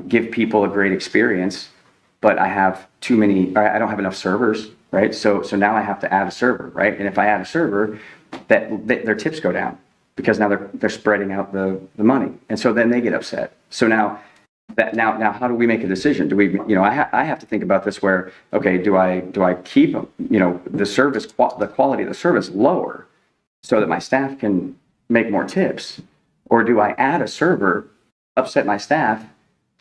Speaker 3: give people a great experience, but I don't have enough servers, right? So now I have to add a server, right? And if I add a server, their tips go down, because now they're spreading out the money, and so then they get upset. So now how do we make a decision? Do we, you know, I have to think about this where, okay, do I keep, you know, the quality of the service lower so that my staff can make more tips, or do I add a server, upset my staff?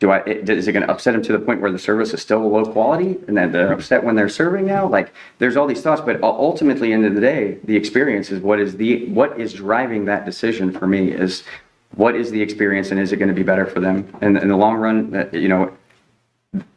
Speaker 3: Is it going to upset them to the point where the service is still low quality and then they're upset when they're serving now? Like, there's all these thoughts, but ultimately, end of the day, the experience is what is driving that decision for me is what is the experience, and is it going to be better for them? And in the long run, you know,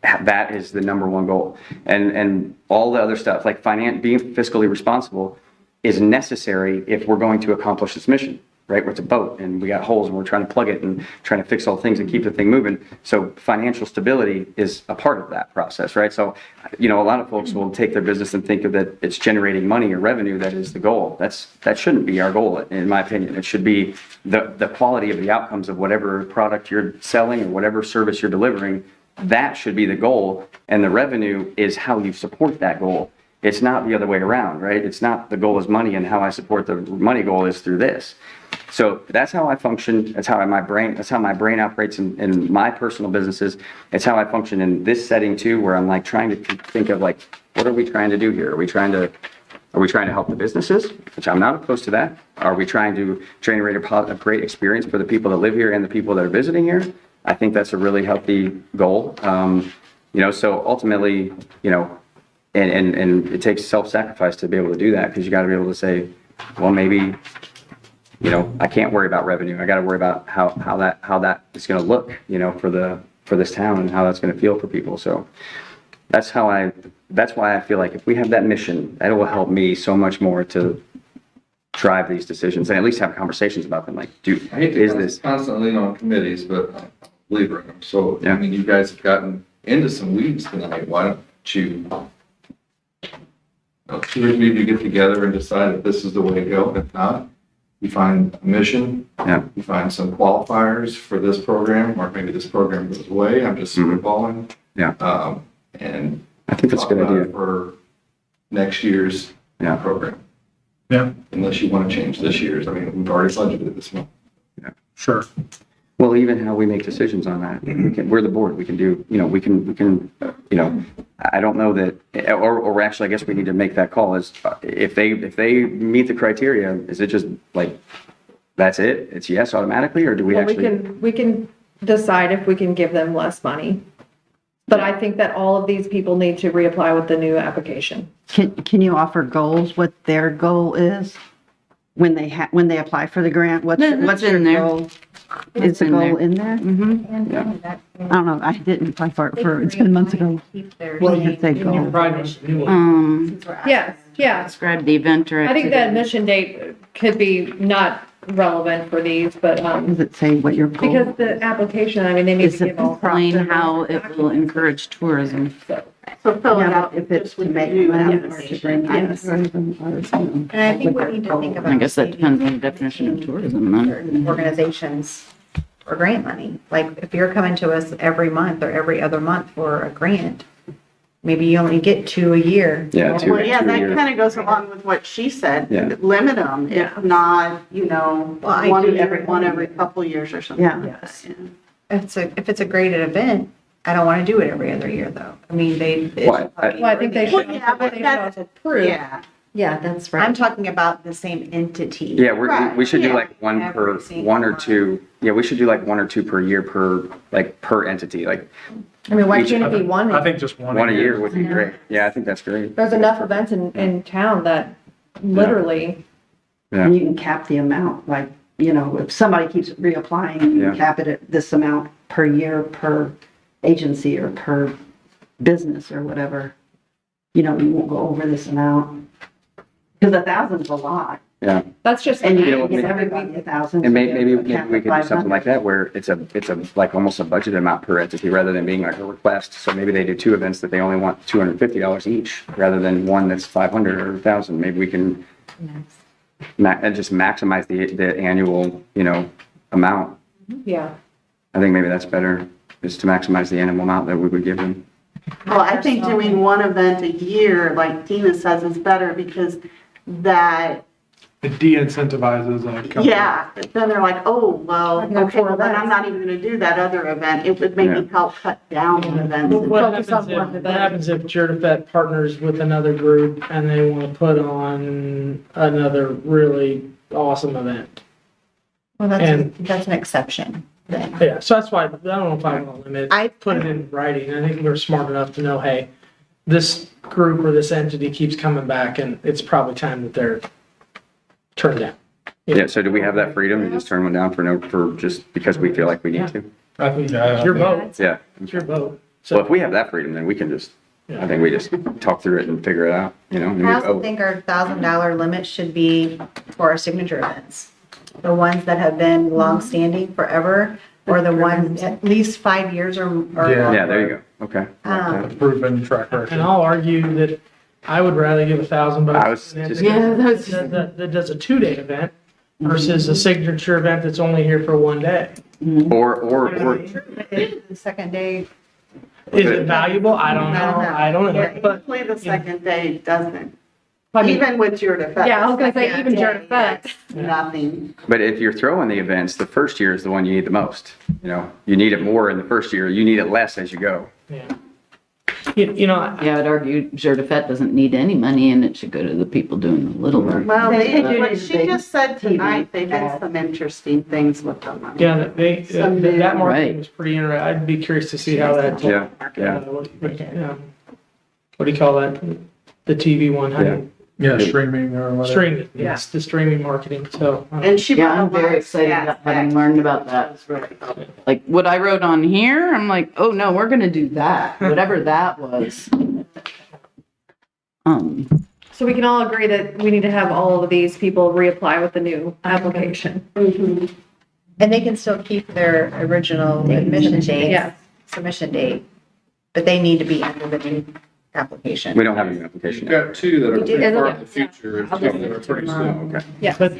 Speaker 3: that is the number one goal. And all the other stuff, like being fiscally responsible, is necessary if we're going to accomplish this mission. Right, where it's a boat and we got holes and we're trying to plug it and trying to fix all things and keep the thing moving. So financial stability is a part of that process, right? So, you know, a lot of folks will take their business and think of that it's generating money or revenue that is the goal. That shouldn't be our goal, in my opinion. It should be the quality of the outcomes of whatever product you're selling or whatever service you're delivering. That should be the goal, and the revenue is how you support that goal. It's not the other way around, right? It's not the goal is money and how I support the money goal is through this. So that's how I function. That's how my brain operates in my personal businesses. It's how I function in this setting too, where I'm like trying to think of like, what are we trying to do here? Are we trying to help the businesses? Which I'm not opposed to that. Are we trying to generate a great experience for the people that live here and the people that are visiting here? I think that's a really healthy goal. So ultimately, and it takes self-sacrifice to be able to do that, because you got to be able to say, well, maybe, I can't worry about revenue. I got to worry about how that is going to look, for this town and how that's going to feel for people. So that's why I feel like if we have that mission, that will help me so much more to drive these decisions and at least have conversations about them. Like,
Speaker 12: I hate to constantly on committees, but I believe in them. So, I mean, you guys have gotten into some weeds tonight. Why don't you, two or three of you get together and decide if this is the way to go? If not, you find a mission, you find some qualifiers for this program, or maybe this program goes away. I'm just spitballing. And
Speaker 3: I think that's a good idea
Speaker 12: for next year's program.
Speaker 5: Yeah.
Speaker 12: Unless you want to change this year's. I mean, we've already budgeted it this month.
Speaker 3: Yeah.
Speaker 5: Sure.
Speaker 3: Well, even how we make decisions on that, we're the board. We can do, we can, I don't know that, or actually, I guess we need to make that call. Is if they meet the criteria, is it just like that's it? It's yes automatically, or do we actually?
Speaker 1: We can decide if we can give them less money. But I think that all of these people need to reapply with the new application.
Speaker 8: Can you offer goals, what their goal is? When they apply for the grant, what's their goal? Is the goal in there? I don't know, I didn't apply for it it's been months ago. What did they goal?
Speaker 1: Yes, yeah.
Speaker 14: Describe the event or
Speaker 1: I think the admission date could be not relevant for these, but,
Speaker 8: Does it say what your goal?
Speaker 1: because the application, I mean, they need
Speaker 14: Is
Speaker 1: to
Speaker 14: it
Speaker 1: give all.
Speaker 14: explain how it will encourage tourism?
Speaker 11: So fill it
Speaker 8: Yeah,
Speaker 11: out.
Speaker 8: if it's
Speaker 11: just
Speaker 8: to
Speaker 11: with
Speaker 8: make
Speaker 11: you
Speaker 8: money
Speaker 11: and
Speaker 8: or
Speaker 11: the
Speaker 8: to bring
Speaker 1: Yes.
Speaker 15: And I think we need to think about.
Speaker 14: I guess that depends on the definition of tourism, then.
Speaker 15: Certain organizations for grant money. Like if you're coming to us every month or every other month for a grant, maybe you only get 2 a year.
Speaker 3: Yeah, two.
Speaker 11: Well, yeah,
Speaker 3: two
Speaker 11: that
Speaker 3: years.
Speaker 11: kind of goes along with what she said.
Speaker 3: Yeah.
Speaker 11: Limit them, if not,
Speaker 15: Well, I
Speaker 11: one
Speaker 15: do
Speaker 11: every couple years or something.
Speaker 8: Yeah.
Speaker 11: like that,
Speaker 15: If it's a graded event, I don't want to do it every other year though. I mean,
Speaker 3: Why?
Speaker 1: Well, I think they should,
Speaker 11: Well, yeah, but
Speaker 1: they should
Speaker 11: that's-
Speaker 1: also prove.
Speaker 11: Yeah.
Speaker 10: Yeah, that's right.
Speaker 15: I'm talking about the same entity.
Speaker 3: Yeah,
Speaker 11: Right,
Speaker 3: we should do
Speaker 11: yeah.
Speaker 3: like one
Speaker 15: Every single
Speaker 3: one or
Speaker 15: month.
Speaker 3: two. Yeah, we should do like one or two per year per entity. Like
Speaker 1: I mean, why
Speaker 3: Each-
Speaker 1: can't it be one?
Speaker 5: I think just
Speaker 3: one a year would be great. Yeah, I think that's great.
Speaker 1: There's enough events in town that literally,
Speaker 3: Yeah.
Speaker 8: And you can cap the amount, like, if somebody keeps reapplying, you
Speaker 3: Yeah.
Speaker 8: can cap it at this amount per year, per agency or per business or whatever. You won't go over this amount. Because 1,000 is a lot.
Speaker 3: Yeah.
Speaker 1: that's just.
Speaker 8: And you
Speaker 3: know,
Speaker 8: can give
Speaker 3: maybe-
Speaker 8: everybody 1,000.
Speaker 3: And
Speaker 8: so
Speaker 3: maybe
Speaker 8: you
Speaker 3: we
Speaker 8: cap
Speaker 3: could
Speaker 8: at
Speaker 3: do something
Speaker 8: 500.
Speaker 3: like that where it's a like almost a budget amount per entity rather than being like a request. So maybe they do two events that they only want $250 each rather than one that's 500 or 1,000. Maybe we can and just maximize the annual, amount.
Speaker 1: Yeah.
Speaker 3: I think maybe that's better, is to maximize the annual amount that we would give them.
Speaker 11: Well, I think doing one event a year, like Tina says, is better because that,
Speaker 5: It de-incentivizes a company.
Speaker 11: yeah, then they're like, oh, well,
Speaker 1: I can have
Speaker 11: okay,
Speaker 1: 4
Speaker 11: well, then I'm
Speaker 1: events.
Speaker 11: not even gonna do that other event. It would maybe
Speaker 3: Yeah.
Speaker 11: help cut down on events.
Speaker 2: What
Speaker 1: Focus on
Speaker 2: happens
Speaker 1: one
Speaker 2: if,
Speaker 1: event.
Speaker 2: what happens if Jerdafet partners with another group and they want to put on another really awesome event?
Speaker 15: Well,
Speaker 2: And-
Speaker 15: that's an exception then.
Speaker 2: Yeah, so that's why, I don't know if I want to limit,
Speaker 15: I-
Speaker 2: put it in writing. I think we're smart enough to know, hey, this group or this entity keeps coming back and it's probably time that they're turned down.
Speaker 3: Yeah, so do we have that freedom to just turn one down for just because we feel like we need to?
Speaker 5: I think,
Speaker 2: It's your vote,
Speaker 3: Yeah.
Speaker 2: it's your vote.
Speaker 3: Well,
Speaker 2: So,
Speaker 3: if we have that freedom, then we can just, I think we just talk through it and figure it out, and we
Speaker 15: I also
Speaker 3: vote.
Speaker 15: think our $1,000 limit should be for our signature events. The ones that have been longstanding forever, or the ones at least 5 years or
Speaker 5: Yeah.
Speaker 3: Yeah, there you go. Okay.
Speaker 15: Um,
Speaker 5: a proven track
Speaker 2: and
Speaker 5: record.
Speaker 2: I'll argue that I would rather give $1,000
Speaker 3: I was
Speaker 2: to an
Speaker 3: just-
Speaker 2: entity
Speaker 14: Yeah, that's-
Speaker 2: that does a 2-day event versus a signature event that's only here for 1 day.
Speaker 3: Or
Speaker 15: The second day,
Speaker 2: Is it valuable? I don't know. I don't know.
Speaker 11: Yeah,
Speaker 2: But
Speaker 11: usually the second day doesn't.
Speaker 1: I mean,
Speaker 11: Even with your defense.
Speaker 1: yeah, I was gonna say even Jerdafet.
Speaker 11: Nothing.
Speaker 3: But if you're throwing the events, the first year is the one you need the most. You need it more in the first year. You need it less as you go.
Speaker 2: yeah. You know,
Speaker 14: Yeah, I'd argue Zerdafet doesn't need any money and it should go to the people doing the little work.
Speaker 11: Well,
Speaker 8: They do
Speaker 11: what
Speaker 8: need
Speaker 11: she
Speaker 8: big
Speaker 11: just said
Speaker 8: TV
Speaker 11: tonight, they did
Speaker 8: ads.
Speaker 11: some interesting things with the money.
Speaker 2: yeah, that marketing
Speaker 14: Right.
Speaker 2: was pretty interesting. I'd be curious to see how that.
Speaker 3: Yeah, yeah.
Speaker 2: What do you call that? The TV one? How do you-
Speaker 5: Yeah, streaming or whatever.
Speaker 2: Streaming, yes, the streaming marketing, so.
Speaker 11: And she
Speaker 14: Yeah,
Speaker 11: brought
Speaker 14: I'm
Speaker 11: a lot
Speaker 14: very
Speaker 11: of
Speaker 14: excited
Speaker 11: stats
Speaker 14: about having
Speaker 11: back.
Speaker 14: learned about that. Like what I wrote on here, I'm like, oh no, we're gonna do that, whatever that was.
Speaker 1: So we can all agree that we need to have all of these people reapply with the new application.
Speaker 15: And they can still keep their original admission date.
Speaker 1: Yeah.
Speaker 15: Submission date, but they need to be under the new application.
Speaker 3: We don't have a new application
Speaker 12: You've
Speaker 3: yet.
Speaker 12: got two that are
Speaker 1: We do.
Speaker 12: pretty far in the future, and two that are pretty soon.
Speaker 3: Okay.
Speaker 1: Yeah.
Speaker 2: But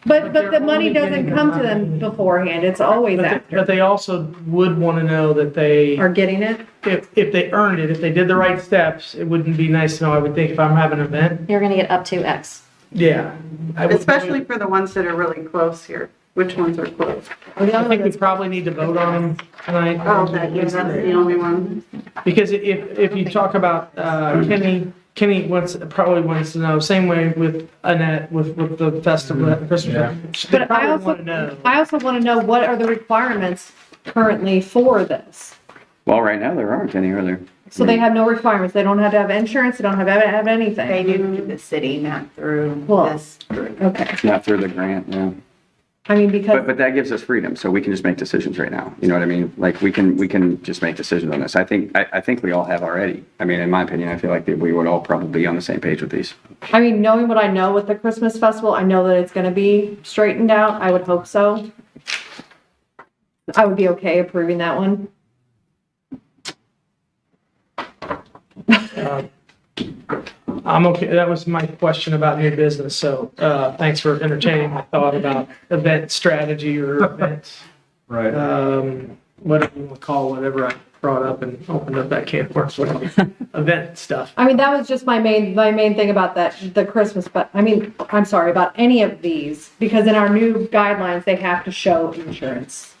Speaker 1: But the money doesn't come to them beforehand, it's always
Speaker 2: But
Speaker 1: after.
Speaker 2: they also would want to know that they,
Speaker 1: Are getting it?
Speaker 2: if they earned it, if they did the right steps, it wouldn't be nice to know, I would think, if I'm having an event.
Speaker 10: You're gonna get up to X.
Speaker 2: Yeah. I would-
Speaker 11: Especially for the ones that are really close here. Which ones are close?
Speaker 2: I think we probably need to vote on them tonight.
Speaker 11: Oh, that, yeah, that's the only one.
Speaker 2: Because if you talk about, Kenny probably wants to know, same way with Annette, with the festival, Christmas.
Speaker 5: Yeah.
Speaker 2: They
Speaker 1: But I
Speaker 2: probably
Speaker 1: also,
Speaker 2: want to know.
Speaker 1: I also want to know what are the requirements currently for this?
Speaker 3: Well, right now there aren't any, are there?
Speaker 1: So they have no requirements, they don't have to have insurance, they don't have to have
Speaker 15: They
Speaker 1: anything.
Speaker 15: do through the city, not through
Speaker 1: Well,
Speaker 15: this group.
Speaker 1: Okay,
Speaker 3: Not through the grant, yeah.
Speaker 1: I mean, because,
Speaker 3: But that gives us freedom, so we can just make decisions right now. You know what I mean? Like, we can just make decisions on this. I think we all have already. I mean, in my opinion, I feel like that we would all probably be on the same page with these.
Speaker 1: I mean, knowing what I know with the Christmas festival, I know that it's gonna be straightened out, I would hope so. I would be okay approving that one.
Speaker 2: I'm okay, that was my question about new business, so, thanks for entertaining my thought about event strategy or event,
Speaker 5: Right.
Speaker 2: whatever you want to call whatever I brought up and opened up that can of worms, whatever, event stuff.
Speaker 1: I mean, that was just my main thing about that, the Christmas, but, I mean, I'm sorry, about any of these, because in our new guidelines, they have to show insurance.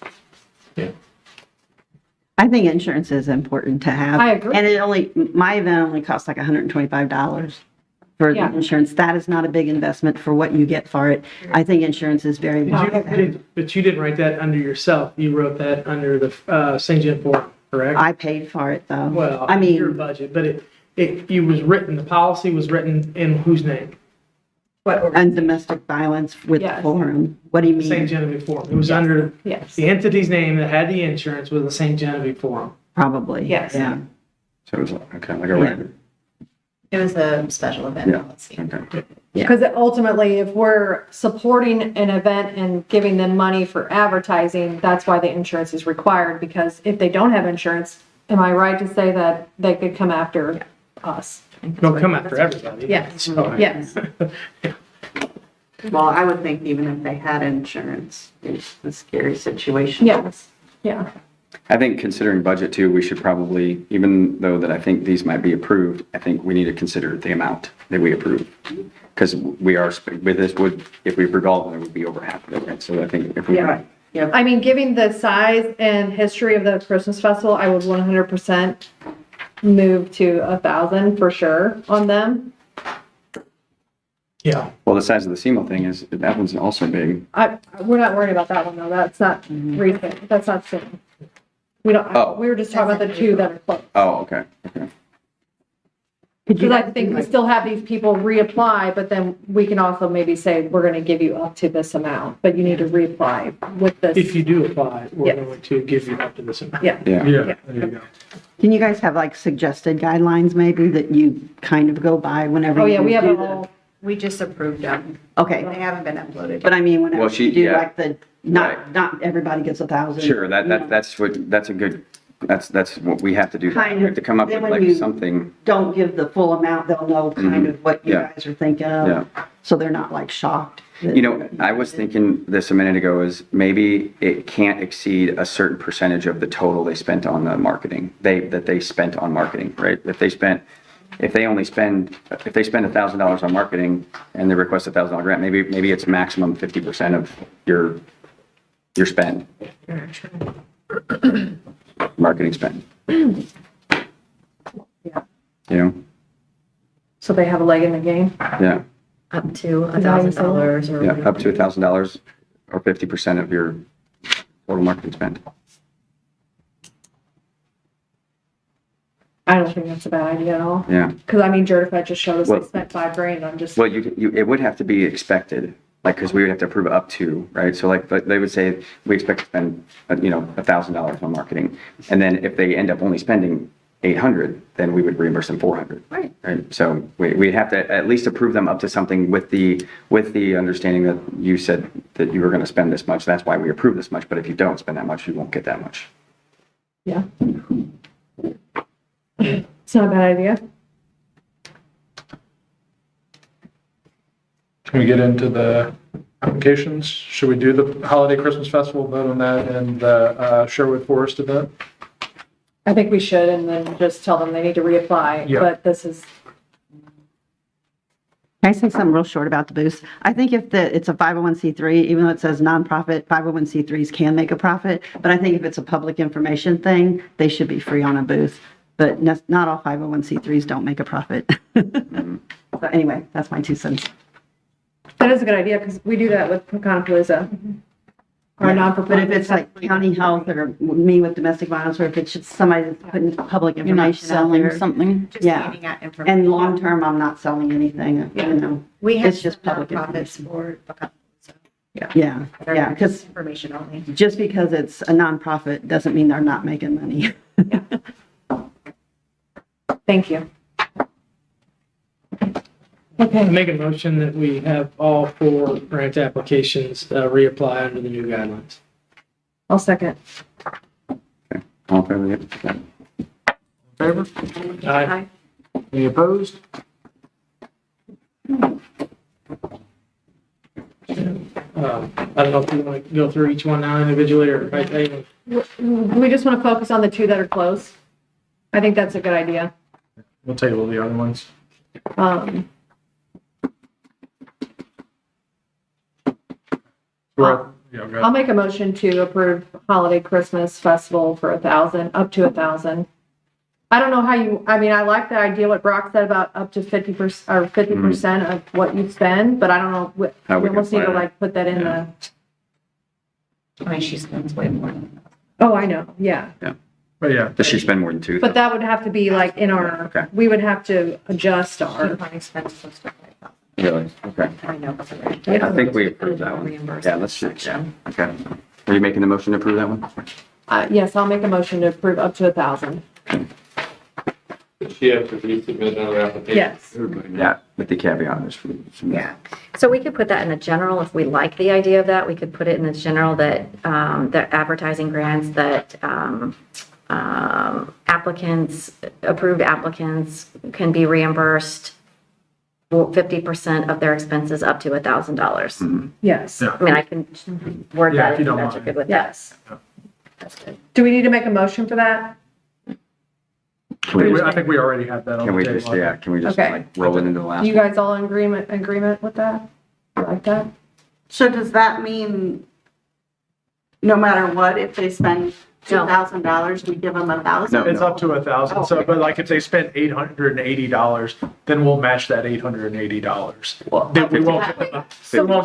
Speaker 8: I think insurance is important to have.
Speaker 1: I agree.
Speaker 8: And my event only costs like $125 for the
Speaker 1: Yeah.
Speaker 8: insurance. That is not a big investment for what you get for it. I think insurance is very valuable.
Speaker 2: But you didn't write that under yourself, you wrote that under the, St. John Forum, correct?
Speaker 8: I paid for it though.
Speaker 2: Well,
Speaker 8: I
Speaker 2: your
Speaker 8: mean,
Speaker 2: budget, but it was written, the policy was written in whose name?
Speaker 8: and domestic violence with the
Speaker 1: Yes.
Speaker 8: forum. What do you
Speaker 2: St.
Speaker 8: mean?
Speaker 2: Genevieve Forum. It was under
Speaker 1: Yes,
Speaker 2: the entity's name that had the insurance was the St. Genevieve Forum.
Speaker 8: Probably.
Speaker 1: Yes.
Speaker 8: Yeah.
Speaker 3: So it was okay, like a record.
Speaker 15: It was a special event
Speaker 3: Yeah.
Speaker 15: policy.
Speaker 3: Okay.
Speaker 1: because ultimately, if we're supporting an event and giving them money for advertising, that's why the insurance is required, because if they don't have insurance, am I right to say that they could come after us?
Speaker 2: They'll come after everybody.
Speaker 1: Yes.
Speaker 2: So-
Speaker 1: Yes.
Speaker 11: Well, I would think even if they had insurance, it's a scary situation.
Speaker 1: Yes, yeah.
Speaker 3: I think considering budget too, we should probably, even though that I think these might be approved, I think we need to consider the amount that we approve. Because we are, with this would, if we approved all of them, it would be over half of it, right? So I think if we.
Speaker 1: Yeah. I mean, given the size and history of the Christmas festival, I would 100% move to 1,000 for sure on them.
Speaker 2: Yeah.
Speaker 3: Well, the size of the SEMO thing is, that one's also big.
Speaker 1: We're not worried about that one though. That's not recent. That's not soon. We don't,
Speaker 3: Oh.
Speaker 1: we were just talking about the two that are close.
Speaker 3: Oh, okay, okay.
Speaker 1: Because I think we still have these people reapply, but then we can also maybe say, we're gonna give you up to this amount, but you need to reapply with
Speaker 2: If
Speaker 1: this.
Speaker 2: you do apply, we're
Speaker 1: Yes.
Speaker 2: going to give you up to this amount.
Speaker 1: Yeah.
Speaker 3: Yeah.
Speaker 5: Yeah, there you go.
Speaker 8: Can you guys have like suggested guidelines maybe that you kind of go by whenever?
Speaker 1: Oh, yeah,
Speaker 8: you
Speaker 1: we have
Speaker 8: do
Speaker 1: a
Speaker 8: the-
Speaker 1: whole,
Speaker 15: We just approved them.
Speaker 8: Okay,
Speaker 15: They haven't been uploaded.
Speaker 8: but I mean, whenever
Speaker 3: Well, she-
Speaker 8: you do
Speaker 3: yeah.
Speaker 8: like the, not everybody gets 1,000.
Speaker 3: Sure,
Speaker 8: you know.
Speaker 3: that's a good, that's what we have to do.
Speaker 8: Kind
Speaker 3: We have to come up
Speaker 8: then
Speaker 3: with
Speaker 8: when
Speaker 3: like
Speaker 8: you-
Speaker 3: something,
Speaker 8: Don't give the full amount, they'll know kind of what you
Speaker 3: Mm-hmm. Yeah.
Speaker 8: guys are thinking
Speaker 3: yeah.
Speaker 8: of, so they're not like shocked. that-
Speaker 3: You know, I was thinking this a minute ago is maybe it can't exceed a certain percentage of the total they spent on the marketing, that they spent on marketing, right? If they spend $1,000 on marketing and they request a $1,000 grant, maybe it's maximum 50% of your spend. Marketing spend.
Speaker 1: Yeah.
Speaker 3: You know,
Speaker 1: So they have a leg in the game.
Speaker 3: yeah,
Speaker 10: Up to
Speaker 1: Is that how you say
Speaker 10: $1,000 or.
Speaker 3: yeah, up to $1,000 or 50% of your total marketing spend.
Speaker 1: I don't think that's a bad idea at all.
Speaker 3: Yeah.
Speaker 1: Because I mean, Certified just showed us they
Speaker 3: Well-
Speaker 1: spent $5,000 on just.
Speaker 3: Well, it would have to be expected, like, because we would have to approve up to, right? So like, but they would say, we expect to spend, $1,000 on marketing. And then if they end up only spending 800, then we would reimburse them 400.
Speaker 10: Right.
Speaker 3: Right? So we'd have to at least approve them up to something with the understanding that you said that you were going to spend this much. That's why we approve this much. But if you don't spend that much, you won't get that much.
Speaker 1: Yeah. It's not a bad idea.
Speaker 5: Can we get into the applications? Should we do the holiday Christmas festival, vote on that, and the Sherwood Forest event?
Speaker 1: I think we should, and then just tell them they need to reapply,
Speaker 5: Yeah.
Speaker 1: but this is,
Speaker 8: Can I say something real short about the booths? I think if it's a 501c3, even though it says nonprofit, 501c3s can make a profit. But I think if it's a public information thing, they should be free on a booth. But not all 501c3s don't make a profit. So anyway, that's my 2 cents.
Speaker 1: that is a good idea, because we do that with Pecanapalooza. Or non-for-profit.
Speaker 8: But if it's like county health or me with domestic violence, or if it's just somebody that's putting public
Speaker 14: You're not
Speaker 8: information out
Speaker 14: selling
Speaker 8: there.
Speaker 14: something?
Speaker 15: Just
Speaker 8: Yeah.
Speaker 15: handing out information.
Speaker 8: And long-term, I'm not selling anything, you know.
Speaker 15: We have
Speaker 8: It's just public
Speaker 15: nonprofits
Speaker 8: information.
Speaker 15: for
Speaker 8: Yeah, yeah, because
Speaker 15: information only.
Speaker 8: just because it's a nonprofit doesn't mean they're not making money.
Speaker 1: Thank you.
Speaker 2: I make a motion that we have all 4 grant applications reapply under the new guidelines.
Speaker 1: I'll second.
Speaker 3: All in favor? Yep.
Speaker 5: Favor?
Speaker 2: Aye.
Speaker 5: Any opposed?
Speaker 2: I don't know if you want to go through each one now individually or if I tell you.
Speaker 1: We just want to focus on the 2 that are close. I think that's a good idea.
Speaker 5: We'll table the other ones.
Speaker 1: Um,
Speaker 5: Yeah, go ahead.
Speaker 1: I'll make a motion to approve holiday Christmas festival for 1,000, up to 1,000. I don't know how I like the idea what Brock said about up to 50% or 50% of what you spend, but I don't know what,
Speaker 3: How
Speaker 1: we
Speaker 3: we
Speaker 1: almost need to
Speaker 3: can plan it.
Speaker 1: like put that in
Speaker 3: Yeah.
Speaker 1: the,
Speaker 10: I mean, she spends way more than that.
Speaker 1: oh, I know, yeah.
Speaker 5: But yeah,
Speaker 3: Does she spend more than 2?
Speaker 1: But that would have to be like in our,
Speaker 3: Okay.
Speaker 1: we would have to adjust
Speaker 10: She
Speaker 1: our,
Speaker 10: probably spends close to 5,000.
Speaker 3: Really? Okay.
Speaker 10: I know.
Speaker 3: I think we approved that one. Yeah, let's see. Yeah. Okay. Are you making the motion to approve that one?
Speaker 1: yes, I'll make a motion to approve up to 1,000.
Speaker 12: She has to resubmit another application.
Speaker 1: Yes.
Speaker 3: Yeah, with the caveat.
Speaker 10: Yeah. So we could put that in the general, if we like the idea of that, we could put it in the general that, the advertising grants that, approved applicants can be reimbursed 50% of their expenses up to $1,000.
Speaker 1: Yes.
Speaker 5: Yeah.
Speaker 10: I mean, I can word
Speaker 5: Yeah,
Speaker 10: that
Speaker 5: if
Speaker 10: if
Speaker 5: you
Speaker 10: you
Speaker 5: don't
Speaker 10: guys are
Speaker 5: mind.
Speaker 10: good with that.
Speaker 1: Yes.
Speaker 10: That's good.
Speaker 1: Do we need to make a motion for that?
Speaker 5: I think we already have that on
Speaker 3: Can
Speaker 5: the
Speaker 3: we
Speaker 5: table.
Speaker 3: just, can we just
Speaker 1: Okay.
Speaker 3: like roll it into the last
Speaker 1: You
Speaker 3: one?
Speaker 1: guys all in agreement with that? You like that?
Speaker 11: So does that mean no matter what, if they spend $2,000, we give them 1,000?
Speaker 3: No.
Speaker 5: It's up to 1,000. So, but like if they spend $880, then we'll match that $880. Then we won't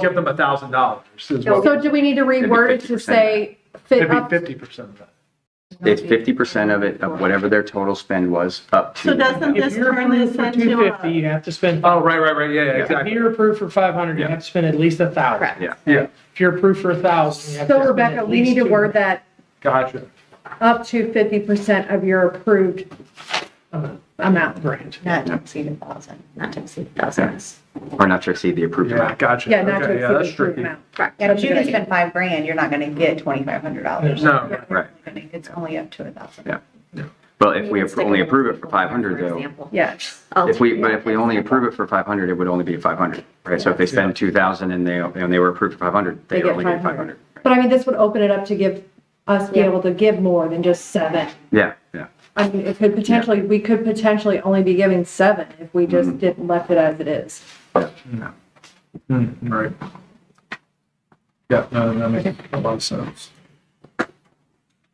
Speaker 5: give them $1,000. is what-
Speaker 1: So do we need to reword it to say fit
Speaker 5: It'd
Speaker 1: up?
Speaker 5: be 50% of that.
Speaker 3: It's 50% of it, of whatever their total spend was, up to.
Speaker 11: So doesn't this
Speaker 2: If you're
Speaker 11: turn
Speaker 2: approved
Speaker 11: this
Speaker 2: for
Speaker 11: into
Speaker 2: 250,
Speaker 11: a,
Speaker 2: you have to spend.
Speaker 5: Oh, right, yeah,
Speaker 2: If
Speaker 5: exactly.
Speaker 2: you're approved for 500, you have to spend at least 1,000.
Speaker 10: Correct.
Speaker 3: Yeah.
Speaker 5: Yeah,
Speaker 2: If you're approved for 1,000, you have to
Speaker 1: So
Speaker 2: spend
Speaker 1: Rebecca,
Speaker 2: at
Speaker 1: we need
Speaker 2: least
Speaker 1: to word that
Speaker 5: gotcha.
Speaker 1: up to 50% of your approved amount.
Speaker 2: Grant.
Speaker 15: Not to exceed 1,000.
Speaker 10: Not to exceed 1,000.
Speaker 3: Or not to exceed the approved
Speaker 5: Yeah,
Speaker 3: amount.
Speaker 5: gotcha.
Speaker 1: Yeah, not to
Speaker 5: Okay, yeah,
Speaker 1: exceed
Speaker 5: that's
Speaker 1: the approved
Speaker 5: tricky.
Speaker 1: amount.
Speaker 10: Correct.
Speaker 15: Yeah, but you can spend $5,000, you're not gonna get $2,500.
Speaker 5: No.
Speaker 3: Right.
Speaker 15: It's only up to 1,000.
Speaker 3: Yeah. Well, if we
Speaker 10: Stick
Speaker 3: only
Speaker 10: with
Speaker 3: approve it for
Speaker 10: for
Speaker 3: 500 though,
Speaker 10: example.
Speaker 1: Yes.
Speaker 3: if we only approve it for 500, it would only be 500, right? So if they spend 2,000 and they were approved for 500,
Speaker 1: They
Speaker 3: they
Speaker 1: get
Speaker 3: only get
Speaker 1: 500.
Speaker 3: 500.
Speaker 1: But I mean, this would open it up to give us be
Speaker 10: Yeah.
Speaker 1: able to give more than just 7.
Speaker 3: Yeah.
Speaker 1: I mean, it could potentially, we could potentially only be giving 7 if we just didn't left it as it is.
Speaker 5: Right. Yeah, no, that makes a lot of sense.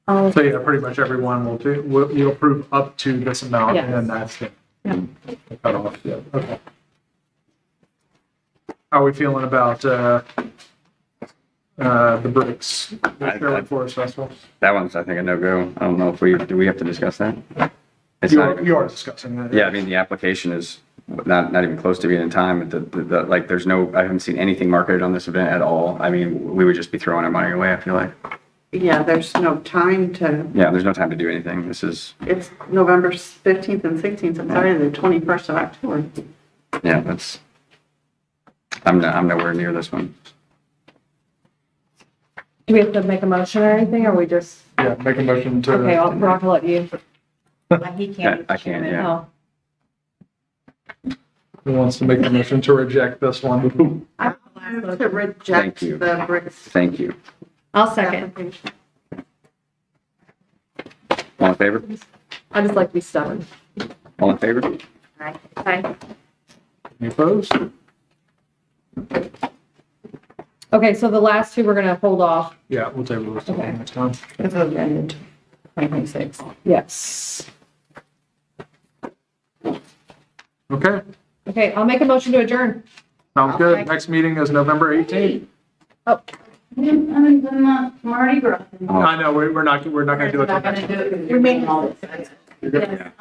Speaker 5: So yeah, pretty much everyone you approve up to this amount and then
Speaker 1: Yes.
Speaker 5: that's the cutoff. Yeah, okay. How are we feeling about, the bricks, the Sherwood Forest Festival?
Speaker 3: That one's, I think, a no-go. I don't know if do we have to discuss that? It's not even
Speaker 5: You are
Speaker 3: close.
Speaker 5: discussing that.
Speaker 3: Yeah, I mean, the application is not even close to being in time. Like, there's I haven't seen anything marketed on this event at all. I mean, we would just be throwing our money away, I feel like.
Speaker 11: Yeah, there's no time to,
Speaker 3: Yeah, there's no time to do anything. This is,
Speaker 11: it's November 15th and 16th, it's already the 21st of October.
Speaker 3: yeah, I'm nowhere near this one.
Speaker 1: Do we have to make a motion or anything, or we just,
Speaker 5: Yeah, make a motion to.
Speaker 1: okay, Brock will let you.
Speaker 15: He can't.
Speaker 3: I can't, yeah.
Speaker 1: Oh,
Speaker 5: Who wants to make a motion to reject this one?
Speaker 11: I move to reject
Speaker 3: Thank you.
Speaker 11: the bricks
Speaker 3: Thank you.
Speaker 1: I'll second.
Speaker 11: application.
Speaker 3: All in favor?
Speaker 1: I just like to be stubborn.
Speaker 3: All in favor?
Speaker 1: Aye.
Speaker 5: Any opposed?
Speaker 1: Okay, so the last two we're gonna hold off.
Speaker 5: Yeah, we'll table this till
Speaker 1: Okay.
Speaker 5: next time.
Speaker 13: It's amended 2026.
Speaker 1: Yes.
Speaker 5: Okay,
Speaker 1: Okay, I'll make a motion to adjourn.
Speaker 5: sounds good. Next meeting is November 18th.
Speaker 14: I'm Mardi Gras.
Speaker 5: I know, we're not gonna do it. till
Speaker 14: Not
Speaker 5: next
Speaker 14: gonna do it because
Speaker 15: We
Speaker 14: you're
Speaker 15: made
Speaker 14: making all this.
Speaker 5: You're good.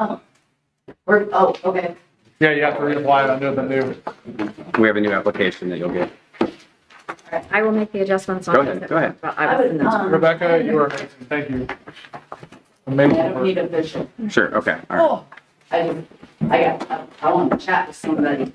Speaker 14: Oh, okay.
Speaker 5: Yeah, you have to reapply it under the new.
Speaker 3: We have a new application that you'll get.
Speaker 10: I will make the adjustments on.
Speaker 3: Go ahead, go ahead.
Speaker 5: Rebecca, you are amazing. Thank you. Amazing.
Speaker 14: I don't need a vision.
Speaker 3: Sure, okay, all right.
Speaker 14: I want to chat with somebody.